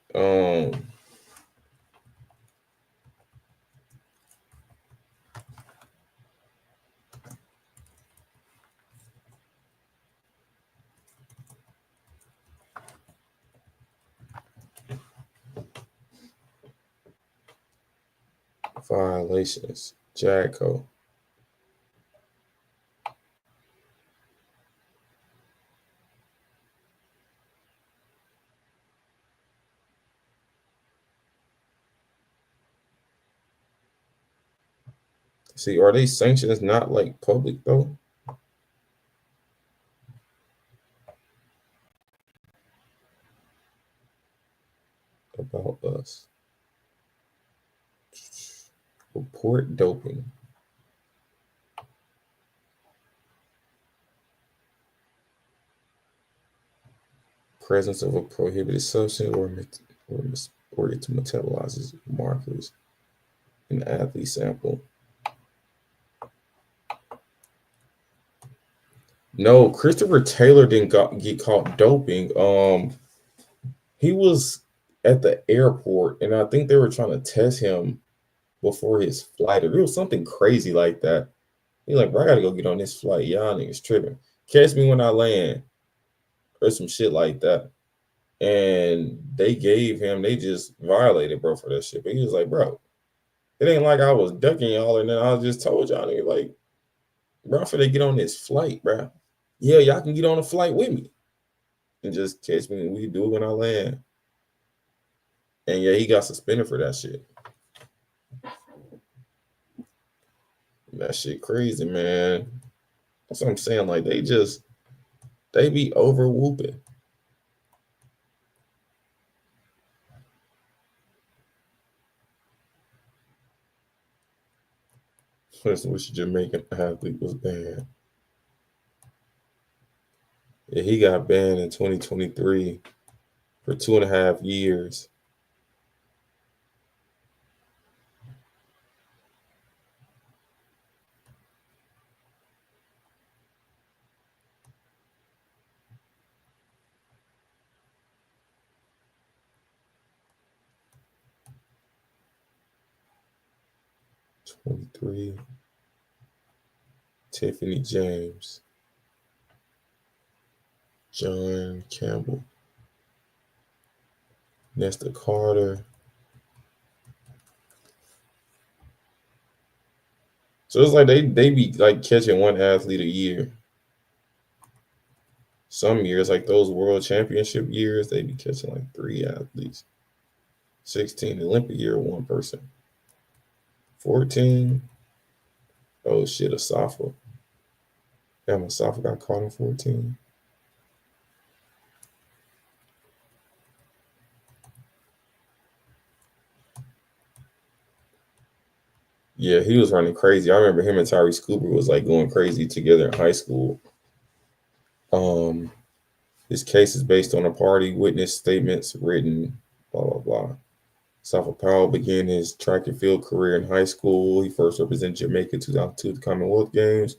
Violations. Jacko. See, are these sanctions not like public though? About us. Report doping. Presence of a prohibited substance or to metabolize markers in the athlete sample. No, Christopher Taylor didn't get caught doping. He was at the airport, and I think they were trying to test him before his flight, or it was something crazy like that. He's like, bro, I gotta go get on this flight. Y'all niggas tripping. Catch me when I land, or some shit like that. And they just violated, bro, for that shit. But he was like, bro, it ain't like I was ducking y'all, and then I just told y'all, nigga, like, bro, I'm finna get on this flight, bro. Yeah, y'all can get on a flight with me. And just catch me. We can do it when I land. And yeah, he got suspended for that shit. That shit crazy, man. That's what I'm saying. Like, they be over whooping. Which Jamaican athlete was banned? Yeah, he got banned in 2023 for 2.5 years. Tiffany James, John Campbell. Nesta Carter. So it's like they be like catching one athlete a year. Some years, like those world championship years, they be catching like 3 athletes. 16 Olympic year, 1 person. 14. Oh shit, Asafa. Damn, Asafa got caught in 14. Yeah, he was running crazy. I remember him and Tyrese Cooper was like going crazy together in high school. This case is based on a party witness statements written, blah blah blah. Safa Powell began his track and field career in high school. He first represented Jamaica in 2002 at the Commonwealth Games.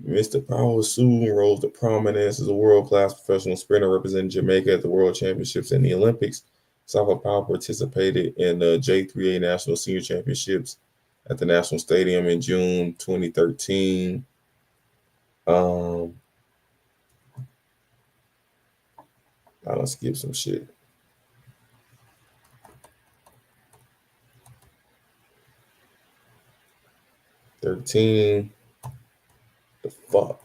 Mr. Powell soon rose to prominence as a world-class professional sprinter representing Jamaica at the World Championships and the Olympics. Safa Powell participated in the J3A National Senior Championships at the National Stadium in June 2013. I'll skip some shit. The fuck.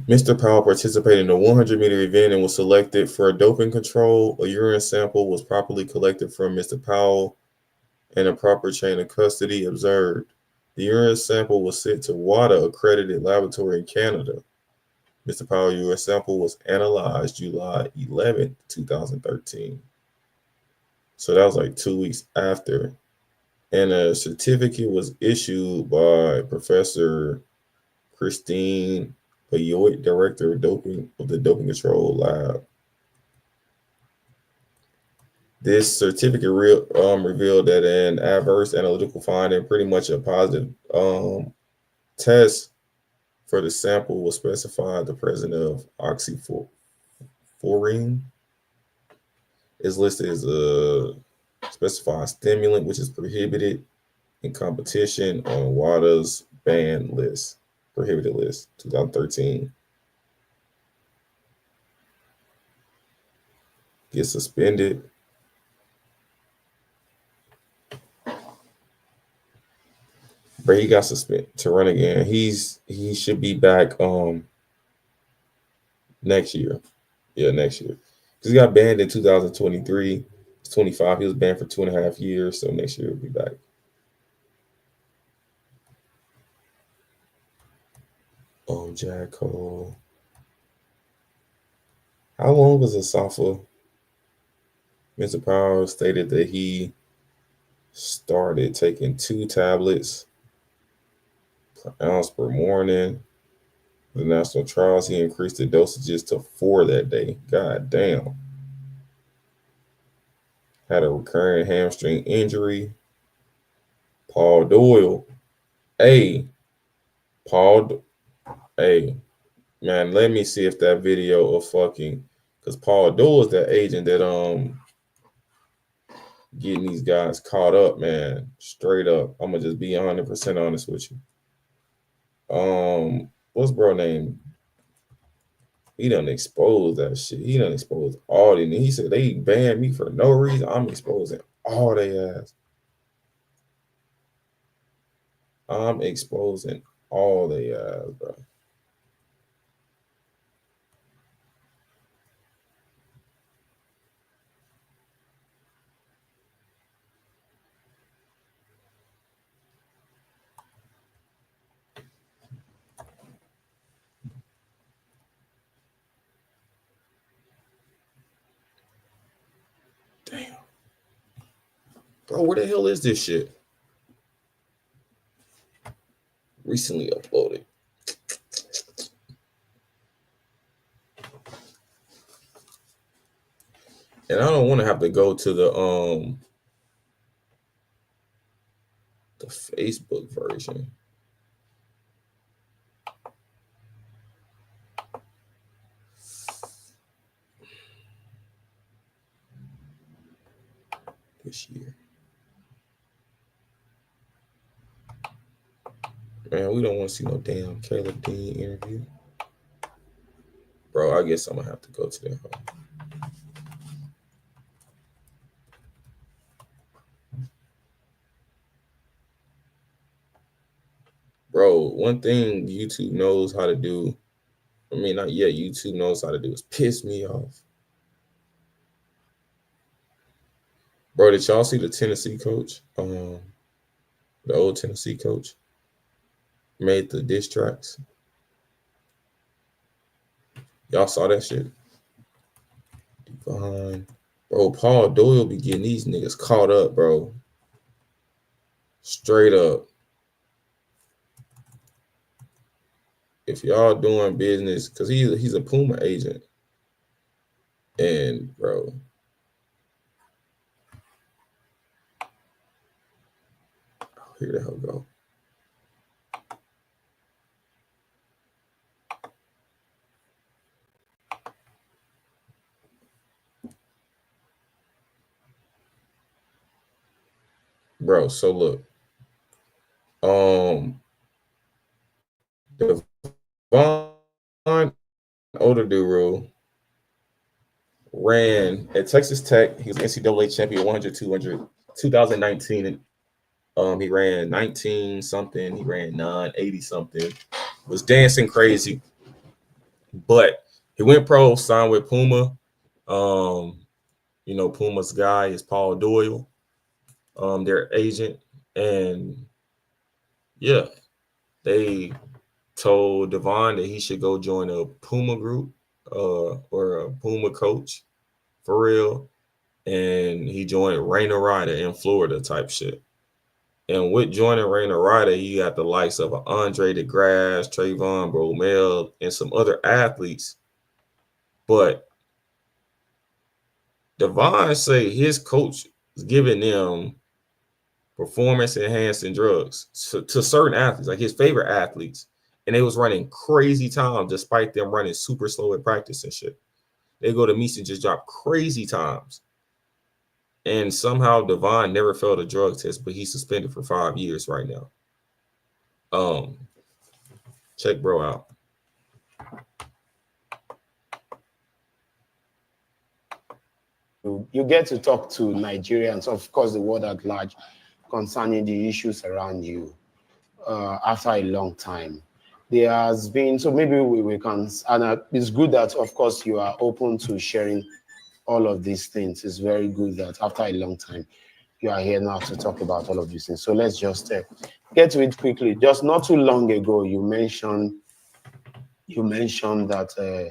Mr. Powell participated in the 100-meter event and was selected for a doping control. A urine sample was properly collected from Mr. Powell and a proper chain of custody observed. The urine sample was sent to WADA accredited laboratory in Canada. Mr. Powell's urine sample was analyzed July 11, 2013. So that was like 2 weeks after. And a certificate was issued by Professor Christine Payotte, director of the Doping Control Lab. This certificate revealed that an adverse analytical finding, pretty much a positive test for the sample, was specified. The president of oxyfluorine is listed as a specified stimulant, which is prohibited in competition on WADA's banned list. Prohibited list, 2013. Gets suspended. But he got suspended to run again. He should be back next year. Yeah, next year. Because he got banned in 2023. He's 25. He was banned for 2.5 years. So next year he'll be back. Jack Cole. How long was Asafa? Mr. Powell stated that he started taking 2 tablets per ounce per morning. The national trials, he increased the dosages to 4 that day. God damn. Had a recurring hamstring injury. Paul Doyle. Hey, man, let me see if that video of fucking, because Paul Doyle is that agent that getting these guys caught up, man. Straight up. I'm gonna just be 100% honest with you. What's bro name? He done exposed that shit. He done exposed all the. He said they banned me for no reason. I'm exposing all they ass. I'm exposing all they ass, bro. Damn. Bro, where the hell is this shit? Recently uploaded. And I don't want to have to go to the Facebook version. This year. Man, we don't want to see no damn Caleb Dean interview. Bro, I guess I'm gonna have to go to that. Bro, one thing YouTube knows how to do, I mean, not yet, YouTube knows how to do is piss me off. Bro, did y'all see the Tennessee coach? The old Tennessee coach made the diss tracks. Y'all saw that shit? Devine. Bro, Paul Doyle be getting these niggas caught up, bro. Straight up. If y'all doing business, because he's a Puma agent. And, bro, here the hell go. Bro, so look. Devine Oduduru ran at Texas Tech. He was NCAA champion 100, 200, 2019. And he ran 19 something. He ran 980 something. Was dancing crazy. But he went pro, signed with Puma. You know, Puma's guy is Paul Doyle, their agent. And yeah, they told Devine that he should go join a Puma group or a Puma coach for real. And he joined Rainer Ryder in Florida type shit. And with joining Rainer Ryder, you got the likes of Andre DeGrasse, Trayvon Bromell, and some other athletes. But Devine say his coach is giving them performance-enhancing drugs to certain athletes, like his favorite athletes. And they was running crazy times despite them running super slow at practice and shit. They go to meets and just drop crazy times. And somehow Devine never failed a drug test, but he's suspended for 5 years right now. Check bro out. You get to talk to Nigerians, of course, the world at large, concerning the issues around you after a long time. There has been, so maybe we can, and it's good that, of course, you are open to sharing all of these things. It's very good that after a long time, you are here now to talk about all of these things. So let's just get to it quickly. Just not too long ago, you mentioned that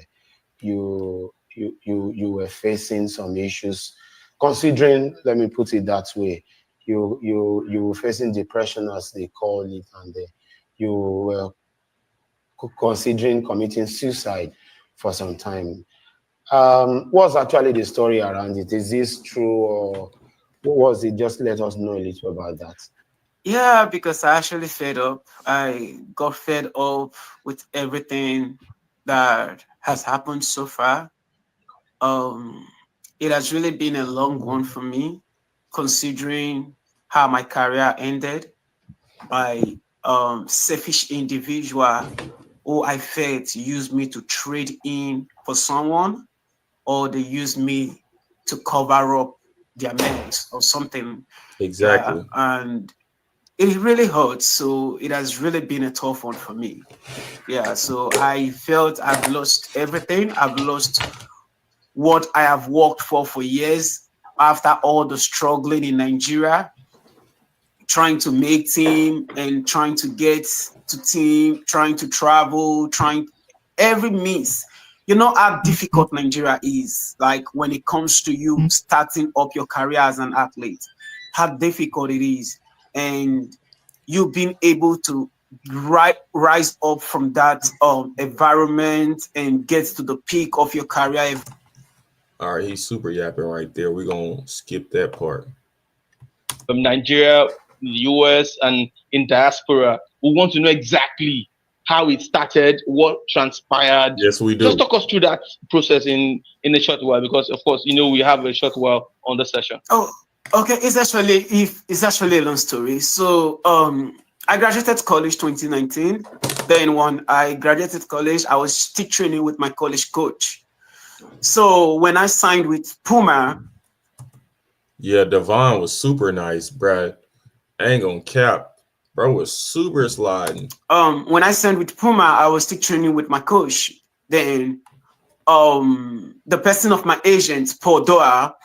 you were facing some issues, considering, let me put it that way, you were facing depression, as they call it, and you were considering committing suicide for some time. What's actually the story around it? Is this true, or what was it? Just let us know a little about that. Yeah, because I actually fed up. I got fed up with everything that has happened so far. It has really been a long one for me, considering how my career ended by selfish individual who I felt used me to trade in for someone, or they used me to cover up their mess or something. Exactly. Yeah, and it really hurts. So it has really been a tough one for me. Yeah, so I felt I've lost everything. I've lost what I have worked for years after all the struggling in Nigeria, trying to make team and trying to get to team, trying to travel, trying every means. You know how difficult Nigeria is, like when it comes to you starting up your career as an athlete, how difficult it is. And you being able to rise up from that environment and get to the peak of your career. All right, he's super yapping right there. We're going to skip that part. From Nigeria, the US, and in diaspora, we want to know exactly how it started, what transpired. Yes, we do. Just talk us through that process in a short while, because, of course, you know, we have a short while on the session. Oh, okay. It's actually a long story. So I graduated college 2019. Then when I graduated college, I was still training with my college coach. So when I signed with Puma, yeah, Devine was super nice, Brad. I ain't gonna cap. Bro was super sliding. When I signed with Puma, I was still training with my coach. Then the person of my agent, Paul Doyle,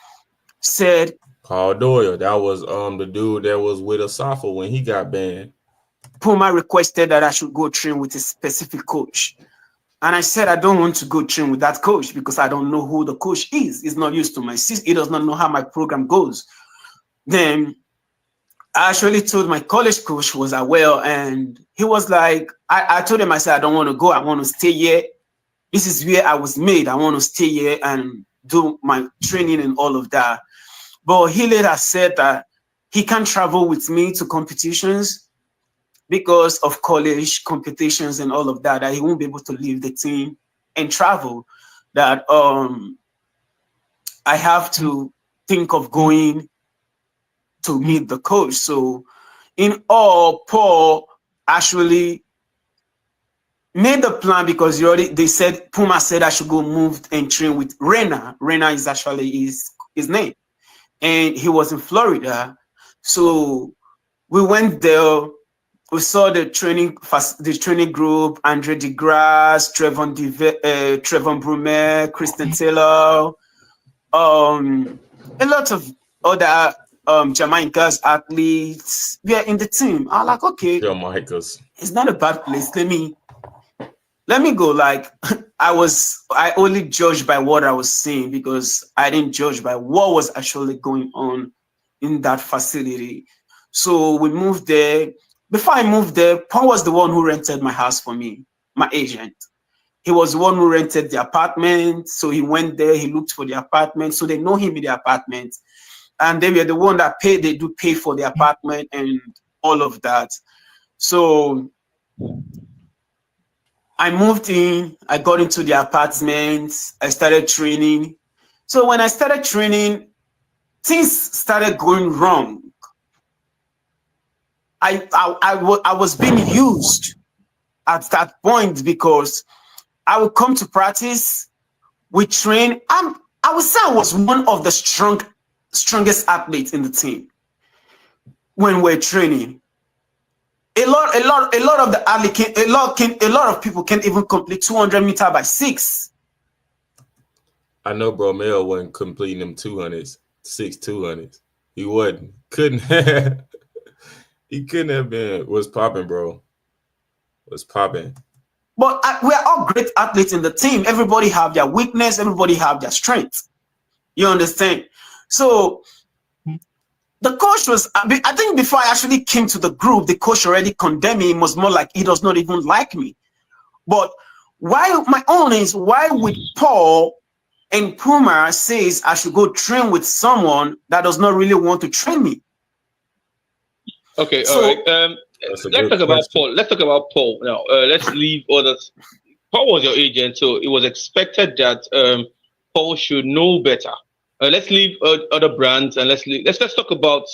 said, Paul Doyle, that was the dude that was with Asafa when he got banned. Puma requested that I should go train with a specific coach. And I said, I don't want to go train with that coach because I don't know who the coach is. He's not used to my system. He does not know how my program goes. Then I actually told my college coach was aware, and he was like, I told him, I said, I don't want to go. I want to stay here. This is where I was made. I want to stay here and do my training and all of that. But he later said that he can't travel with me to competitions because of college competitions and all of that he won't be able to leave the team and travel. That I have to think of going to meet the coach. So in all, Paul actually made the plan because they said Puma said I should go move and train with Rena. Rena is actually his name, and he was in Florida. So we went there. We saw the training group: Andre DeGrasse, Trevon Brumet, Kristen Taylor, a lot of other Jamaican athletes. We are in the team. I'm like, okay, Jamaicans. It's not a bad place. Let me go. Like I only judged by what I was seeing because I didn't judge by what was actually going on in that facility. So we moved there. Before I moved there, Paul was the one who rented my house for me, my agent. He was the one who rented the apartment. So he went there, he looked for the apartment. So they know him in the apartment. And they were the one that they do pay for the apartment and all of that. So I moved in, I got into the apartment, I started training. So when I started training, things started going wrong. I was being used at that point because I would come to practice, we train. I would say I was one of the strongest athletes in the team when we're training. A lot of the athletes, a lot of people can't even complete 200 meter by 6. I know Bro Mel wasn't completing them 200s, 200s. He wasn't. Couldn't have. He couldn't have been. Was popping, bro. Was popping. But we're all great athletes in the team. Everybody have their weakness. Everybody have their strength. You understand? So the coach was, I think before I actually came to the group, the coach already condemned me. It was more like he does not even like me. But why, my own is, why would Paul and Puma says I should go train with someone that does not really want to train me? Okay, so, all right. Let's talk about Paul. Let's talk about Paul now. Let's leave others. Paul was your agent, so it was expected that Paul should know better. Let's leave other brands and let's talk about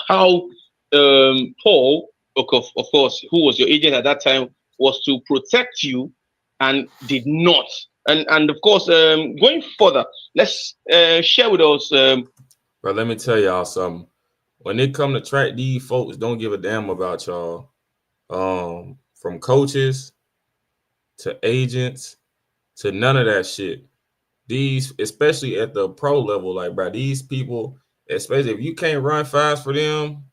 how Paul, of course, who was your agent at that time, was to protect you and did not. And of course, going further, let's share with us. Bro, let me tell y'all something. When it come to track, these folks don't give a damn about y'all. From coaches to agents to none of that shit. These, especially at the pro level, like, bro, these people, especially if you can't run fast for them,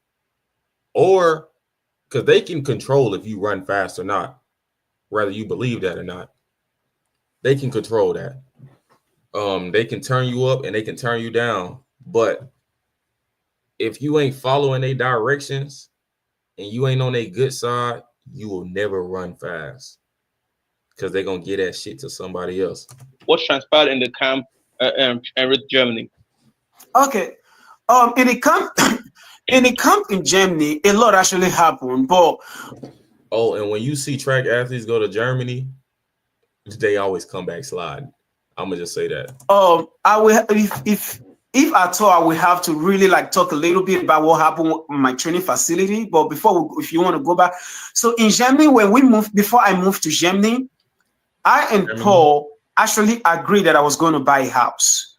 or because they can control if you run fast or not, whether you believe that or not. They can control that. They can turn you up and they can turn you down. But if you ain't following their directions and you ain't on their good side, you will never run fast because they're going to get that shit to somebody else. What transpired in the camp with Germany? Okay. In the camp in Germany, a lot actually happened. But and when you see track athletes go to Germany, they always come back sliding. I'm gonna just say that. I will if if at all, we have to really like talk a little bit about what happened with my training facility. But if you want to go back, so in Germany, when we moved, before I moved to Germany, I and Paul actually agreed that I was going to buy a house.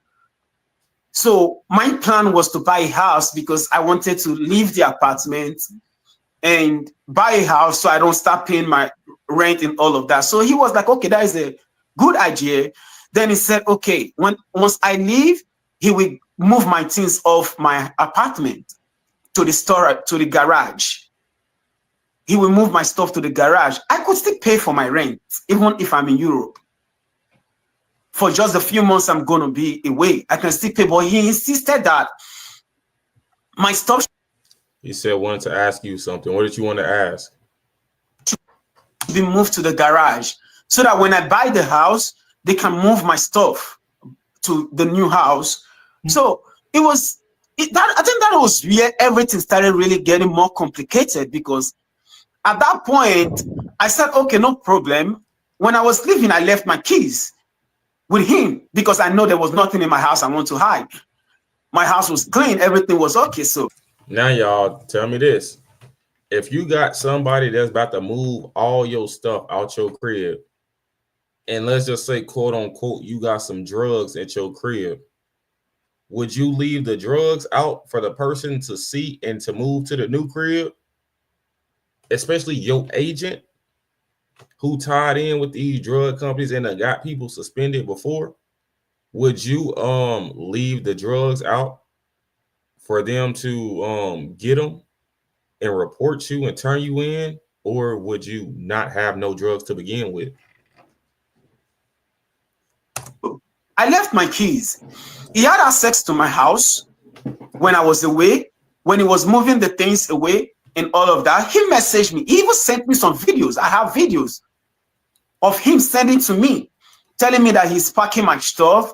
So my plan was to buy a house because I wanted to leave the apartment and buy a house so I don't start paying my rent and all of that. So he was like, okay, that is a good idea. Then he said, okay, once I leave, he will move my things off my apartment to the garage. He will move my stuff to the garage. I could still pay for my rent, even if I'm in Europe. For just a few months I'm going to be away, I can still pay. But he insisted that my stuff. He said, wanted to ask you something. What did you want to ask? To be moved to the garage so that when I buy the house, they can move my stuff to the new house. So I think that was where everything started really getting more complicated, because at that point I said, okay, no problem. When I was leaving, I left my keys with him because I know there was nothing in my house I want to hide. My house was clean, everything was okay. So now y'all tell me this. If you got somebody that's about to move all your stuff out your crib, and let's just say, quote unquote, you got some drugs at your crib, would you leave the drugs out for the person to see and to move to the new crib? Especially your agent who tied in with these drug companies and got people suspended before. Would you leave the drugs out for them to get them and report you and turn you in? Or would you not have no drugs to begin with? I left my keys. He had access to my house when I was away, when he was moving the things away and all of that. He messaged me. He even sent me some videos. I have videos of him sending to me, telling me that he's packing my stuff.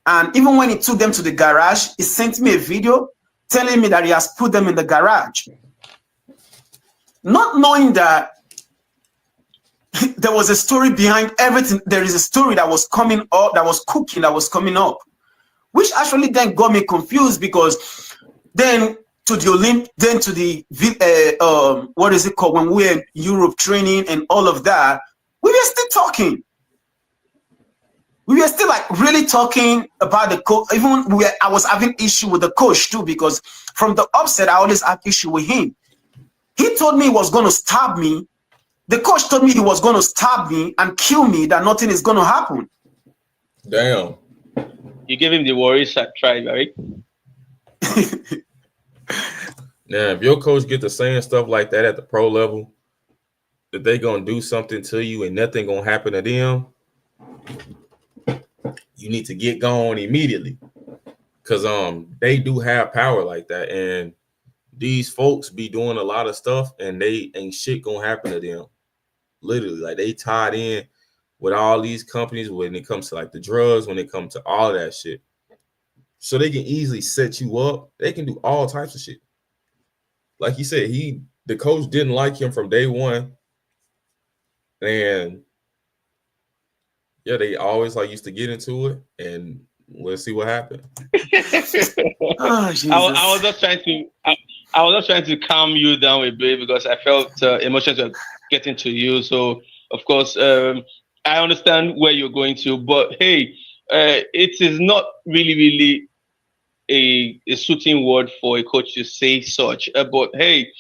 And even when he took them to the garage, he sent me a video telling me that he has put them in the garage. Not knowing that there was a story behind everything. There is a story that was coming up, that was cooking, that was coming up, which actually then got me confused, because then to the what is it called, when we were in Europe training and all of that, we were still talking. We were still like really talking about the coach. Even I was having issue with the coach too, because from the upset I always have issue with him. He told me he was going to stab me. The coach told me he was going to stab me and kill me, that nothing is going to happen. Damn. You gave him the worries try, right? Now, if your coach get to saying stuff like that at the pro level, that they going to do something to you and nothing going to happen to them, you need to get going immediately. Because they do have power like that. And these folks be doing a lot of stuff and they ain't shit going to happen to them. Literally, like they tied in with all these companies when it comes to like the drugs, when it comes to all of that shit. So they can easily set you up. They can do all types of shit. Like you said, the coach didn't like him from day one. And yeah, they always like used to get into it, and let's see what happened. Oh, Jesus. I was just trying to calm you down a bit, because I felt emotions were getting to you. So of course, I understand where you're going to, but hey, it is not really a suiting word for a coach to say such. But hey,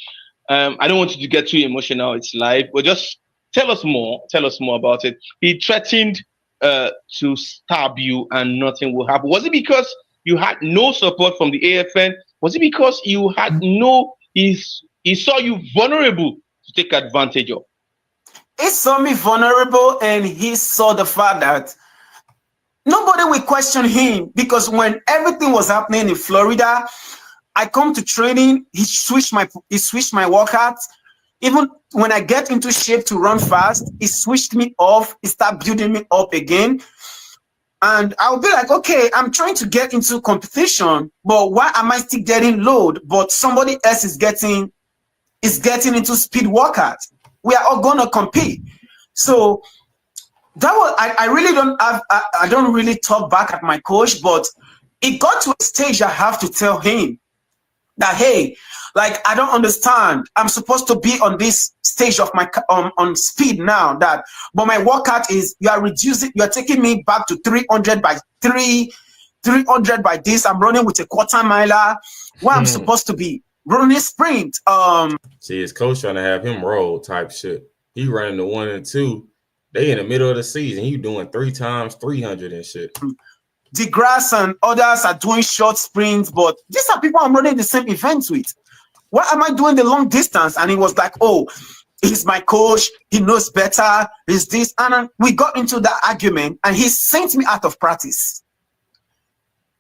I don't want you to get too emotional. It's live, but just tell us more about it. He threatened to stab you and nothing will happen. Was it because you had no support from the AFN? Was it because you had he saw you vulnerable to take advantage of? He saw me vulnerable, and he saw the fact that nobody will question him, because when everything was happening in Florida, I come to training, he switched my workouts. Even when I get into shape to run fast, he switched me off. He started building me up again. And I'll be like, okay, I'm trying to get into competition, but why am I still getting load? But somebody else is getting into speed workouts. We are all gonna compete. So that was I really don't have I don't really talk back at my coach, but it got to a stage I have to tell him that, hey, like, I don't understand. I'm supposed to be on this stage of my on speed now, that, but my workout is, you are taking me back to 300 by 300 by this. I'm running with a quarter miler where I'm supposed to be running sprint. See, his coach trying to have him roll type shit. He running the 1 and 2. They in the middle of the season. He doing 3 times 300 and shit. DeGrasse and others are doing short sprints, but these are people I'm running the same events with. Why am I doing the long distance? And he was like, oh, he's my coach. He knows better. He's this. And we got into that argument, and he sent me out of practice.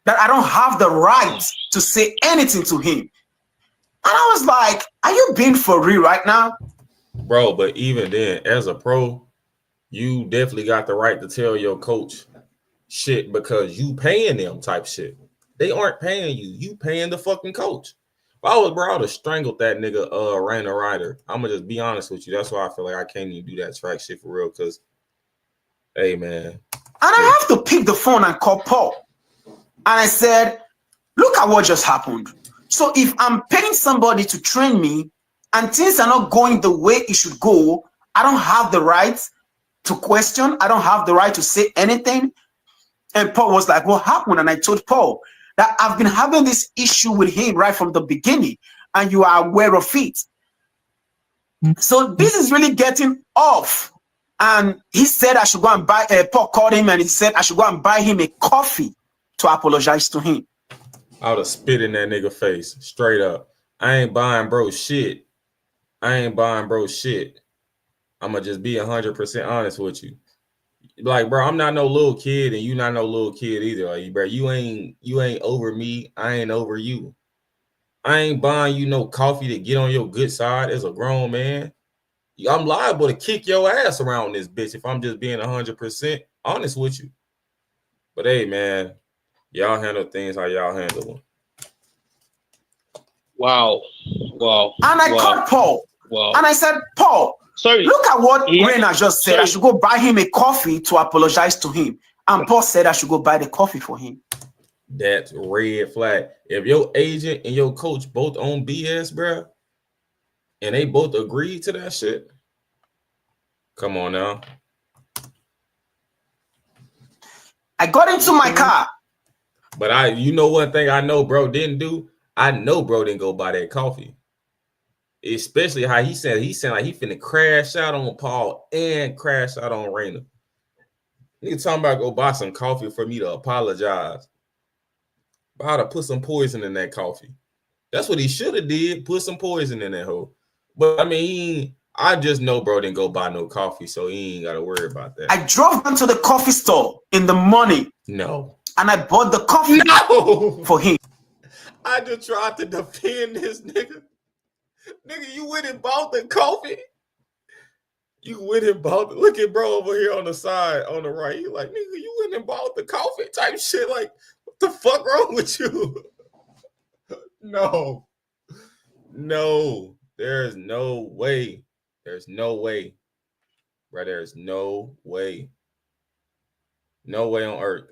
That I don't have the right to say anything to him. And I was like, are you being for real right now? Bro, but even then, as a pro, you definitely got the right to tell your coach shit because you paying them type shit. They aren't paying you. You paying the fucking coach. If I was, bro, I would have strangled that nigga, Rainer Ryder. I'm going to just be honest with you. That's why I feel like I can't even do that track shit for real because, hey, man. And I have to pick the phone and call Paul. And I said, look at what just happened. So if I'm paying somebody to train me and things are not going the way it should go, I don't have the right to question. I don't have the right to say anything. And Paul was like, what happened? And I told Paul that I've been having this issue with him right from the beginning, and you are aware of it. So this is really getting off. And he said I should go and buy, Paul called him and he said I should go and buy him a coffee to apologize to him. I would have spit in that nigga face, straight up. I ain't buying bro shit. I'm going to just be 100% honest with you. Like, bro, I'm not no little kid, and you not no little kid either. Like, bro, you ain't over me. I ain't over you. I ain't buying you no coffee to get on your good side as a grown man. I'm liable to kick your ass around this bitch if I'm just being 100% honest with you. But hey, man, y'all handle things how y'all handle them. Wow. And I called Paul. Wow. And I said, Paul, sorry, look at what Rainer just said. Sorry. I should go buy him a coffee to apologize to him. And Paul said I should go buy the coffee for him. That's red flag. If your agent and your coach both on BS, bro, and they both agreed to that shit, come on now. I got into my car. But you know one thing I know bro didn't do? I know bro didn't go buy that coffee. Especially how he said like he finna crash out on Paul and crash out on Rainer. Nigga talking about go buy some coffee for me to apologize. But how to put some poison in that coffee. That's what he should have did. Put some poison in that hole. But I mean, I just know bro didn't go buy no coffee, so he ain't got to worry about that. I drove down to the coffee store in the morning. No. And I bought the coffee for him. I just tried to defend this nigga. Nigga, you went and bought the coffee? You went and bought it. Look at bro over here on the side, on the right. He like, nigga, you went and bought the coffee type shit. Like, what the fuck wrong with you? No. There's no way. There's no way. Bro, there's no way. No way on earth.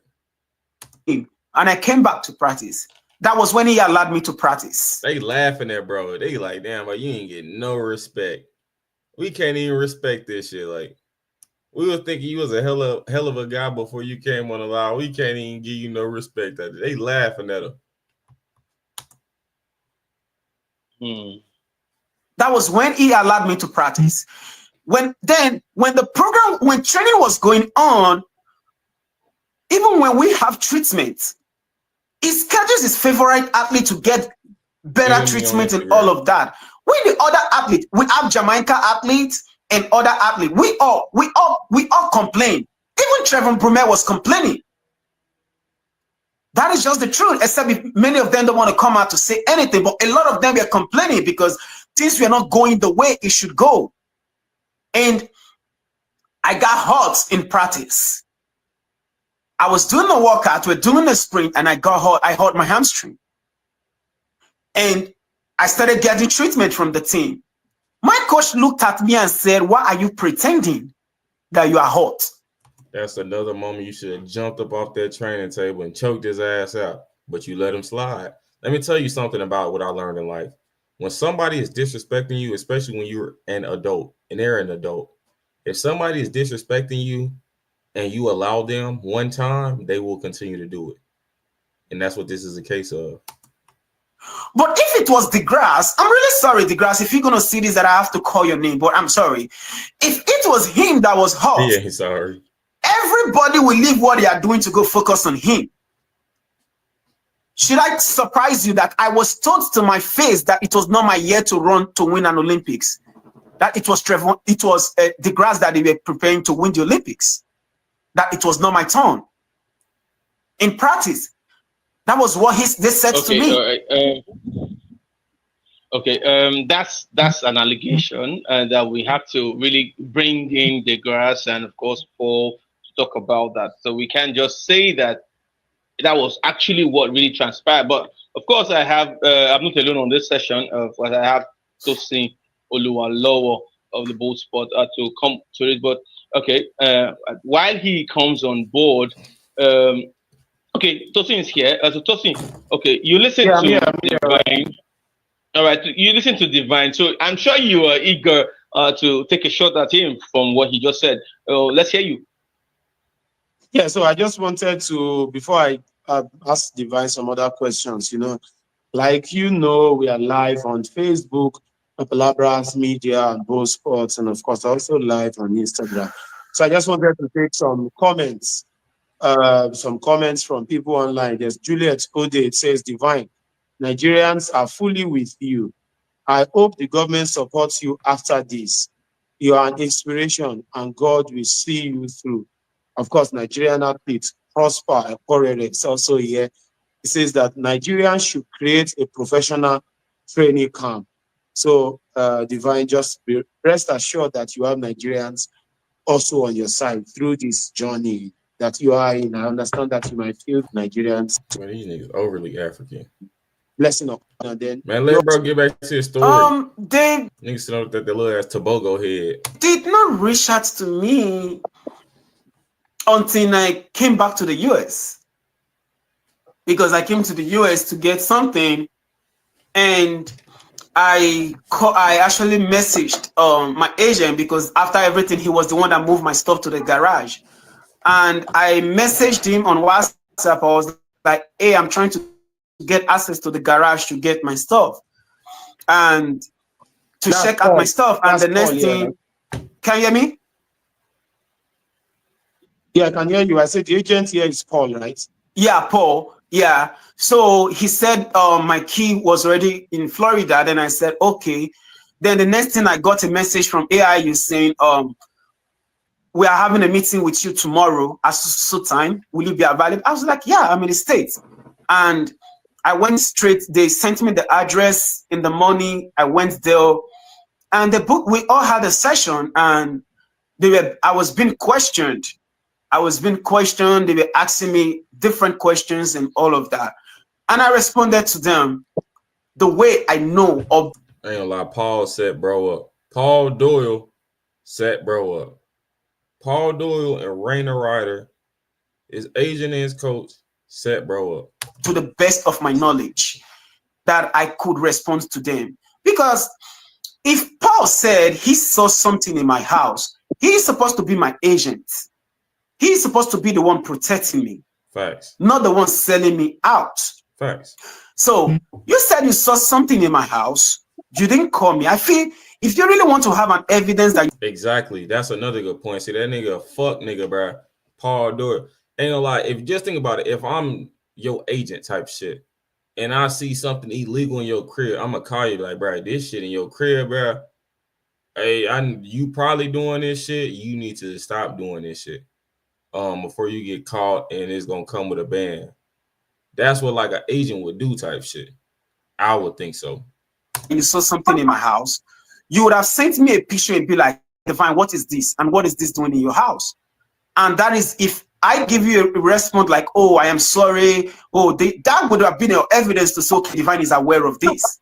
And I came back to practice. That was when he allowed me to practice. They laughing at bro. They like, damn, but you ain't getting no respect. We can't even respect this shit. Like, we were thinking you was a hell of a guy before you came on the line. We can't even give you no respect. They laughing at him. That was when he allowed me to practice. When training was going on, even when we have treatment, he schedules his favorite athlete to get better treatment and all of that. We the other athletes, we have Jamaican athletes and other athletes. We all complain. Even Trevor Brumet was complaining. That is just the truth, except if many of them don't want to come out to say anything. But a lot of them were complaining because things were not going the way it should go. And I got hurt in practice. I was doing the workout, we're doing the sprint, and I got hurt. I hurt my hamstring. And I started getting treatment from the team. My coach looked at me and said, why are you pretending that you are hurt? That's another moment you should have jumped up off that training table and choked his ass out. but you let them slide. Let me tell you something about what I learned in life. When somebody is disrespecting you, especially when you're an adult and they're an adult, if somebody is disrespecting you and you allow them one time, they will continue to do it. And that's what this is a case of. But if it was DeGrasse, I'm really sorry, DeGrasse, if you're going to see this, that I have to call your name, but I'm sorry. If it was him that was hurt, Yeah, sorry. Everybody will leave what they are doing to go focus on him. Should I surprise you that I was told to my face that it was not my year to run to win an Olympics? That it was DeGrasse that they were preparing to win the Olympics. That it was not my turn. In practice, that was what they said to me. That's an allegation that we have to really bring in DeGrasse and of course Paul to talk about that. So we can't just say that was actually what really transpired. But of course, I have I'm not alone on this session. But I have Tosin Oluwalowo of the Bold Sport to come to it. But okay, while he comes on board, okay, Tosin is here. So Tosin, okay, you listen to Devine. All right, you listen to Devine. So I'm sure you are eager to take a shot at him from what he just said. Let's hear you. Yeah, so I just wanted to, before I ask Devine some other questions, like we are live on Facebook, Palabras Media, and Bold Sports, and of course also live on Instagram. So I just wanted to take some comments from people online. There's Juliet Ode. It says, Devine, Nigerians are fully with you. I hope the government supports you after this. You are an inspiration and God will see you through. Of course, Nigerian athletes, Prosper Ekorere is also here. He says that Nigerians should create a professional training camp. So, Devine, just rest assured that you have Nigerians also on your side through this journey that you are in. I understand that you might feel Nigerians. Man, these niggas overly African. Blessing up. And then, man, let bro get back to his story. They niggas know that the little ass Tobago head did not reach out to me until I came back to the US, because I came to the US to get something, and I actually messaged my agent, because after everything he was the one that moved my stuff to the garage, and I messaged him on WhatsApp. I was like, hey, I'm trying to get access to the garage to get my stuff and to check out my stuff. And the next thing, can you hear me? Yeah, I can hear you. I said the agent here is Paul, right? Yeah, Paul. Yeah. So he said my key was already in Florida. Then I said, okay. Then the next thing, I got a message from AIU saying, we are having a meeting with you tomorrow at so time. Will you be available? I was like, yeah, I'm in the States. And I went straight. They sent me the address in the morning. I went there, and we all had a session, and I was being questioned. They were asking me different questions and all of that. And I responded to them the way I know of. I ain't gonna lie, Paul set bro up. Paul Doyle set bro up. Paul Doyle and Raina Ryder, his agent and his coach, set bro up. To the best of my knowledge, that I could respond to them. Because if Paul said he saw something in my house, he's supposed to be my agent. He's supposed to be the one protecting me. Facts. Not the one selling me out. Facts. So you said you saw something in my house. You didn't call me. I feel if you really want to have an evidence that exactly, that's another good point. See, that nigga, fuck nigga, bro. Paul Doyle. Ain't gonna lie. If just think about it, if I'm your agent type shit, and I see something illegal in your crib, I'm gonna call you like, bro, this shit in your crib, bro. Hey, you probably doing this shit. You need to stop doing this shit. Before you get caught and it's gonna come with a ban. That's what like an agent would do type shit. I would think so. You saw something in my house, you would have sent me a picture and be like, Devine, what is this? And what is this doing in your house? And that is, if I give you a response like, oh, I am sorry, that would have been your evidence to say, okay, Devine is aware of this.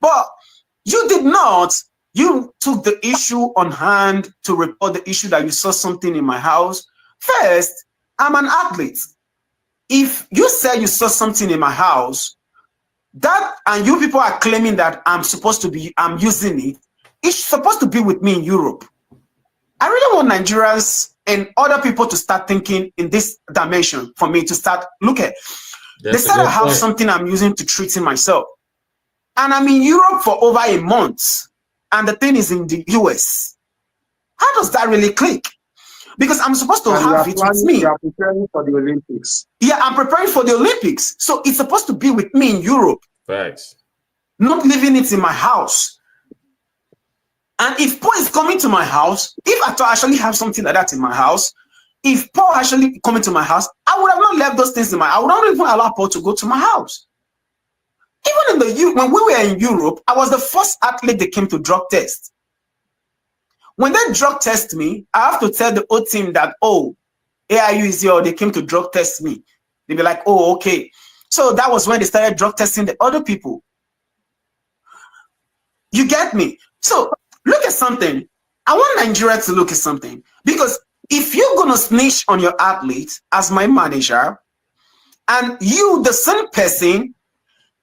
But you did not. You took the issue on hand to report the issue that you saw something in my house. First, I'm an athlete. if you say you saw something in my house, that and you people are claiming that I'm using it, it's supposed to be with me in Europe. I really want Nigerians and other people to start thinking in this dimension for me to start look at. They said I have something I'm using to treating myself. And I'm in Europe for over a month. And the thing is in the US. How does that really click? Because I'm supposed to have it with me. You are preparing for the Olympics. Yeah, I'm preparing for the Olympics. So it's supposed to be with me in Europe. Facts. Not leaving it in my house. And if Paul is coming to my house, if I actually have something like that in my house, if Paul actually coming to my house, I would have not left those things in I would not even allow Paul to go to my house. Even in when we were in Europe, I was the first athlete that came to drug test. When they drug test me, I have to tell the whole team that, oh, AIU is here, they came to drug test me. They'd be like, oh, okay. So that was when they started drug testing the other people. You get me? So look at something. I want Nigeria to look at something. Because if you're going to snitch on your athlete as my manager, and you, the same person,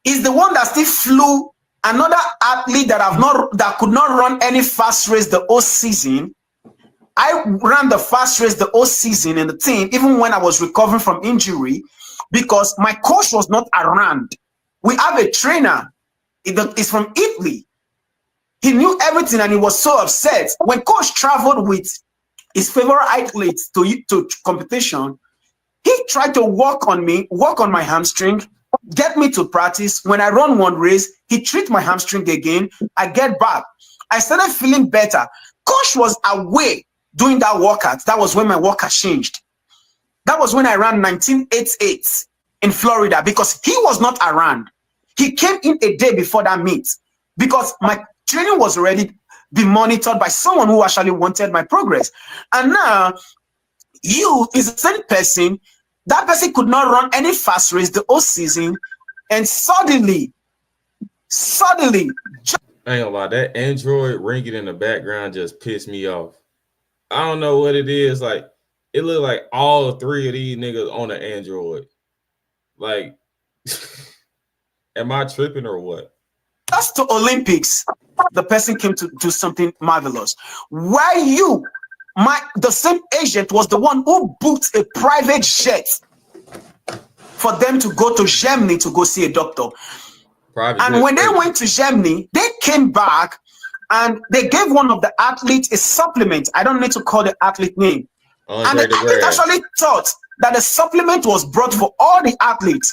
is the one that still flew another athlete that could not run any fast race the whole season. I ran the fast race the whole season in the team, even when I was recovering from injury, because my coach was not around. We have a trainer. He's from Italy. He knew everything and he was so upset. When coach traveled with his favorite athletes to competition, he tried to work on my hamstring, get me to practice. When I run one race, he treat my hamstring again. I get back. I started feeling better. Coach was away doing that workout. That was when my workout changed. That was when I ran 1988 in Florida because he was not around. He came in a day before that meet because my training was already being monitored by someone who actually wanted my progress. And now you is the same person. That person could not run any fast race the whole season, and suddenly, I ain't gonna lie, that Android ringing in the background just pissed me off. I don't know what it is. Like, it looked like all three of these niggas on the Android. Like, am I tripping or what? That's the Olympics. The person came to do something marvelous. Why you? The same agent was the one who booked a private jet for them to go to Germany to go see a doctor. And when they went to Germany, they came back and they gave one of the athletes a supplement. I don't need to call the athlete name. And the athlete actually thought that the supplement was brought for all the athletes.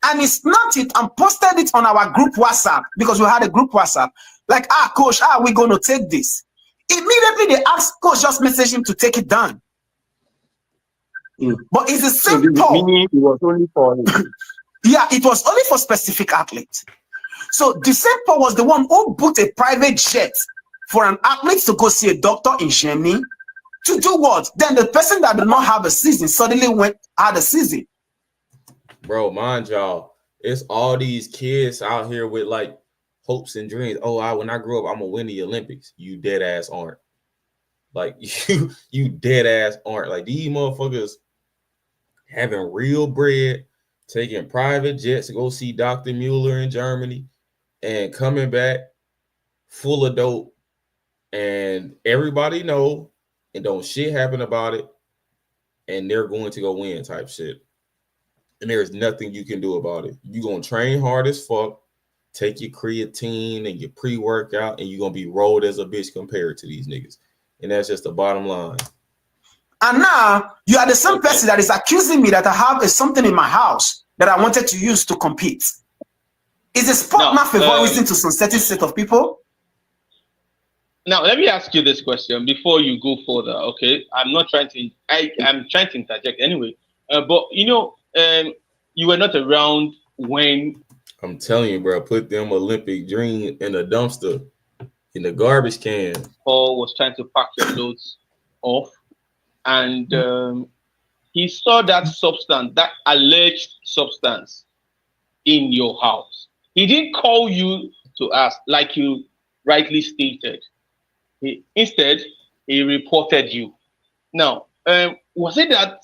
And he snapped it and posted it on our group WhatsApp because we had a group WhatsApp. Like, coach, how are we going to take this? Immediately they asked coach, just message him to take it down. But it's the same Paul. It was only for yeah, it was only for specific athletes. So the same Paul was the one who booked a private jet for an athlete to go see a doctor in Germany to do what? Then the person that did not have a season suddenly had a season. Bro, mind y'all, it's all these kids out here with like hopes and dreams. Oh, when I grow up, I'm gonna win the Olympics. You dead ass aren't. Like you dead ass aren't. Like these motherfuckers having real bread, taking private jets to go see Dr. Mueller in Germany, and coming back full of dope, and everybody know, and don't shit happen about it, and they're going to go win type shit. And there's nothing you can do about it. You're gonna train hard as fuck. Take your creatine and your pre-workout, and you're going to be rolled as a bitch compared to these niggas. And that's just the bottom line. And now, you are the same person that is accusing me that I have something in my house that I wanted to use to compete. Is a sport not favorism to some certain set of people? Now, let me ask you this question before you go further, okay? I'm trying to interject anyway. But, you were not around when... I'm telling you, bro, put them Olympic dream in a dumpster, in the garbage can. Paul was trying to pack your loads off, and he saw that substance, that alleged substance, in your house. He didn't call you to ask, like you rightly stated. Instead, he reported you. Now, was it that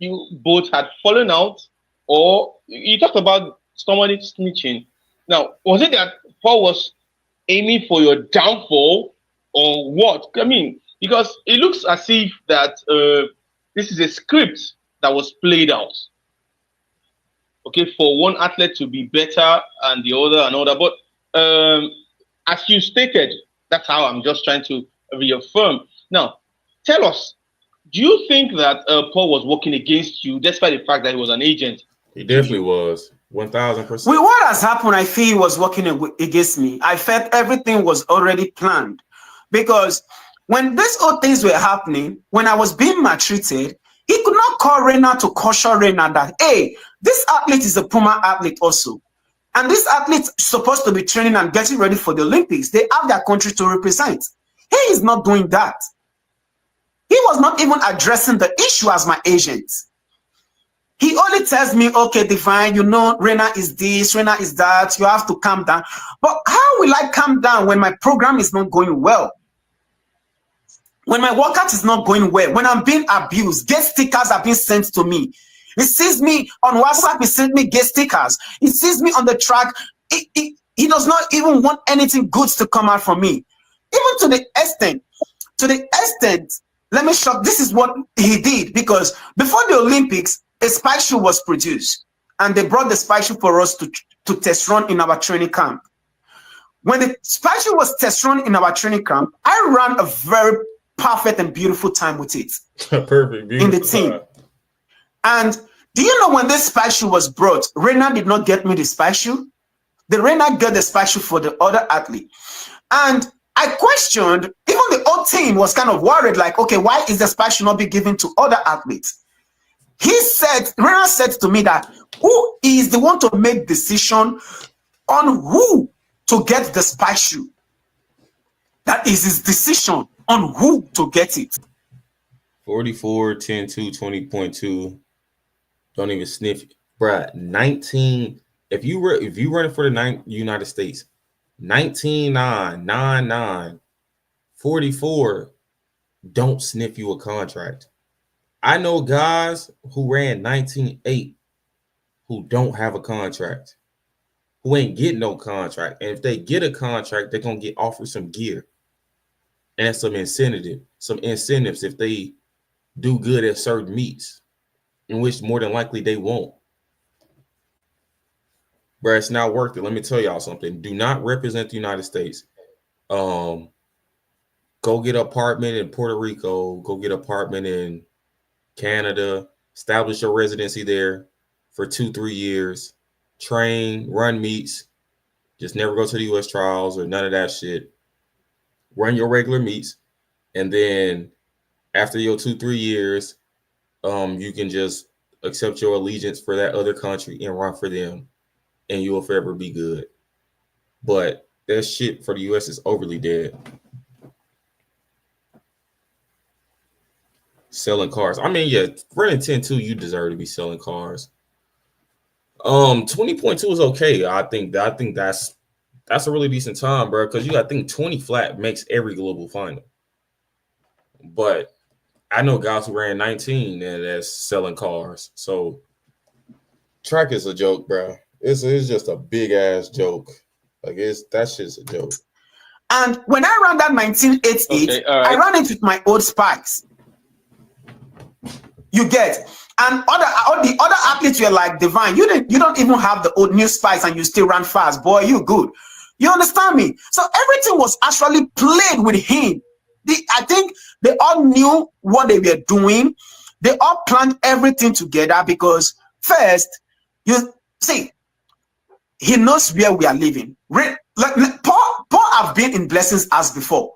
you both had fallen out, or you talked about somebody snitching. Now, was it that Paul was aiming for your downfall, or what? I mean, because it looks as if that this is a script that was played out. Okay, for one athlete to be better and the other and all that. But as you stated, that's how I'm just trying to reaffirm. Now, tell us, do you think that Paul was working against you, despite the fact that he was an agent? He definitely was. 1,000%. With what has happened, I feel he was working against me. I felt everything was already planned. Because when these old things were happening, when I was being maltreated, he could not call Reina to caution Reina that, hey, this athlete is a Puma athlete also. And this athlete is supposed to be training and getting ready for the Olympics. They have their country to represent. He is not doing that. He was not even addressing the issue as my agent. He only tells me, okay, Devine, you know, Reina is this, Reina is that, you have to calm down. But how will I calm down when my program is not going well? When my workout is not going well, when I'm being abused, guest stickers are being sent to me. He sees me on WhatsApp, he sends me guest stickers. He sees me on the track. He does not even want anything good to come out from me. Even to the extent, let me show, this is what he did, because before the Olympics, a spike shoe was produced, and they brought the spike shoe for us to test run in our training camp. When the spike shoe was test run in our training camp, I ran a very perfect and beautiful time with it. Perfect, beautiful in the team. And do you know when this spike shoe was brought, Reina did not get me the spike shoe. The Reina got the spike shoe for the other athlete. And I questioned, even the whole team was kind of worried, like, okay, why is the spike shoe not be given to other athletes? Reina said to me that who is the one to make decision on who to get the spike shoe? That is his decision on who to get it. 44, 10, 2, 20.2. Don't even sniff it. Bruh, 19. If you running for the United States, 19.9, 9.9, 44, don't sniff you a contract. I know guys who ran 19.8 who don't have a contract, who ain't getting no contract. And if they get a contract, they're going to get offered some gear and some incentives if they do good at certain meets, in which more than likely they won't. But it's not worth it. Let me tell y'all something. Do not represent the United States. Go get an apartment in Puerto Rico. Go get an apartment in Canada. Establish your residency there for 2-3 years. Train, run meets. Just never go to the U.S. trials or none of that shit. Run your regular meets. And then after your 2-3 years, you can just accept your allegiance for that other country and run for them, and you will forever be good. But that shit for the U.S. is overly dead. Selling cars. I mean, yeah, running 10-2, you deserve to be selling cars. 20.2 is okay. I think that's a really decent time, bro, because I think 20 flat makes every global final. But I know guys who ran 19 and that's selling cars. So track is a joke, bro. It's just a big ass joke. Like that's just a joke. And when I ran that 1988, okay, right. I ran it with my old spikes. You get, and all the other athletes were like, Devine, you don't even have the old new spikes and you still run fast, boy. You good. You understand me? So everything was actually played with him. I think they all knew what they were doing. They all planned everything together because first, you see, he knows where we are living. Paul have been in Blessings House before.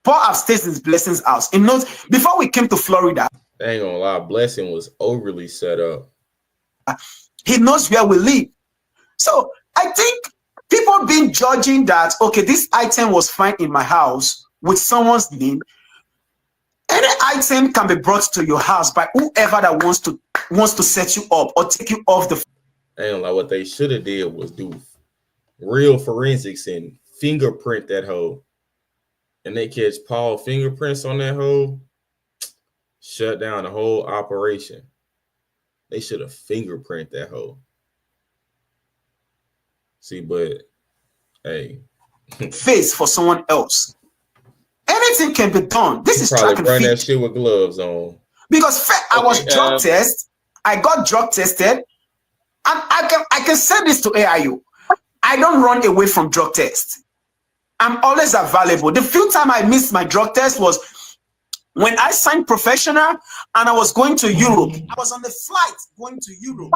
Paul have stayed in Blessings House. He knows before we came to Florida. I ain't gonna lie, Blessing was overly set up. He knows where we live. So I think people been judging that, okay, this item was found in my house with someone's name. Any item can be brought to your house by whoever that wants to set you up or take you off the. I ain't gonna lie, what they should have did was do real forensics and fingerprint that hoe. And they catch Paul fingerprints on that hoe. Shut down the whole operation. They should have fingerprint that hoe. See, but hey, face for someone else. Anything can be done. This is track and run field. that shit with gloves on. Because I was drug tested. I got drug tested, and I can say this to AIU. I don't run away from drug tests. I'm always available. The few time I missed my drug test was when I signed professional and I was going to Europe. I was on the flight going to Europe.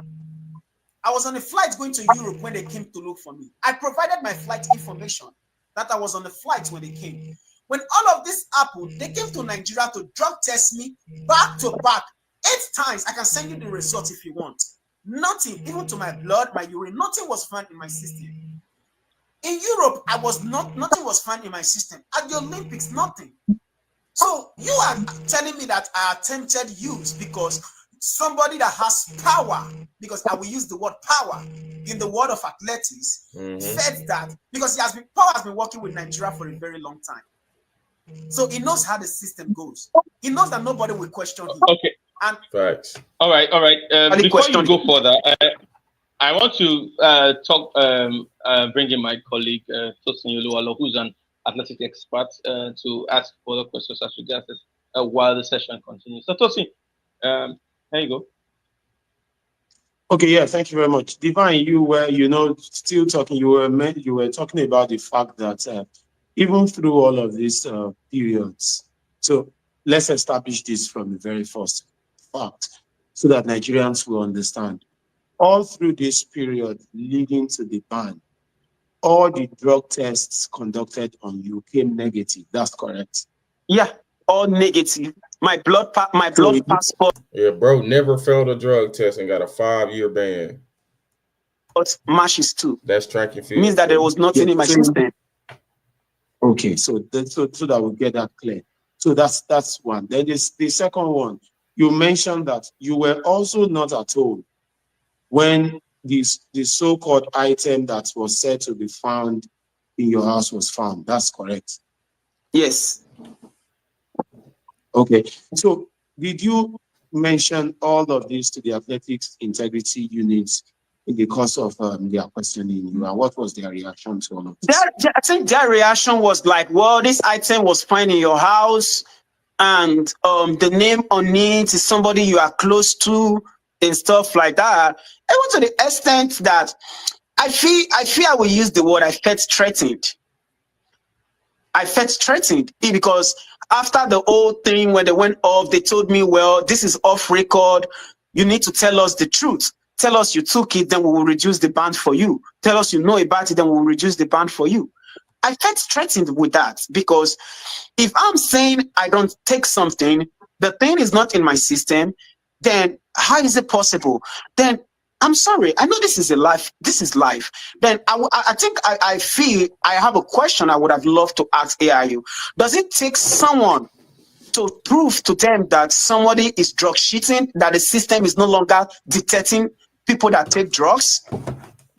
I was on a flight going to Europe when they came to look for me. I provided my flight information that I was on the flight when they came. When all of this happened, they came to Nigeria to drug test me back to back 8 times. I can send you the results if you want. Nothing, even to my blood, my urine, nothing was found in my system. In Europe, nothing was found in my system. At the Olympics, nothing. So you are telling me that I attempted use because somebody that has power, because I will use the word power in the world of athletics, said that because power has been working with Nigeria for a very long time. So he knows how the system goes. He knows that nobody will question him. Okay. And facts. All right. Before you go further, I want to bring in my colleague Tosin Oluwalo, who's an athletic expert, to ask further questions as regards this while the session continues. So Tosin, there you go. Okay, yeah, thank you very much. Devine, you were, still talking. You were talking about the fact that even through all of these periods, so let's establish this from the very first fact, so that Nigerians will understand. All through this period leading to the ban, all the drug tests conducted on you came negative. That's correct. Yeah, all negative. My blood passport. Yeah, bro, never failed a drug test and got a 5-year ban. But matches too. That's track and field. Means that there was nothing in my system. Okay, so that we get that clear. So that's one. Then the second one, you mentioned that you were also not at home when the so-called item that was said to be found in your house was found. That's correct. Yes. Okay. So did you mention all of this to the athletics integrity units in the course of their questioning you, and what was their reaction to all of this? I think their reaction was like, well, this item was found in your house, and the name on it is somebody you are close to and stuff like that. Even to the extent that I feel I will use the word I felt threatened. I felt threatened because after the whole thing, when they went off, they told me, well, this is off record. You need to tell us the truth. Tell us you took it, then we will reduce the ban for you. Tell us you know about it, then we'll reduce the ban for you. I felt threatened with that because if I'm saying I don't take something, the thing is not in my system, then how is it possible? Then I'm sorry. I know this is a life. This is life. Then I feel I have a question I would have loved to ask AIU. Does it take someone to prove to them that somebody is drug cheating, that the system is no longer detecting people that take drugs?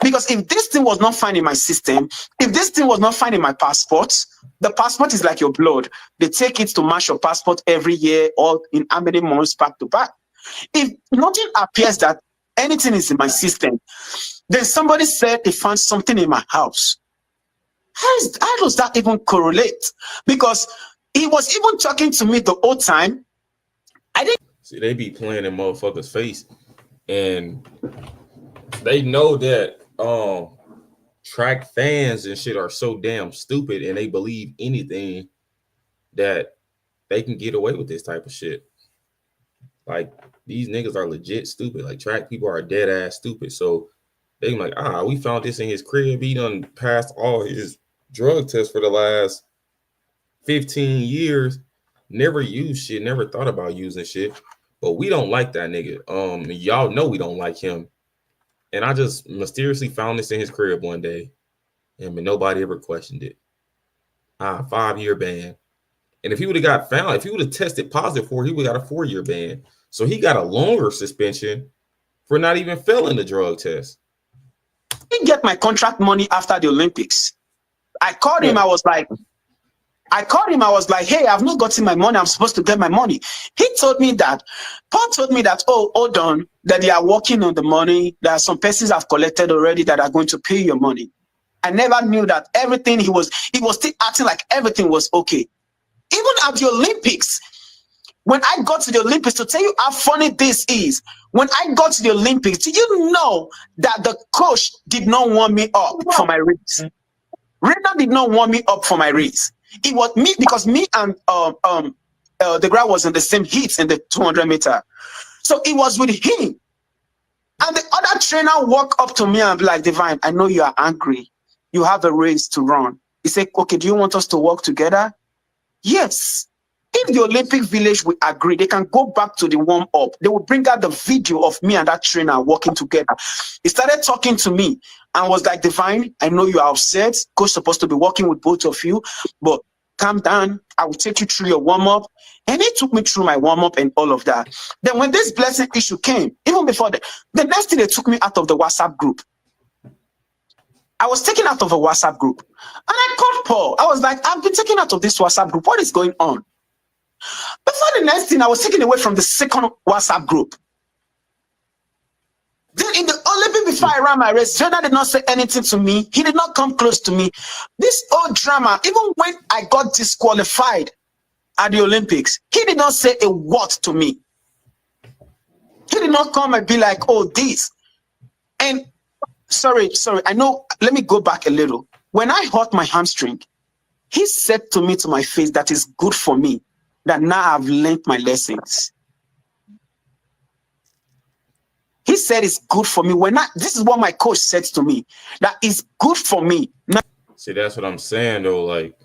Because if this thing was not found in my system, if this thing was not found in my passport, the passport is like your blood. They take it to match your passport every year or in how many months back to back. If nothing appears that anything is in my system, then somebody said they found something in my house. How does that even correlate? Because he was even talking to me the whole time. I didn't see they be playing in motherfuckers' face, and they know that track fans and shit are so damn stupid, and they believe anything that they can get away with this type of shit. Like, these niggas are legit stupid. Like, track people are dead ass stupid. So they like, we found this in his crib. He done passed all his drug tests for the last 15 years. Never used shit, never thought about using shit. But we don't like that nigga. Y'all know we don't like him. And I just mysteriously found this in his crib one day. And nobody ever questioned it. 5-year ban. And if he would have got found, if he would have tested positive for it, he would have got a 4-year ban. So he got a longer suspension for not even failing the drug test. get my contract money after the Olympics. I called him. I was like, I called him. I was like, hey, I've not gotten my money. I'm supposed to get my money. He told me that, Paul told me that, oh, hold on, that they are working on the money. There are some persons have collected already that are going to pay your money. I never knew that everything he was still acting like everything was okay. Even at the Olympics, when I got to the Olympics, to tell you how funny this is, when I got to the Olympics, do you know that the coach did not want me up for my race? Rena did not want me up for my race. It was me, because me and the guy was in the same heats in the 200 meter. So it was with him. And the other trainer walked up to me and be like, Devine, I know you are angry. You have a race to run. He said, okay, do you want us to work together? Yes. If the Olympic Village will agree, they can go back to the warm-up. They will bring out the video of me and that trainer working together. He started talking to me and was like, Devine, I know you are upset. Coach supposed to be working with both of you, but calm down. I will take you through your warm-up. And he took me through my warm-up and all of that. Then when this blessing issue came, even before the next thing, they took me out of the WhatsApp group. I was taken out of a WhatsApp group. And I called Paul. I was like, I've been taken out of this WhatsApp group. What is going on? Before the next thing, I was taken away from the second WhatsApp group. Then in the Olympics, before I ran my race, Jordan did not say anything to me. He did not come close to me. This old drama, even when I got disqualified at the Olympics, he did not say a word to me. He did not come and be like, oh, this. And sorry, I know, let me go back a little. When I hurt my hamstring, he said to me to my face, that is good for me, that now I've learned my lessons. He said it's good for me. This is what my coach said to me, that is good for me. Now, see, that's what I'm saying though. Like,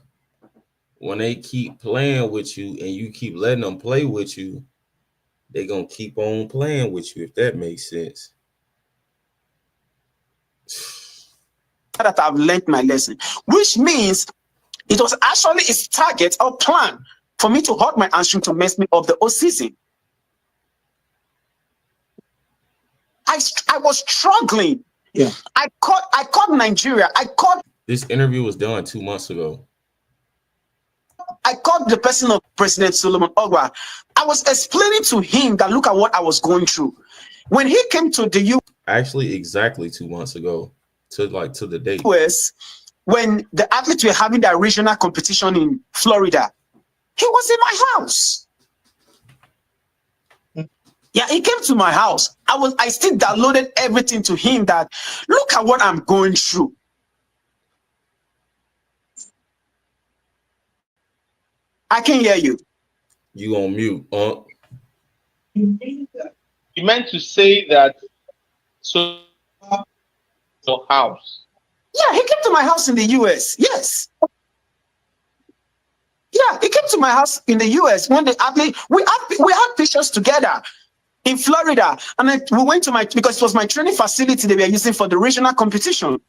when they keep playing with you and you keep letting them play with you, they're going to keep on playing with you, if that makes sense. that I've learned my lesson, which means it was actually his target or plan for me to hurt my hamstring to mess me up the whole season. I was struggling. Yeah. I called Nigeria. This interview was done 2 months ago. I called the person of President Solomon Ogba. I was explaining to him that look at what I was going through. When he came to the U.S. Actually, exactly 2 months ago, to the date. When the athletes were having their regional competition in Florida, he was in my house. Yeah, he came to my house. I still downloaded everything to him that look at what I'm going through. I can hear you. You on mute, You meant to say that so your house. Yeah, he came to my house in the US. Yes. Yeah, he came to my house in the US when the athlete we had pictures together in Florida, and we went to because it was my training facility they were using for the regional competition.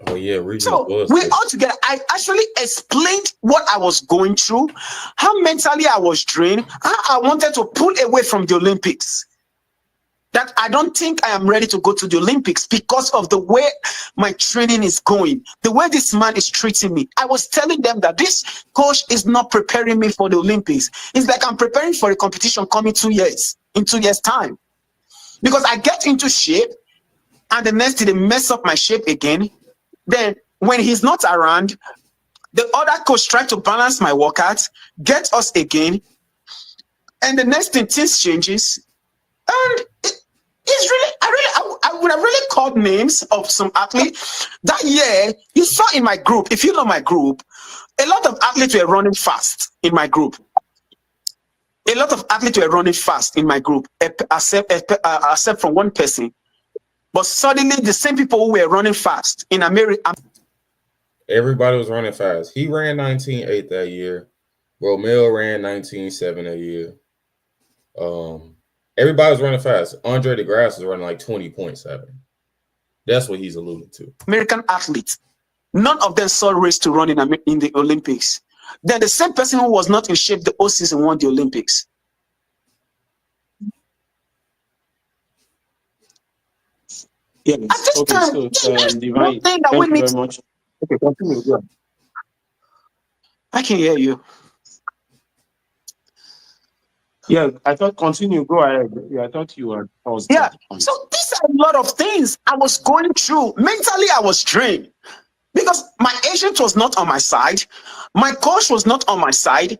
Oh yeah, regional. So we all together. I actually explained what I was going through, how mentally I was drained, how I wanted to pull away from the Olympics. That I don't think I am ready to go to the Olympics because of the way my training is going, the way this man is treating me. I was telling them that this coach is not preparing me for the Olympics. It's like I'm preparing for a competition coming in 2 years' time. Because I get into shape, and the next day they mess up my shape again. Then when he's not around, the other coach tried to balance my workouts, get us again. And the next thing, things changes. And it's really, I would have really called names of some athletes. That year, you saw in my group, if you know my group, a lot of athletes were running fast in my group. A lot of athletes were running fast in my group, except from one person. But suddenly, the same people who were running fast in America. Everybody was running fast. He ran 19.8 that year. Romeo ran 19.7 that year. Everybody was running fast. Andre DeGrasse was running like 20.7. That's what he's alluding to. American athletes. None of them saw race to run in the Olympics. Then the same person who was not in shape the whole season won the Olympics. Yes. Okay, so Devine, thank you very much. Okay, continue. Yeah. I can hear you. Yeah, I thought continue. Go ahead. Yeah, I thought you were paused. Yeah. So these are a lot of things I was going through. Mentally, I was drained because my agent was not on my side. My coach was not on my side.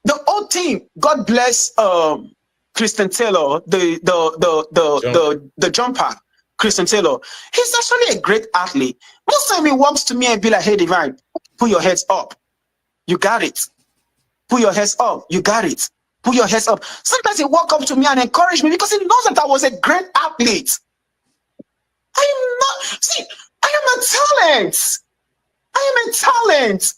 The whole team, God bless Christian Taylor, the jumper, Christian Taylor. He's actually a great athlete. Most time he walks to me and be like, "Hey, Devine, put your heads up. You got it. Put your heads up. You got it. Put your heads up." Sometimes he walk up to me and encourage me because he knows that I was a great athlete. I am not. See, I am a talent. I am a talent.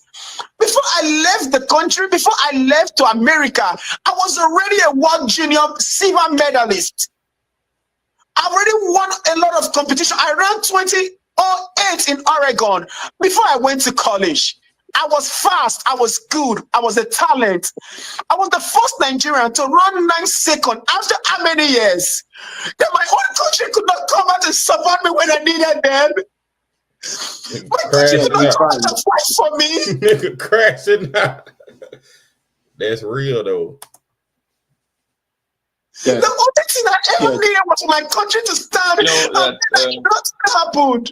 Before I left the country, before I left to America, I was already a World Junior silver medalist. I already won a lot of competition. I ran 20:08 in Oregon before I went to college. I was fast. I was good. I was a talent. I was the first Nigerian to run 9 seconds after how many years? That my own country could not come out and support me when I needed them. My country could not come out and fight for me. Nigga crashing out. That's real though. Yeah. The only thing I ever needed was my country to stand. And not happened.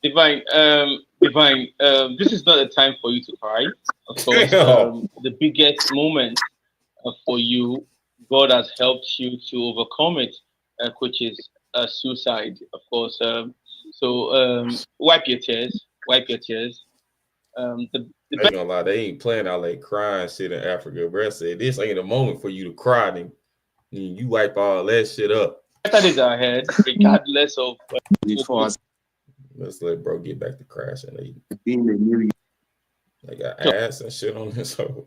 Divine, this is not a time for you to cry. Of course, the biggest moment for you, God has helped you to overcome it, which is suicide. Of course, so wipe your tears. Wipe your tears. I ain't gonna lie, they ain't playing out like crying shit in Africa. Bro said this ain't a moment for you to cry. Then you wipe all that shit up. Better days are ahead, regardless of. Let's let bro get back to crashing. They got ass and shit on this hoe.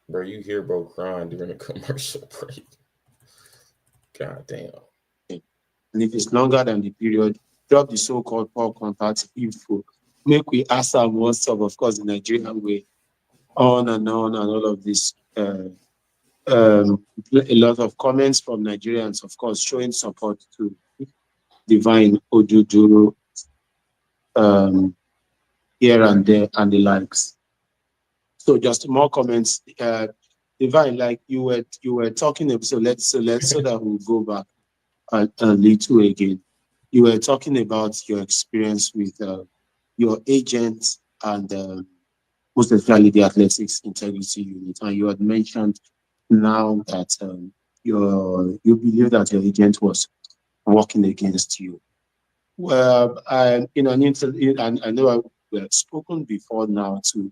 Bro, you hear bro crying during a commercial break. God damn. And if it's longer than the period, drop the so-called poor contact info. Make we ask our most of course, the Nigerian way. On and all of this. A lot of comments from Nigerians, of course, showing support to Devine Oduduru here and there and the likes. So just more comments. Devine, like you were talking about, so that we'll go back a little again. You were talking about your experience with your agent and most especially the athletics integrity unit, and you had mentioned now that you believe that your agent was working against you. Well, in an interview, and I know we have spoken before now too,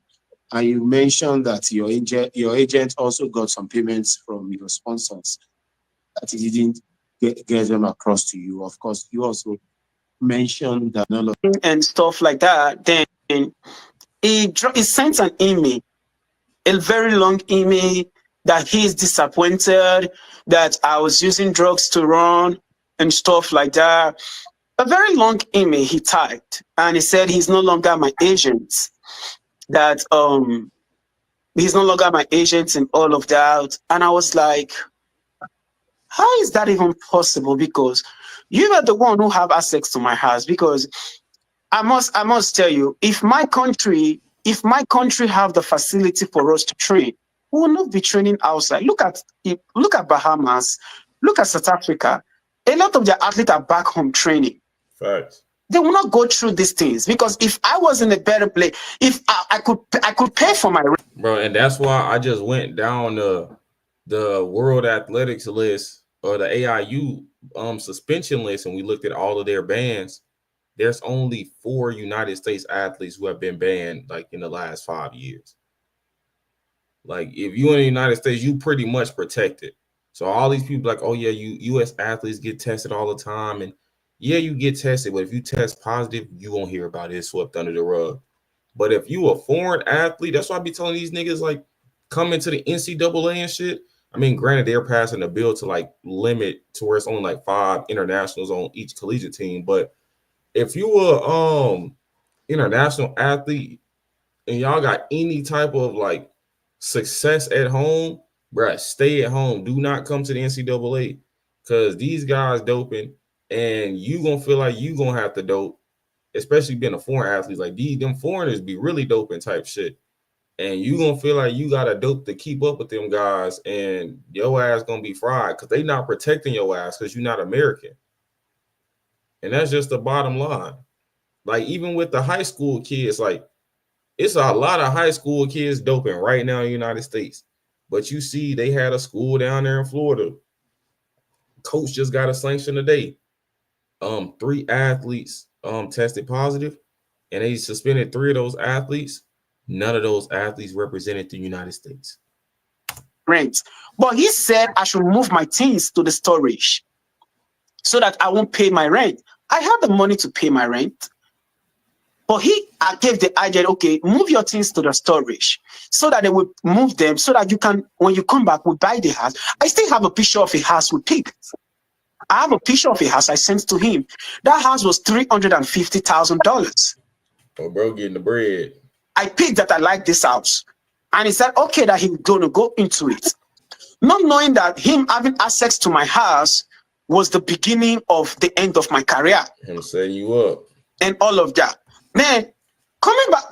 and you mentioned that your agent also got some payments from your sponsors that he didn't get them across to you. Of course, you also mentioned that none of and stuff like that. Then he sent an email, a very long email, that he is disappointed that I was using drugs to run and stuff like that. A very long email he typed, and he said he's no longer my agent. That he's no longer my agent and all of that. And I was like, how is that even possible? Because you are the one who have access to my house. Because I must tell you, if my country have the facility for us to train, we will not be training outside. Look at Bahamas, look at South Africa. A lot of their athletes are back home training. Facts. They will not go through these things, because if I was in a better place, if I could pay for my bro, and that's why I just went down the World Athletics list or the AIU suspension list, and we looked at all of their bans. There's only 4 United States athletes who have been banned like in the last 5 years. Like if you in the United States, you pretty much protected. So all these people like, oh yeah, U.S. athletes get tested all the time, and yeah, you get tested, but if you test positive, you won't hear about it. It's swept under the rug. But if you a foreign athlete, that's why I be telling these niggas like come into the NCAA and shit. I mean, granted, they're passing a bill to like limit to where it's only like 5 internationals on each collegiate team. But if you a international athlete and y'all got any type of like success at home, bruh, stay at home. Do not come to the NCAA because these guys doping, and you gonna feel like you gonna have to dope, especially being a foreign athlete, like them foreigners be really doping type shit. And you gonna feel like you got a dope to keep up with them guys, and your ass gonna be fried because they not protecting your ass because you're not American. And that's just the bottom line. Like, even with the high school kids, like, it's a lot of high school kids doping right now in the United States. But you see, they had a school down there in Florida. Coach just got a sanction today. 3 athletes tested positive, and they suspended 3 of those athletes. None of those athletes represented the United States. Rent. But he said I should move my things to the storage so that I won't pay my rent. I have the money to pay my rent. But I gave the idea, okay, move your things to the storage so that they will move them so that you can, when you come back, we buy the house. I still have a picture of a house we picked. I have a picture of a house I sent to him. That house was $350,000. Oh, bro, getting the bread. I picked that I like this house. And he said, okay, that he's going to go into it. Not knowing that him having access to my house was the beginning of the end of my career. Him setting you up. And all of that. Man, coming back,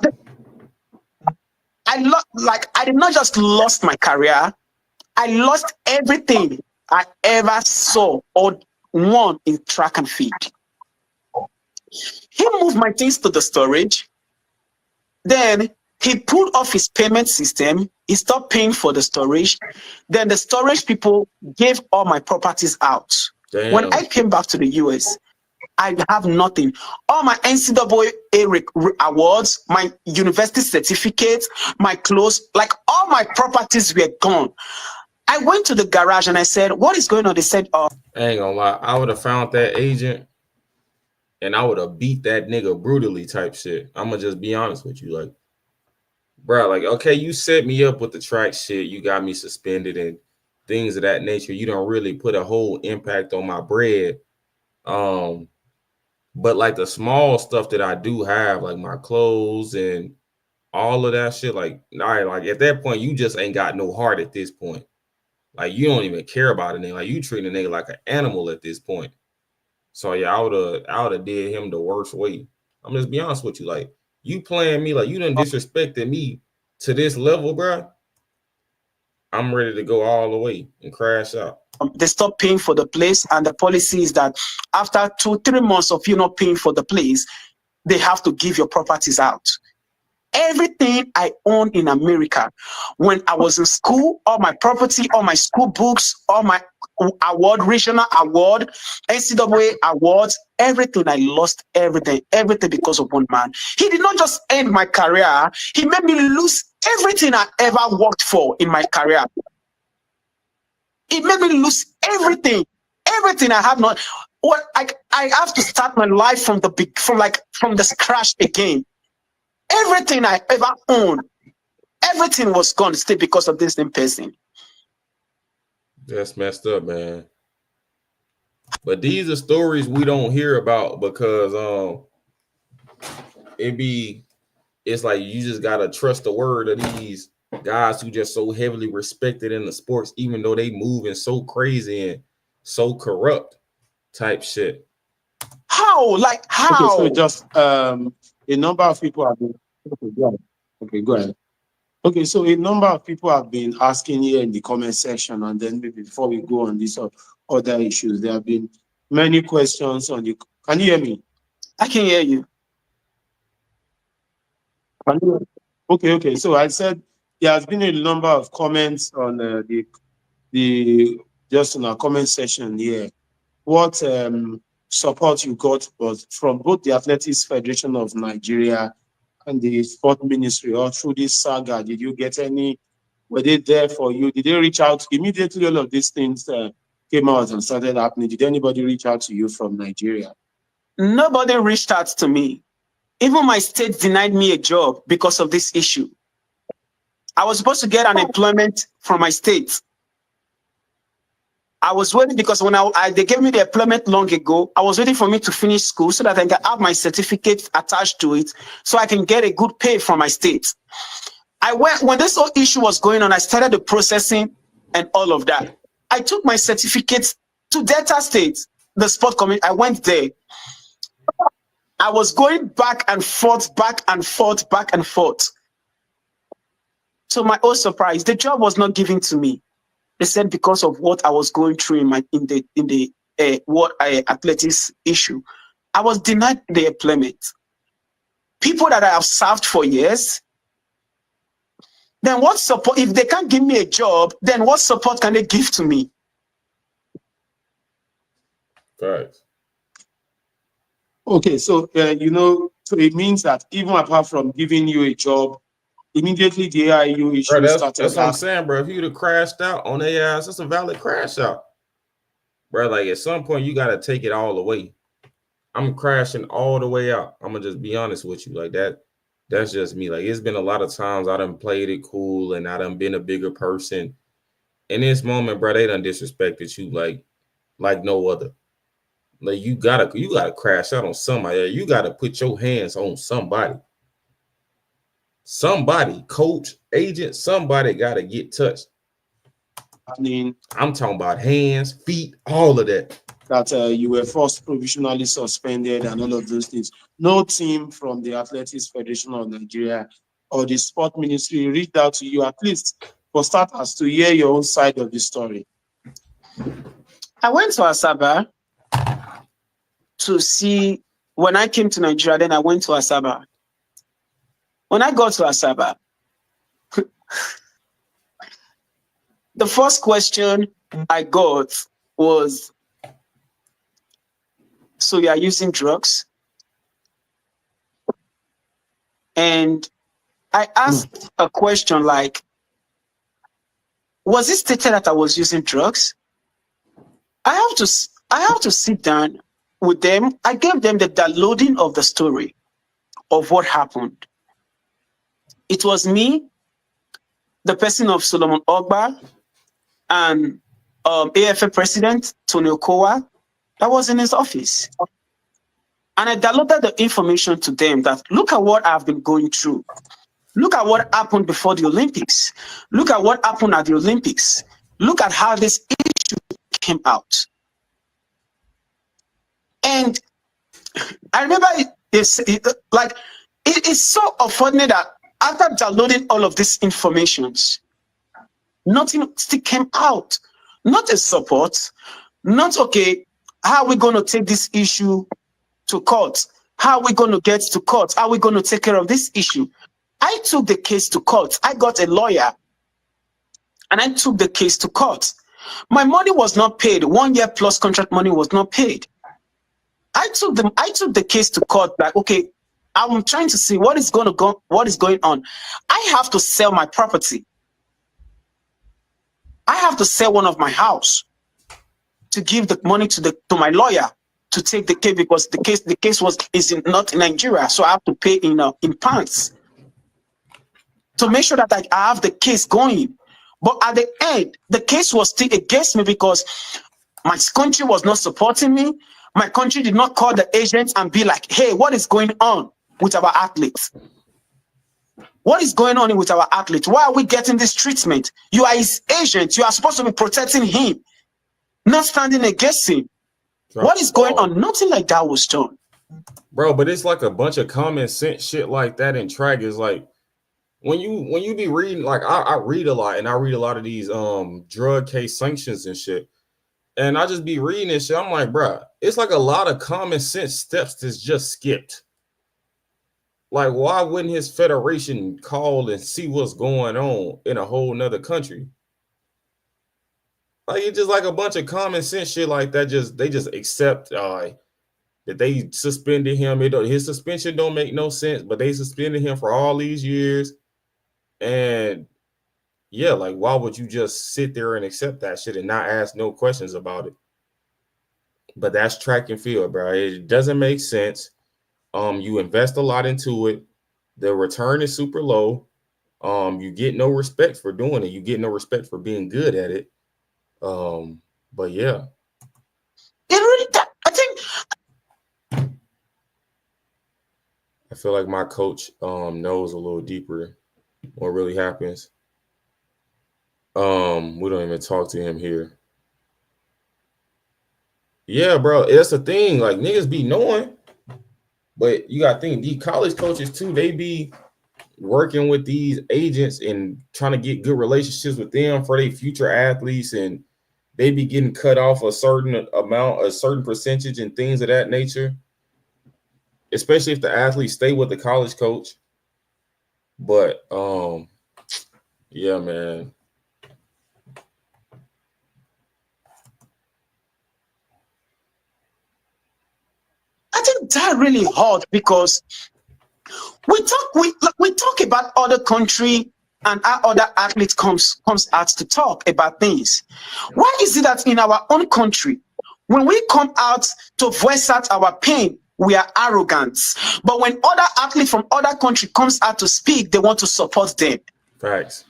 I did not just lost my career. I lost everything I ever saw or won in track and field. He moved my things to the storage. Then he pulled off his payment system. He stopped paying for the storage. Then the storage people gave all my properties out. Damn. When I came back to the US, I have nothing. All my NCAA awards, my university certificates, my clothes, like all my properties were gone. I went to the garage and I said, what is going on? They said, oh. I ain't gonna lie. I would have found that agent and I would have beat that nigga brutally type shit. I'm gonna just be honest with you. Like, bro, like, okay, you set me up with the track shit. You got me suspended and things of that nature. You don't really put a whole impact on my bread. But like the small stuff that I do have, like my clothes and all of that shit, like, all right, like at that point, you just ain't got no heart at this point. Like, you don't even care about a nigga. Like, you treat a nigga like an animal at this point. So yeah, I would have did him the worst way. I'm just be honest with you. Like, you playing me, like you done disrespected me to this level, bro. I'm ready to go all the way and crash out. They stopped paying for the place, and the policy is that after 2-3 months of you not paying for the place, they have to give your properties out. Everything I own in America, when I was in school, all my property, all my school books, all my award, regional award, NCAA awards, everything, I lost everything because of one man. He did not just end my career, he made me lose everything I ever worked for in my career. It made me lose everything I have not. What I have to start my life from the scratch again. Everything I ever owned, everything was gone still because of this same person. That's messed up, man. But these are stories we don't hear about because it's like you just gotta trust the word of these guys who just so heavily respected in the sports, even though they moving so crazy and so corrupt type shit. How? Like how? Okay, so just a number of people have been go ahead. Okay, so a number of people have been asking here in the comment section, and then maybe before we go on these other issues, there have been many questions on the. Can you hear me? I can hear you. Okay. So I said there has been a number of comments on the just in our comment section here. What support you got was from both the Athletics Federation of Nigeria and the Sport Ministry, or through this saga? Did you get any? Were they there for you? Did they reach out immediately? All of these things came out and started happening. Did anybody reach out to you from Nigeria? Nobody reached out to me. Even my state denied me a job because of this issue. I was supposed to get an employment from my state. I was waiting because when they gave me the employment long ago, I was waiting for me to finish school so that I can have my certificate attached to it so I can get a good pay from my state. When this whole issue was going on, I started the processing and all of that. I took my certificates to Delta State, the sport committee. I went there. I was going back and forth, back and forth, back and forth. To my own surprise, the job was not given to me. They said because of what I was going through in the athletics issue, I was denied the employment. People that I have served for years, then what support? If they can't give me a job, then what support can they give to me? Right. Okay, so so it means that even apart from giving you a job, immediately the AIU issue started. That's what I'm saying, bro. If you'd have crashed out on their ass, that's a valid crash out, bro. Like at some point, you gotta take it all away. I'm crashing all the way out. I'm gonna just be honest with you, like that. That's just me. Like it's been a lot of times I done played it cool and I done been a bigger person. In this moment, bro, they done disrespected you like no other. Like you gotta crash out on somebody. You gotta put your hands on somebody. Somebody, coach, agent, somebody gotta get touched. I mean, I'm talking about hands, feet, all of that. That you were first provisionally suspended and all of those things. No team from the Athletics Federation of Nigeria or the Sport Ministry reached out to you, at least for starters, to hear your own side of the story. I went to Asaba to see, when I came to Nigeria, then I went to Asaba. When I got to Asaba, the first question I got was, so you are using drugs? And I asked a question like, was it stated that I was using drugs? I have to sit down with them. I gave them the downloading of the story of what happened. It was me, the person of Solomon Ogba, and AFA President Tony Okowa that was in his office. And I downloaded the information to them that look at what I've been going through. Look at what happened before the Olympics. Look at what happened at the Olympics. Look at how this issue came out. And I remember it's so unfortunate that after downloading all of these informations, nothing still came out. Not a support, not okay, how are we going to take this issue to court? How are we going to get to court? How are we going to take care of this issue? I took the case to court. I got a lawyer and I took the case to court. My money was not paid. 1 year plus contract money was not paid. I took the case to court like, okay, I'm trying to see what is going on. I have to sell my property. I have to sell one of my house to give the money to my lawyer to take the case, because the case is not in Nigeria, so I have to pay in pounds to make sure that I have the case going. But at the end, the case was still against me because my country was not supporting me. My country did not call the agents and be like, hey, what is going on with our athletes? What is going on with our athletes? Why are we getting this treatment? You are his agent. You are supposed to be protecting him, not standing against him. What is going on? Nothing like that was done. Bro, but it's like a bunch of common sense shit like that in track. Is like when you be reading, like I read a lot, and I read a lot of these drug case sanctions and shit. And I just be reading this shit. I'm like, bro, it's like a lot of common sense steps that's just skipped. Like, why wouldn't his federation call and see what's going on in a whole nother country? Like, it's just like a bunch of common sense shit like that. They just accept that they suspended him. His suspension don't make no sense, but they suspended him for all these years. And yeah, like, why would you just sit there and accept that shit and not ask no questions about it? But that's track and field, bro. It doesn't make sense. You invest a lot into it. The return is super low. You get no respect for doing it. You get no respect for being good at it. But yeah. I feel like my coach knows a little deeper what really happens. We don't even talk to him here. Yeah, bro, it's a thing. Like, niggas be knowing. But you got to think, these college coaches too, they be working with these agents and trying to get good relationships with them for their future athletes, and they be getting cut off a certain amount, a certain percentage, and things of that nature, especially if the athletes stay with the college coach. But yeah, man. I think that really hurt because we talk about other country and our other athletes comes out to talk about things. Why is it that in our own country, when we come out to voice out our pain, we are arrogant, but when other athletes from other country comes out to speak, they want to support them? Facts.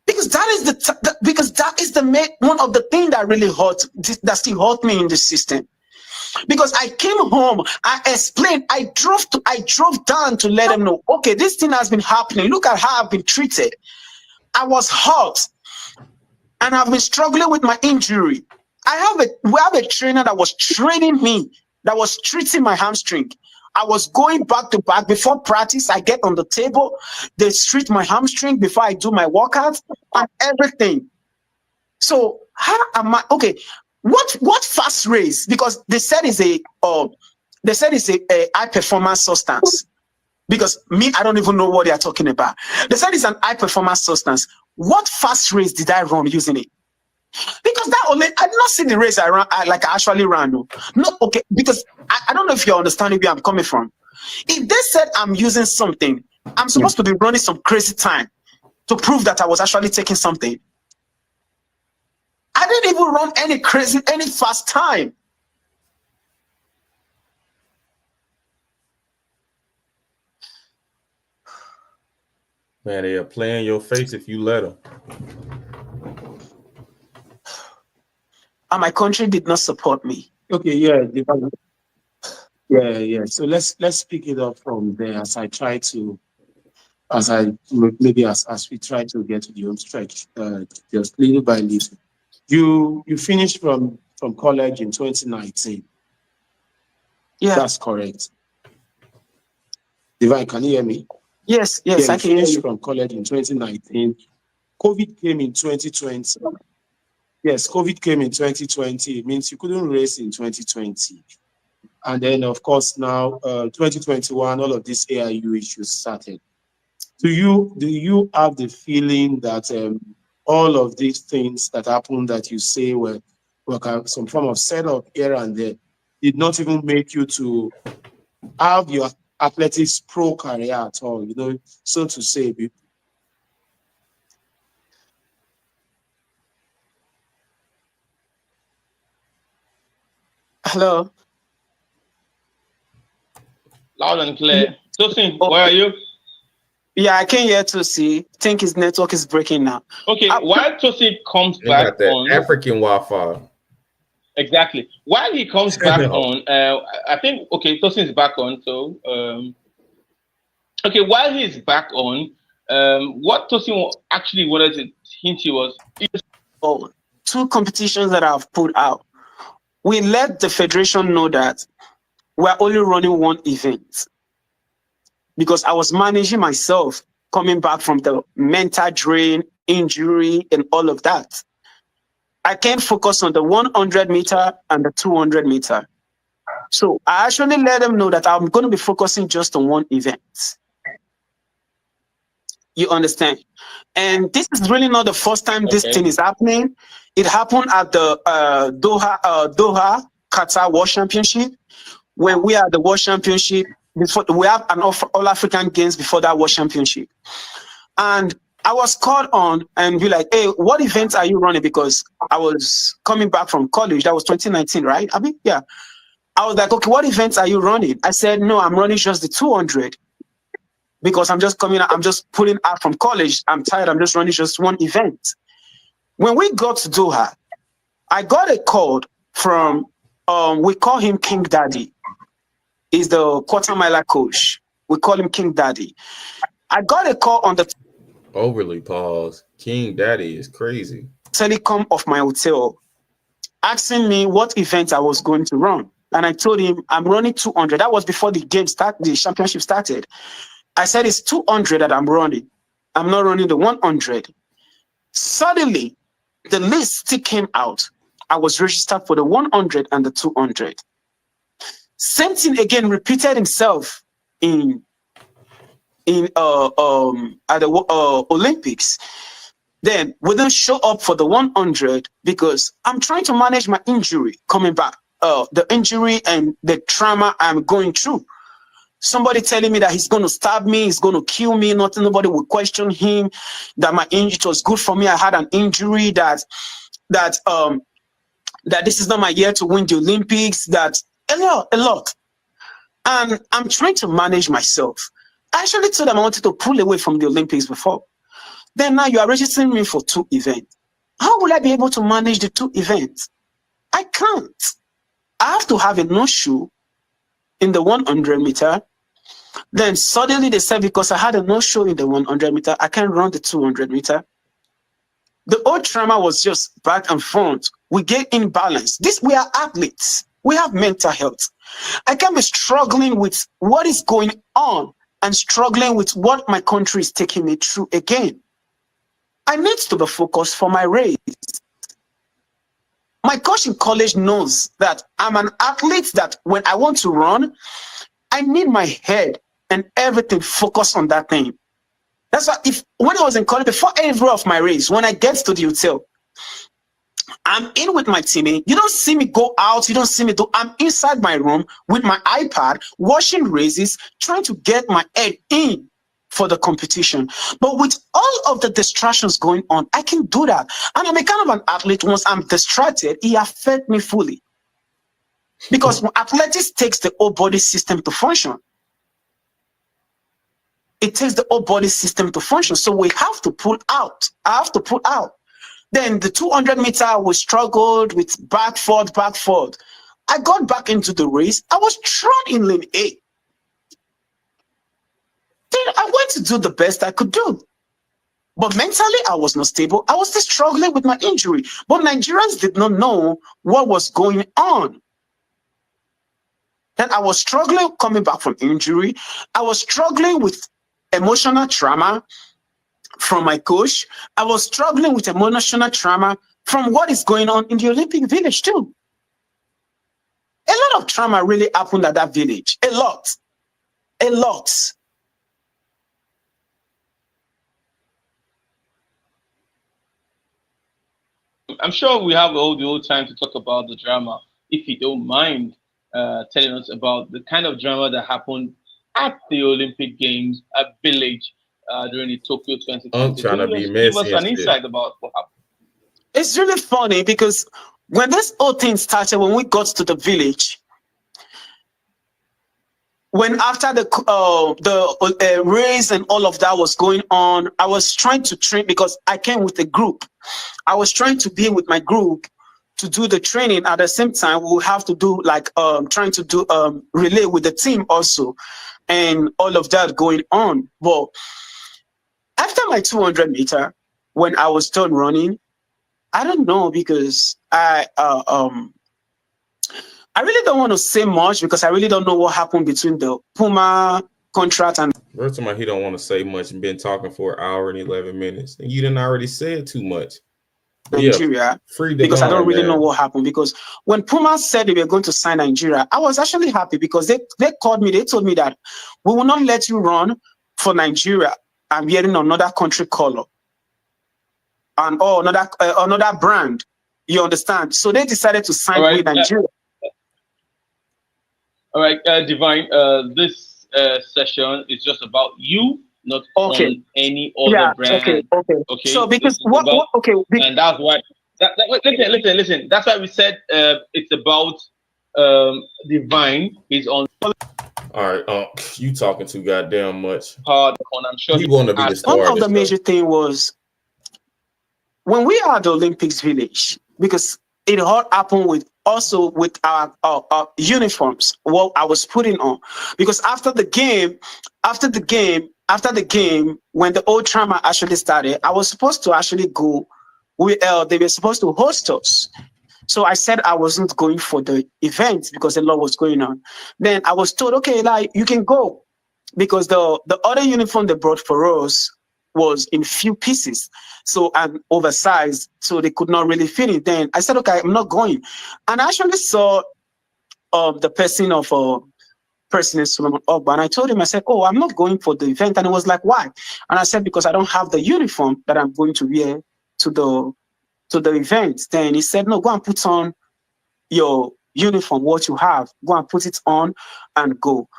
Because that is the main one of the things that really hurt, that still hurt me in the system. Because I came home, I explained, I drove down to let them know, okay, this thing has been happening. Look at how I've been treated. I was hurt, and I've been struggling with my injury. We have a trainer that was training me, that was treating my hamstring. I was going back to back before practice. I get on the table, they treat my hamstring before I do my workout and everything. So how am I okay? What fast race? Because they said it's a high performance substance. Because me, I don't even know what they are talking about. They said it's an high performance substance. What fast race did I run using it? Because I did not see the race I actually ran. No, okay, because I don't know if you're understanding where I'm coming from. If they said I'm using something, I'm supposed to be running some crazy time to prove that I was actually taking something. I didn't even run any fast time. Man, they'll play in your face if you let them. And my country did not support me. Okay, yeah. Yeah. So let's pick it up from there as we try to get to the home stretch, just little by little. You finished from college in 2019. Yeah, that's correct. Devine, can you hear me? Yes, yeah, I can hear you. From college in 2019. COVID came in 2020. Yes, COVID came in 2020. It means you couldn't race in 2020. And then, of course, now 2021, all of these AIU issues started. Do you have the feeling that all of these things that happened that you say were some form of setup here and there did not even make you to have your athletics pro career at all, so to say? Hello? Loud and clear. Tosin, where are you? Yeah, I can hear Tosin. I think his network is breaking now. Okay, while Tosin comes back on African Wi-Fi. Exactly. While he comes back on, I think Tosin is back on. So while he's back on, what Tosin actually wanted to hint you was two competitions that I've put out. We let the federation know that we're only running one event, because I was managing myself coming back from the mental drain, injury, and all of that. I can't focus on the 100 meter and the 200 meter. So I actually let them know that I'm going to be focusing just on one event. You understand? And this is really not the first time this thing is happening. It happened at the Doha Qatar World Championship, when we are the World Championship. Before we have an All African Games before that World Championship, and I was called on and be like, "Hey, what events are you running?" Because I was coming back from college. That was 2019, right? I mean, yeah. I was like, "Okay, what events are you running?" I said, "No, I'm running just the 200 because I'm just coming out. I'm just pulling out from college. I'm tired. I'm just running just one event." When we got to Doha, I got a call from we call him King Daddy. He's the quarter miler coach. We call him King Daddy. I got a call on the overly pause. King Daddy is crazy. Telecom of my hotel, asking me what event I was going to run. and I told him I'm running 200. That was before the championship started. I said it's 200 that I'm running. I'm not running the 100. Suddenly, the list still came out. I was registered for the 100 and the 200. Same thing again repeated himself at the Olympics. Then we didn't show up for the 100 because I'm trying to manage my injury coming back, the injury and the trauma I'm going through. Somebody telling me that he's going to stab me, he's going to kill me. Nobody will question him. That my injury was good for me. I had an injury. That this is not my year to win the Olympics. That a lot. And I'm trying to manage myself. I actually told them I wanted to pull away from the Olympics before. Then now you are registering me for 2 events. How will I be able to manage the 2 events? I can't. I have to have a no-show in the 100 meter. Then suddenly they said because I had a no-show in the 100 meter, I can't run the 200 meter. The old trauma was just back and front. We get imbalanced. We are athletes. We have mental health. I can't be struggling with what is going on and struggling with what my country is taking me through again. I need to be focused for my race. My coach in college knows that I'm an athlete that when I want to run, I need my head and everything focused on that thing. That's why when I was in college, before every of my race, when I get to the hotel, I'm in with my teammate. You don't see me go out. You don't see me I'm inside my room with my iPad, watching races, trying to get my head in for the competition. But with all of the distractions going on, I can do that. And I'm a kind of an athlete. Once I'm distracted, it affects me fully. Because athletics takes the whole body system to function. It takes the whole body system to function. So we have to pull out. I have to pull out. Then the 200 meter, we struggled with back forward. I got back into the race. I was thrown in lane A. Then I went to do the best I could do. But mentally, I was not stable. I was still struggling with my injury. But Nigerians did not know what was going on. Then I was struggling coming back from injury. I was struggling with emotional trauma from my coach. I was struggling with emotional trauma from what is going on in the Olympic Village too. A lot of trauma really happened at that village. A lot. I'm sure we have all the old time to talk about the drama. If you don't mind telling us about the kind of drama that happened at the Olympic Games at Village during the Tokyo 2020. I'm trying to be messy. Give us an insight about what happened. It's really funny because when this whole thing started, when we got to the village, when after the race and all of that was going on, I was trying to train because I came with a group. I was trying to be with my group to do the training. At the same time, we'll have to do trying to do relay with the team also, and all of that going on. But after my 200 meter, when I was done running, I don't know because I really don't want to say much because I really don't know what happened between the Puma contract and. First of all, he don't want to say much and been talking for an hour and 11 minutes. And you didn't already say too much. Nigeria, because I don't really know what happened. Because when Puma said they were going to sign Nigeria, I was actually happy because they called me. They told me that we will not let you run for Nigeria. I'm wearing another country color and another brand. You understand? So they decided to sign with Nigeria. All right, Devine. This session is just about you, not on any other brand. Okay. So because and that's why. Listen. That's why we said it's about Devine. He's on. All right, you talking too goddamn much. Hard on. I'm sure he want to be the star. One of the major thing was when we are at the Olympics Village, because it all happened with our uniforms, what I was putting on. Because after the game, when the old trauma actually started, I was supposed to actually go. They were supposed to host us. So I said I wasn't going for the event because a lot was going on. Then I was told, okay, like you can go because the other uniform they brought for us was in few pieces, so and oversized, so they could not really fit it. Then I said, okay, I'm not going. And I actually saw the person of President Solomon Ogba, and I told him, I said, oh, I'm not going for the event. And he was like, why? And I said, because I don't have the uniform that I'm going to wear to the event. Then he said, no, go and put on your uniform, what you have, go and put it on and go.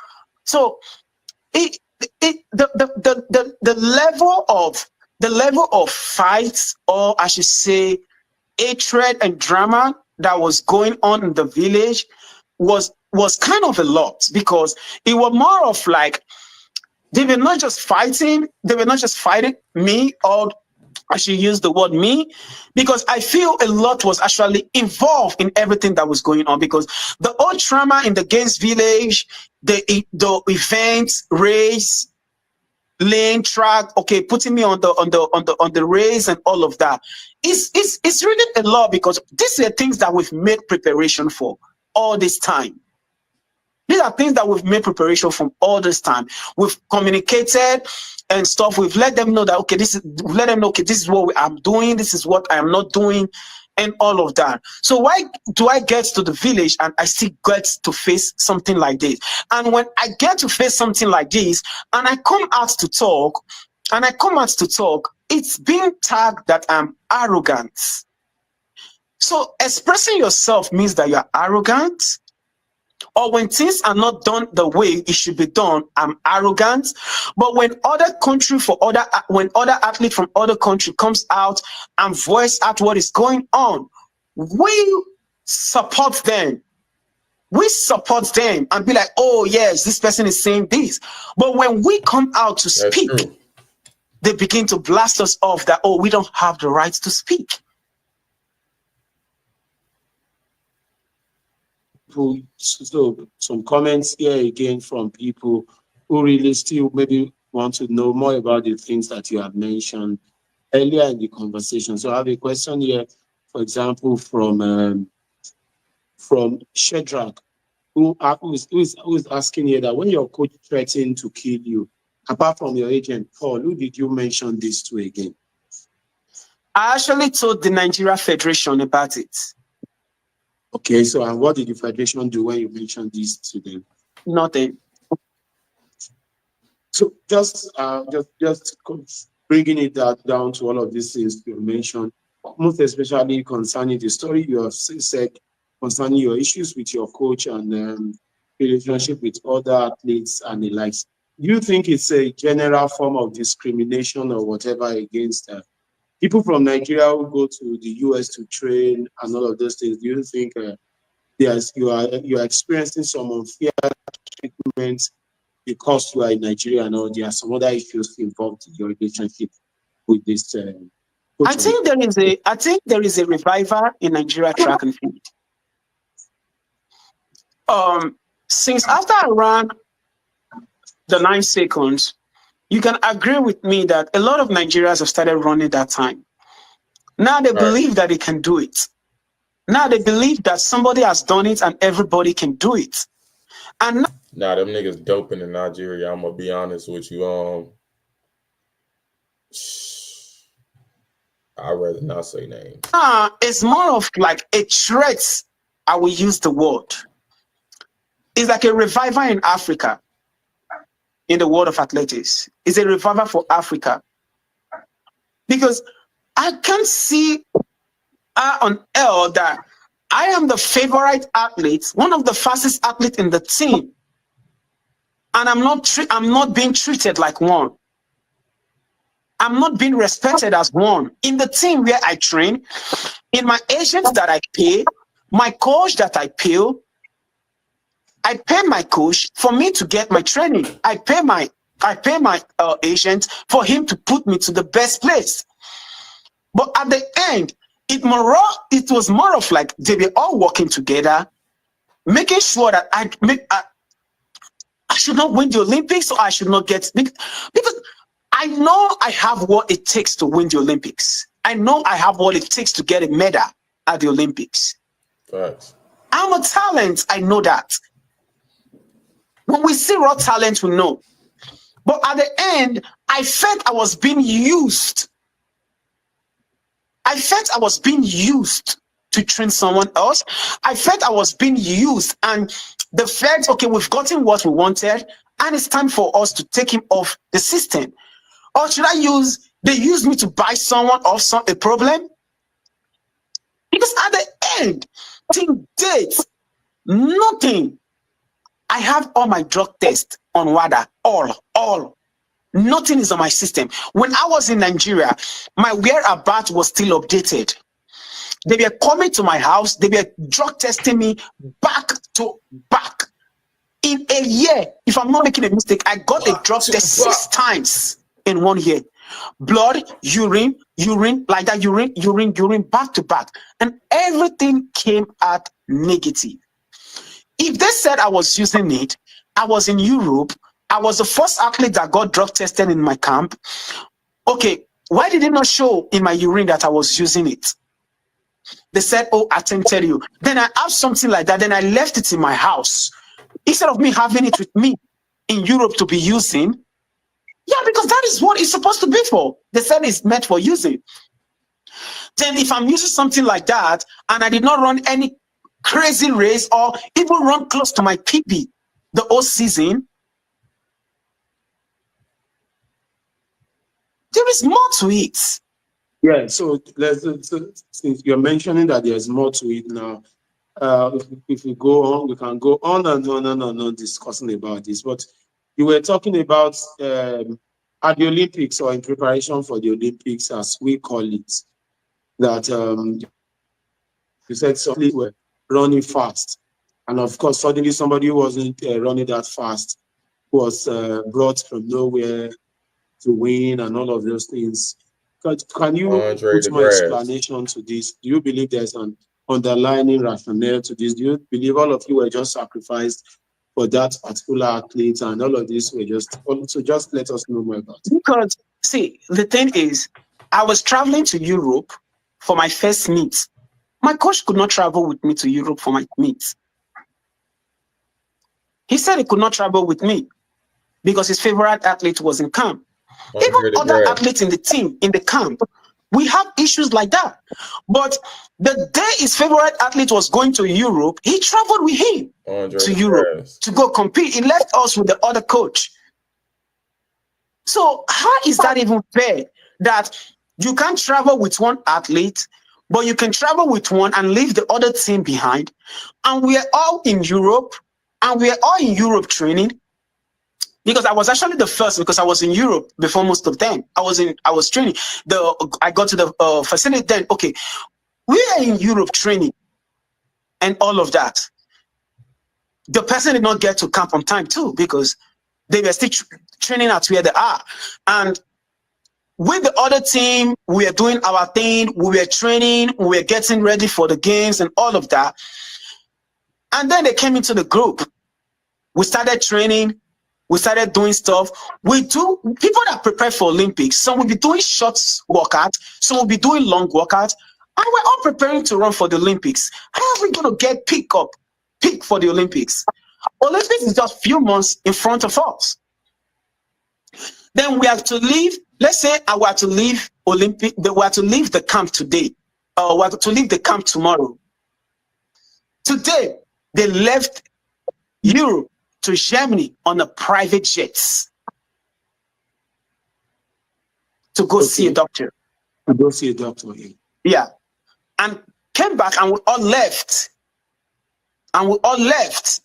So the level of fights, or I should say hatred and drama that was going on in the village was kind of a lot, because it was more of like they were not just fighting me, or I should use the word me, because I feel a lot was actually involved in everything that was going on, because the old trauma in the Gaines village, the events, race, lane, track, okay, putting me on the race and all of that. It's really a lot, because these are things that we've made preparation for all this time. These are things that we've made preparation from all this time. We've communicated and stuff. We've let them know that, okay, this is what I'm doing. This is what I am not doing, and all of that. So why do I get to the village and I still get to face something like this? And when I get to face something like this and I come out to talk, it's being tagged that I'm arrogant. So expressing yourself means that you're arrogant. Or when things are not done the way it should be done, I'm arrogant. But when other athlete from other country comes out and voice out what is going on, we support them. We support them and be like, oh yes, this person is saying this. But when we come out to speak, they begin to blast us off that, oh, we don't have the right to speak. So some comments here again from people who really still maybe want to know more about the things that you have mentioned earlier in the conversation. So I have a question here, for example, from Shedrack, who is asking here that when your coach threatened to kill you, apart from your agent Paul, who did you mention this to again? I actually told the Nigeria Federation about it. Okay, so and what did the Federation do when you mentioned this to them? Nothing. So just bringing it down to all of these things you mentioned, most especially concerning the story you have said concerning your issues with your coach and relationship with other athletes and the likes. Do you think it's a general form of discrimination or whatever against people from Nigeria who go to the US to train and all of those things? Do you think you are experiencing some unfair treatment because you are in Nigeria, and there are some other issues involved in your relationship with this? I think there is a revival in Nigeria track and field. Since after I ran the 9 seconds, you can agree with me that a lot of Nigerians have started running that time. Now they believe that they can do it. Now they believe that somebody has done it and everybody can do it. And nah, them niggas doping in Nigeria. I'm gonna be honest with you. I'd rather not say names. It's more of like a threat. I will use the word. It's like a revival in Africa. In the world of athletics, it's a revival for Africa, because I can see on L that I am the favorite athlete, one of the fastest athletes in the team, and I'm not being treated like one. I'm not being respected as one in the team where I train, in my agents that I pay, my coach that I pay my coach for me to get my training. I pay my agent for him to put me to the best place. But at the end, it was more of like they were all working together, making sure that I should not win the Olympics, or I should not get, because I know I have what it takes to win the Olympics. I know I have what it takes to get a medal at the Olympics. Facts. I'm a talent. I know that. When we see raw talent, we know. But at the end, I felt I was being used. I felt I was being used to train someone else. I felt I was being used, and the fact, okay, we've gotten what we wanted, and it's time for us to take him off the system. Or should I they use me to buy someone off a problem? Because at the end, till date, nothing. I have all my drug tests on WADA, all. Nothing is on my system. When I was in Nigeria, my whereabouts was still updated. They were coming to my house. They were drug testing me back to back. In a year, if I'm not making a mistake, I got a drug test 6 times in 1 year. Blood, urine, like that, urine, back to back. And everything came out negative. If they said I was using it, I was in Europe, I was the first athlete that got drug tested in my camp. Okay, why did it not show in my urine that I was using it? They said, oh, I can tell you. Then I have something like that. Then I left it in my house. Instead of me having it with me in Europe to be using. Yeah, because that is what it's supposed to be for. They said it's meant for using. Then if I'm using something like that and I did not run any crazy race or even run close to my PB the whole season, there is more to it. Yeah, so since you're mentioning that there's more to it now, if we go on, we can go on and on discussing about this. But you were talking about at the Olympics, or in preparation for the Olympics, as we call it, that you said somebody were running fast. And of course, suddenly somebody who wasn't running that fast was brought from nowhere to win and all of those things. Can you put more explanation to this? Do you believe there's an underlying rationale to this? Do you believe all of you were just sacrificed for that particular athlete and all of this were just, so just let us know more about it? Because, see, the thing is, I was traveling to Europe for my first meet. My coach could not travel with me to Europe for my meet. He said he could not travel with me because his favorite athlete was in camp. Even other athletes in the team, in the camp, we have issues like that. But the day his favorite athlete was going to Europe, he traveled with him to Europe to go compete. He left us with the other coach. So how is that even fair that you can't travel with one athlete, but you can travel with one and leave the other team behind? And we are all in Europe, and we are all in Europe training. Because I was actually the first, because I was in Europe before most of them. I was training. I got to the facility then. Okay, we are in Europe training and all of that. The person did not get to camp on time too, because they were still training at where they are. And with the other team, we were doing our thing. We were training. We were getting ready for the games and all of that. And then they came into the group. We started training. We started doing stuff. People that prepare for Olympics, some will be doing short workouts, some will be doing long workouts, and we're all preparing to run for the Olympics. How are we going to get pick for the Olympics? Olympics is just a few months in front of us. Then we have to leave. Let's say I were to leave the camp today, or we have to leave the camp tomorrow. Today, they left Europe to Germany on a private jets to go see a doctor. To go see a doctor, yeah. And came back, and we all left. And we all left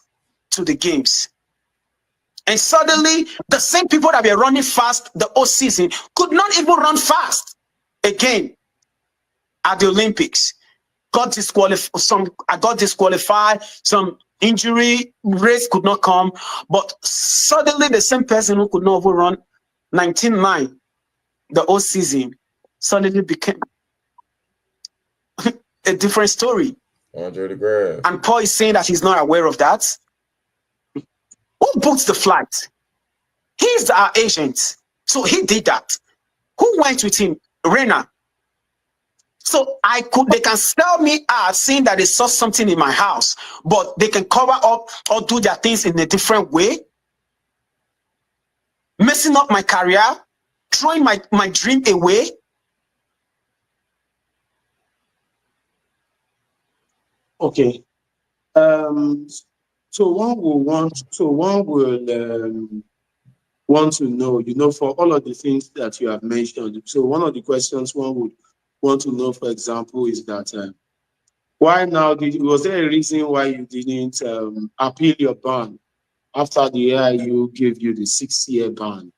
to the games. And suddenly, the same people that were running fast the whole season could not even run fast again at the Olympics. I got disqualified, some injury, race could not come, but suddenly the same person who could not even run 19.9 the whole season suddenly became a different story. Andre the Grass. And Paul is saying that he's not aware of that. Who booked the flight? He's our agent, so he did that. Who went with him? Rena. So they can sell me out saying that they saw something in my house, but they can cover up or do their things in a different way, messing up my career, throwing my dream away. Okay. So one will want to know, for all of the things that you have mentioned. So one of the questions one would want to know, for example, is that why now was there a reason why you didn't appeal your ban after the AIU gave you the 6-year ban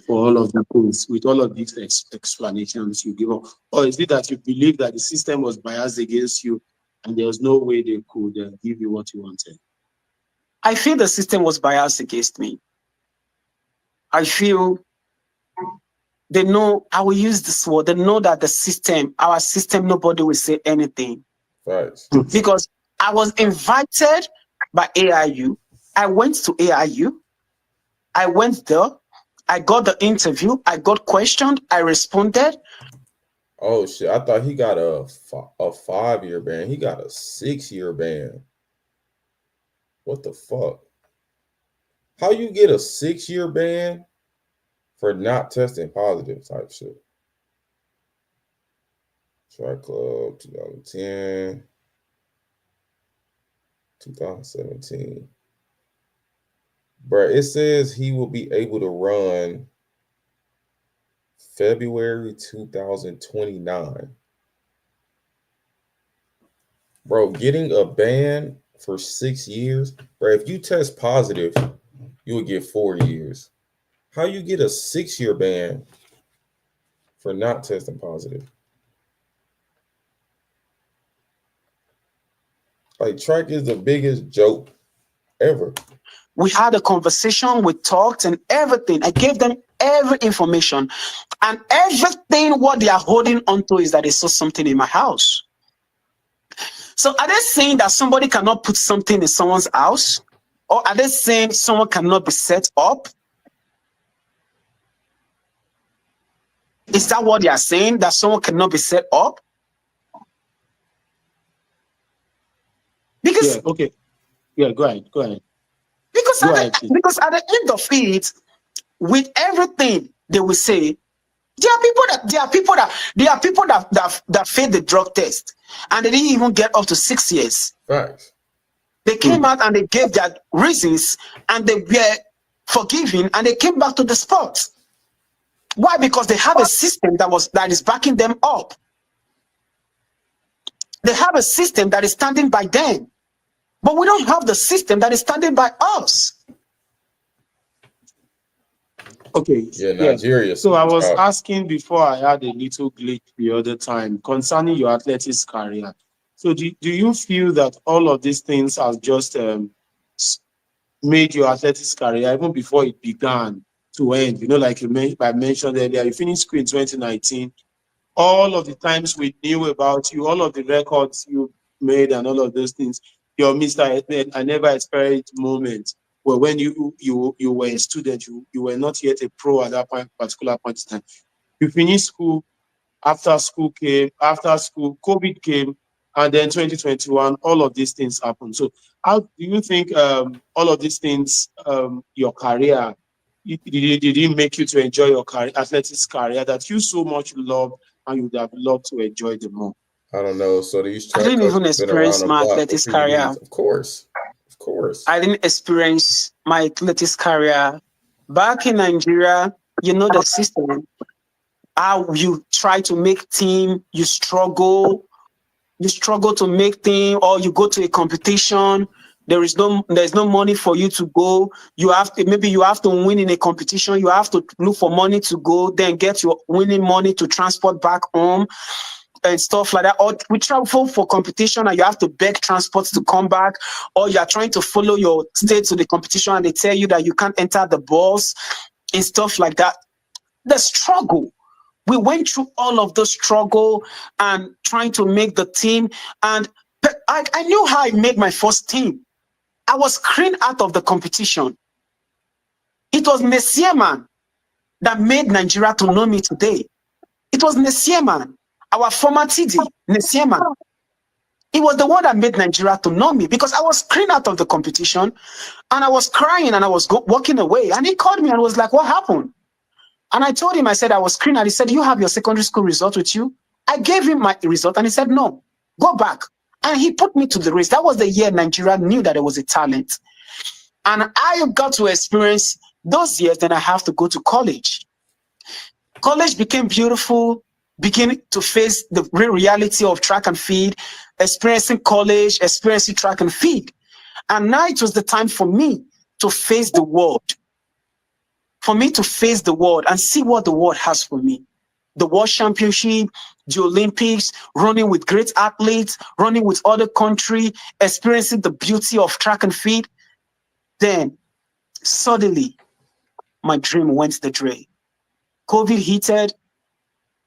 for all of the things, with all of these explanations you give up? Or is it that you believe that the system was biased against you and there was no way they could give you what you wanted? I feel the system was biased against me. I feel they know, I will use this word, they know that our system, nobody will say anything. Right. Because I was invited by AIU. I went to AIU. I went there. I got the interview. I got questioned. I responded. Oh shit! I thought he got a 5-year ban. He got a 6-year ban. What the fuck? How you get a 6-year ban for not testing positive type shit? Try Club 2010, 2017. Bruh, it says he will be able to run February 2029. Bro, getting a ban for 6 years, bro, if you test positive, you will get 4 years. How you get a 6-year ban for not testing positive? Like, track is the biggest joke ever. We had a conversation, we talked and everything. I gave them every information, and everything what they are holding onto is that they saw something in my house. So are they saying that somebody cannot put something in someone's house? Or are they saying someone cannot be set up? Is that what they are saying, that someone cannot be set up? Because go ahead. Because at the end of it, with everything they will say, there are people that failed the drug test and they didn't even get up to 6 years. Right. They came out and they gave their reasons and they were forgiven and they came back to the spot. Why? Because they have a system that is backing them up. They have a system that is standing by them. But we don't have the system that is standing by us. Okay. Yeah, Nigeria. So I was asking before I had a little glitch the other time concerning your athletics career. So do you feel that all of these things have just made your athletics career, even before it began, to end? Like I mentioned earlier, you finished school in 2019. All of the times we knew about you, all of the records you made and all of those things, your Mr. I never experienced moment. Well, when you were a student, you were not yet a pro at that particular point in time. You finished school, after school, COVID came, and then 2021, all of these things happened. So how do you think all of these things, your career, did it make you to enjoy your career, athletics career that you so much loved and you would have loved to enjoy the more? I don't know. So these I didn't even experience my athletics career. Of course. I didn't experience my athletics career. Back in Nigeria, the system. How you try to make team, you struggle to make team, or you go to a competition. There's no money for you to go. You have to win in a competition. You have to look for money to go, then get your winning money to transport back home and stuff like that. Or we travel for competition and you have to beg transports to come back, or you are trying to follow your state to the competition and they tell you that you can't enter the bus and stuff like that. The struggle. We went through all of the struggle and trying to make the team. And I knew how I made my first team. I was screened out of the competition. It was Messier Man that made Nigeria to know me today. It was Messier Man. our former TD, Nesiema. He was the one that made Nigeria to know me because I was screened out of the competition and I was crying and I was walking away. And he called me and was like, what happened? And I told him, I said, I was screened out. He said, you have your secondary school result with you? I gave him my result and he said, no, go back. And he put me to the race. That was the year Nigeria knew that there was a talent. And I got to experience those years. Then I have to go to college. College became beautiful, beginning to face the real reality of track and field, experiencing college, experiencing track and field. And now it was the time for me to face the world. For me to face the world and see what the world has for me. The World Championship, the Olympics, running with great athletes, running with other countries, experiencing the beauty of track and field. Then, suddenly, my dream went the drain. COVID hit.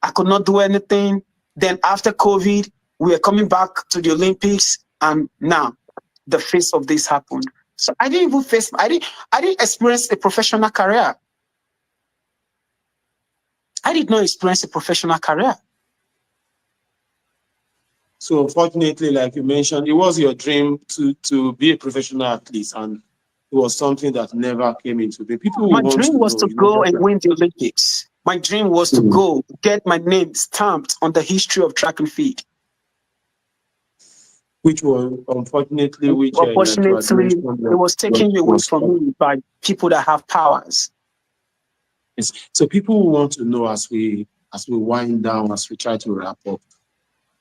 I could not do anything. Then after COVID, we are coming back to the Olympics, and now the face of this happened. So I didn't even face. I didn't experience a professional career. I did not experience a professional career. So unfortunately, like you mentioned, it was your dream to be a professional athlete, and it was something that never came into the people. My dream was to go and win the Olympics. My dream was to go get my name stamped on the history of track and field. Which was unfortunately, it was taken away from me by people that have powers. Yes. So people want to know as we wind down, as we try to wrap up,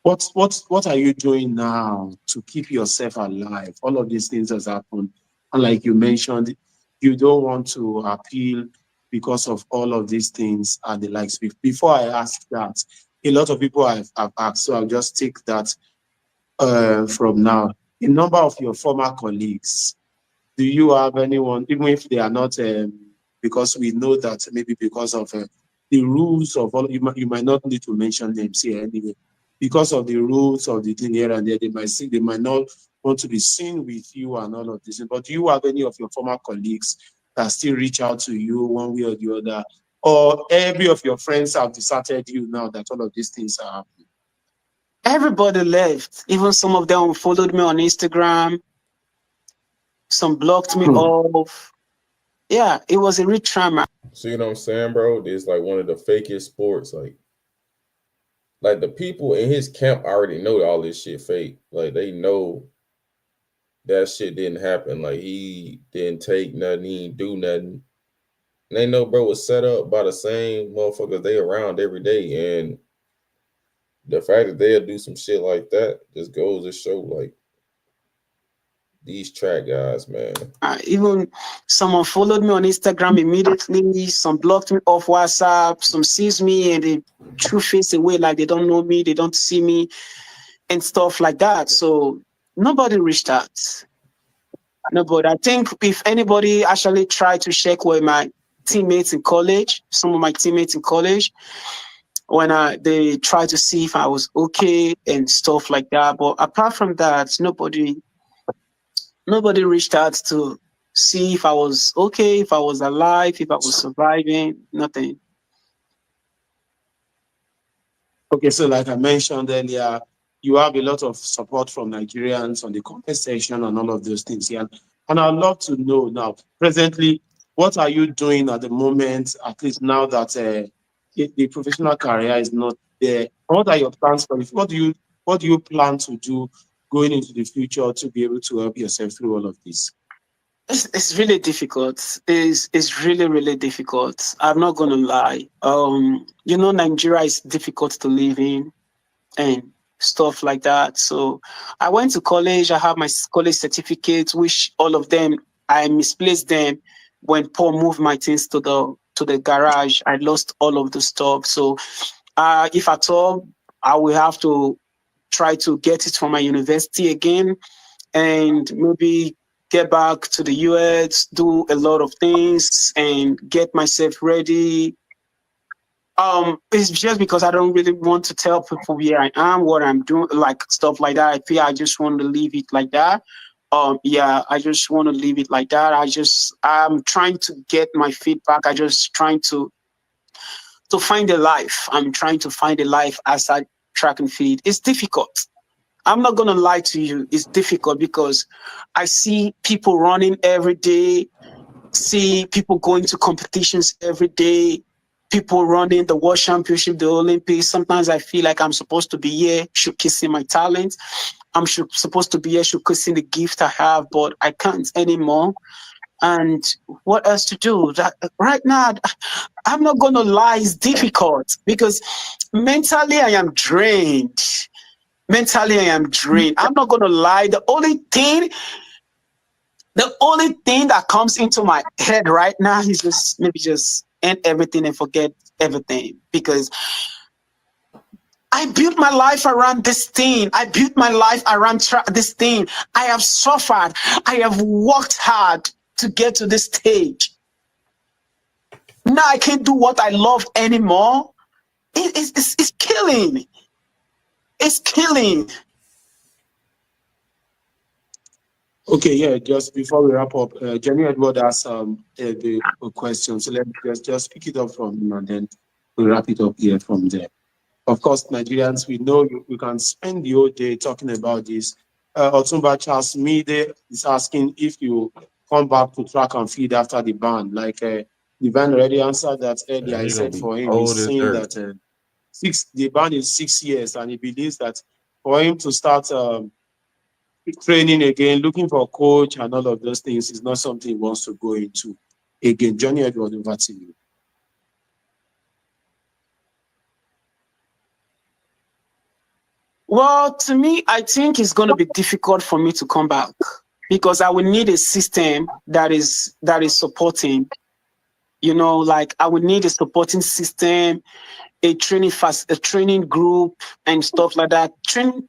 what are you doing now to keep yourself alive? All of these things has happened, and like you mentioned, you don't want to appeal because of all of these things and the likes. Before I ask that, a lot of people have asked, so I'll just take that from now. A number of your former colleagues, do you have anyone, even if they are not, because we know that maybe because of the rules of all, you might not need to mention names here anyway, because of the rules of the thing here and there, they might not want to be seen with you and all of this. But do you have any of your former colleagues that still reach out to you one way or the other, or every of your friends have deserted you now that all of these things are happening? Everybody left. Even some of them followed me on Instagram. Some blocked me off. Yeah, it was a real trauma. See what I'm saying, bro? It's like one of the fakest sports. Like the people in his camp already know all this shit fake. Like they know that shit didn't happen. Like he didn't take nothing, he didn't do nothing. And they know bro was set up by the same motherfuckers they around every day. And the fact that they'll do some shit like that just goes to show like these track guys, man. Even someone followed me on Instagram immediately. Some blocked me off WhatsApp. Some sees me and they true face away like they don't know me, they don't see me, and stuff like that. So nobody reached out. Nobody. I think if anybody actually tried to check with my teammates in college, some of my teammates in college, when they tried to see if I was okay and stuff like that. But apart from that, nobody reached out to see if I was okay, if I was alive, if I was surviving, nothing. Okay, so like I mentioned earlier, you have a lot of support from Nigerians on the comment section and all of those things here. And I'd love to know now, presently, what are you doing at the moment, at least now that the professional career is not there? What are your plans for it? What do you plan to do going into the future to be able to help yourself through all of this? It's really difficult. It's really, really difficult. I'm not gonna lie. Nigeria is difficult to live in and stuff like that. So I went to college. I have my college certificates, which all of them I misplaced them when Paul moved my things to the garage. I lost all of the stuff. So if at all, I will have to try to get it from my university again and maybe get back to the US, do a lot of things and get myself ready. It's just because I don't really want to tell people where I am, what I'm doing, like stuff like that. I feel I just want to leave it like that. I just want to leave it like that. I'm trying to get my feedback. I just trying to find a life. I'm trying to find a life as I track and field. It's difficult. I'm not going to lie to you. It's difficult because I see people running every day, see people going to competitions every day, people running the World Championship, the Olympics. Sometimes I feel like I'm supposed to be here showcasing my talent. I'm supposed to be here showcasing the gift I have, but I can't anymore. And what else to do? Right now, I'm not going to lie, it's difficult because mentally I am drained. Mentally I am drained. I'm not going to lie. The only thing that comes into my head right now is just maybe just end everything and forget everything, because I built my life around this thing. I built my life around this thing. I have suffered. I have worked hard to get to this stage. Now I can't do what I love anymore. It's killing. It's killing. Okay, yeah, just before we wrap up, Jenny Edward has the question. So let's just pick it up from him and then we'll wrap it up here from there. Of course, Nigerians, we know we can spend the whole day talking about this. Otumba Charles Mide is asking if you come back to track and field after the ban. Like Devine already answered that earlier. I said for him, he's saying that the ban is 6 years, and he believes that for him to start training again, looking for a coach and all of those things is not something he wants to go into. Again, Johnny Edward, over to you. Well, to me, I think it's going to be difficult for me to come back because I will need a system that is supporting. You know, like I would need a supporting system, a training group, and stuff like that.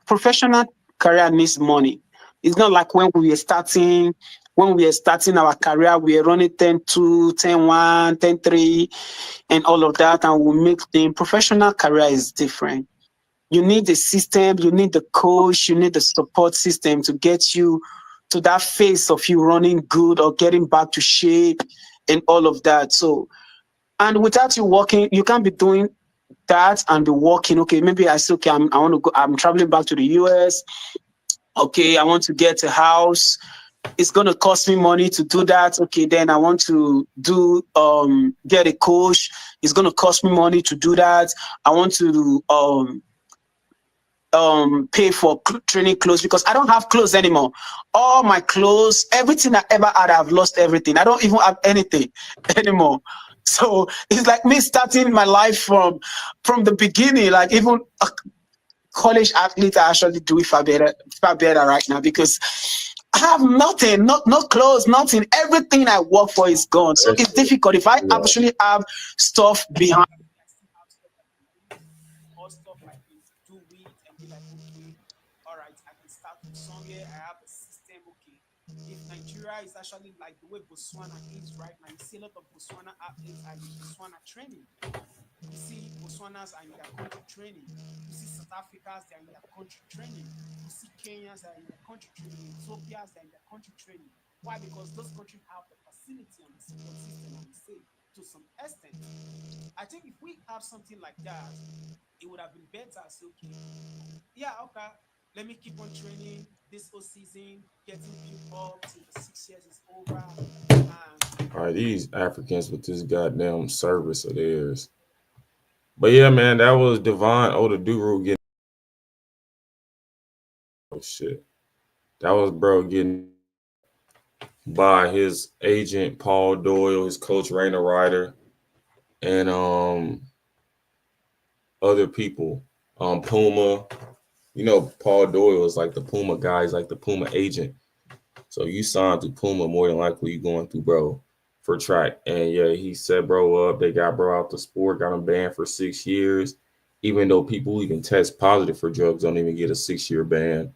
Professional career needs money. It's not like when we are starting our career, we are running 10-2, 10-1, 10-3, and all of that, and we make the professional career is different. You need the system, you need the coach, you need the support system to get you to that phase of you running good or getting back to shape and all of that. So, and without you working, you can't be doing that and be working. Okay, maybe I say, okay, I want to go, I'm traveling back to the US. Okay, I want to get a house. It's going to cost me money to do that. Okay, then I want to get a coach. It's going to cost me money to do that. I want to pay for training clothes because I don't have clothes anymore. All my clothes, everything I ever had, I've lost everything. I don't even have anything anymore. So it's like me starting my life from the beginning. Like even a college athlete, I actually do it far better right now because I have nothing, no clothes, nothing. Everything I work for is gone. So it's difficult. If I actually have stuff behind, or stuff like this, do it and be like, okay, all right, I can start from somewhere. I have a system. Okay, if Nigeria is actually like the way Botswana is right now, you see a lot of Botswana athletes are in Botswana training. You see Botswanas are in their country training. You see South Africans, they are in their country training. You see Kenyans are in their country training. Ethiopians are in their country training. Why? Because those countries have the facility and the support system, I would say, to some extent. I think if we have something like that, it would have been better. So, okay, yeah, okay, let me keep on training this whole season, getting built up till the 6 years is over. All right, these Africans with this goddamn service of theirs. But yeah, man, that was Devine Oduduru getting. Oh shit, that was bro getting by his agent Paul Doyle, his coach Raina Ryder, and other people. Puma, you know, Paul Doyle is like the Puma guy, he's like the Puma agent. So you signed to Puma, more than likely you going through bro for track. And yeah, he set bro up. They got bro out the sport, got him banned for 6 years. Even though people who even test positive for drugs don't even get a 6-year ban.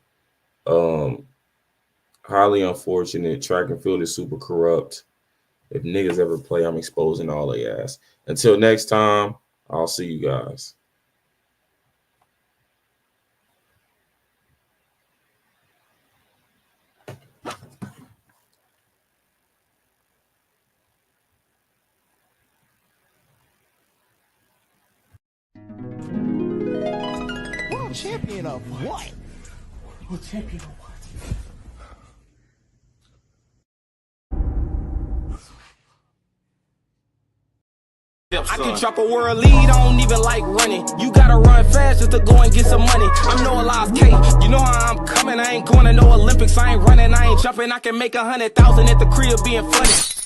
Highly unfortunate. Track and field is super corrupt. If niggas ever play, I'm exposing all their ass. Until next time, I'll see you guys. World champion of what? World champion of what? I can drop a world lead, I don't even like running. You gotta run fast just to go and get some money. I'm no Elias K, you know how I'm coming. I ain't going to no Olympics, I ain't running, I ain't jumping. I can make 100,000 at the crib being funny.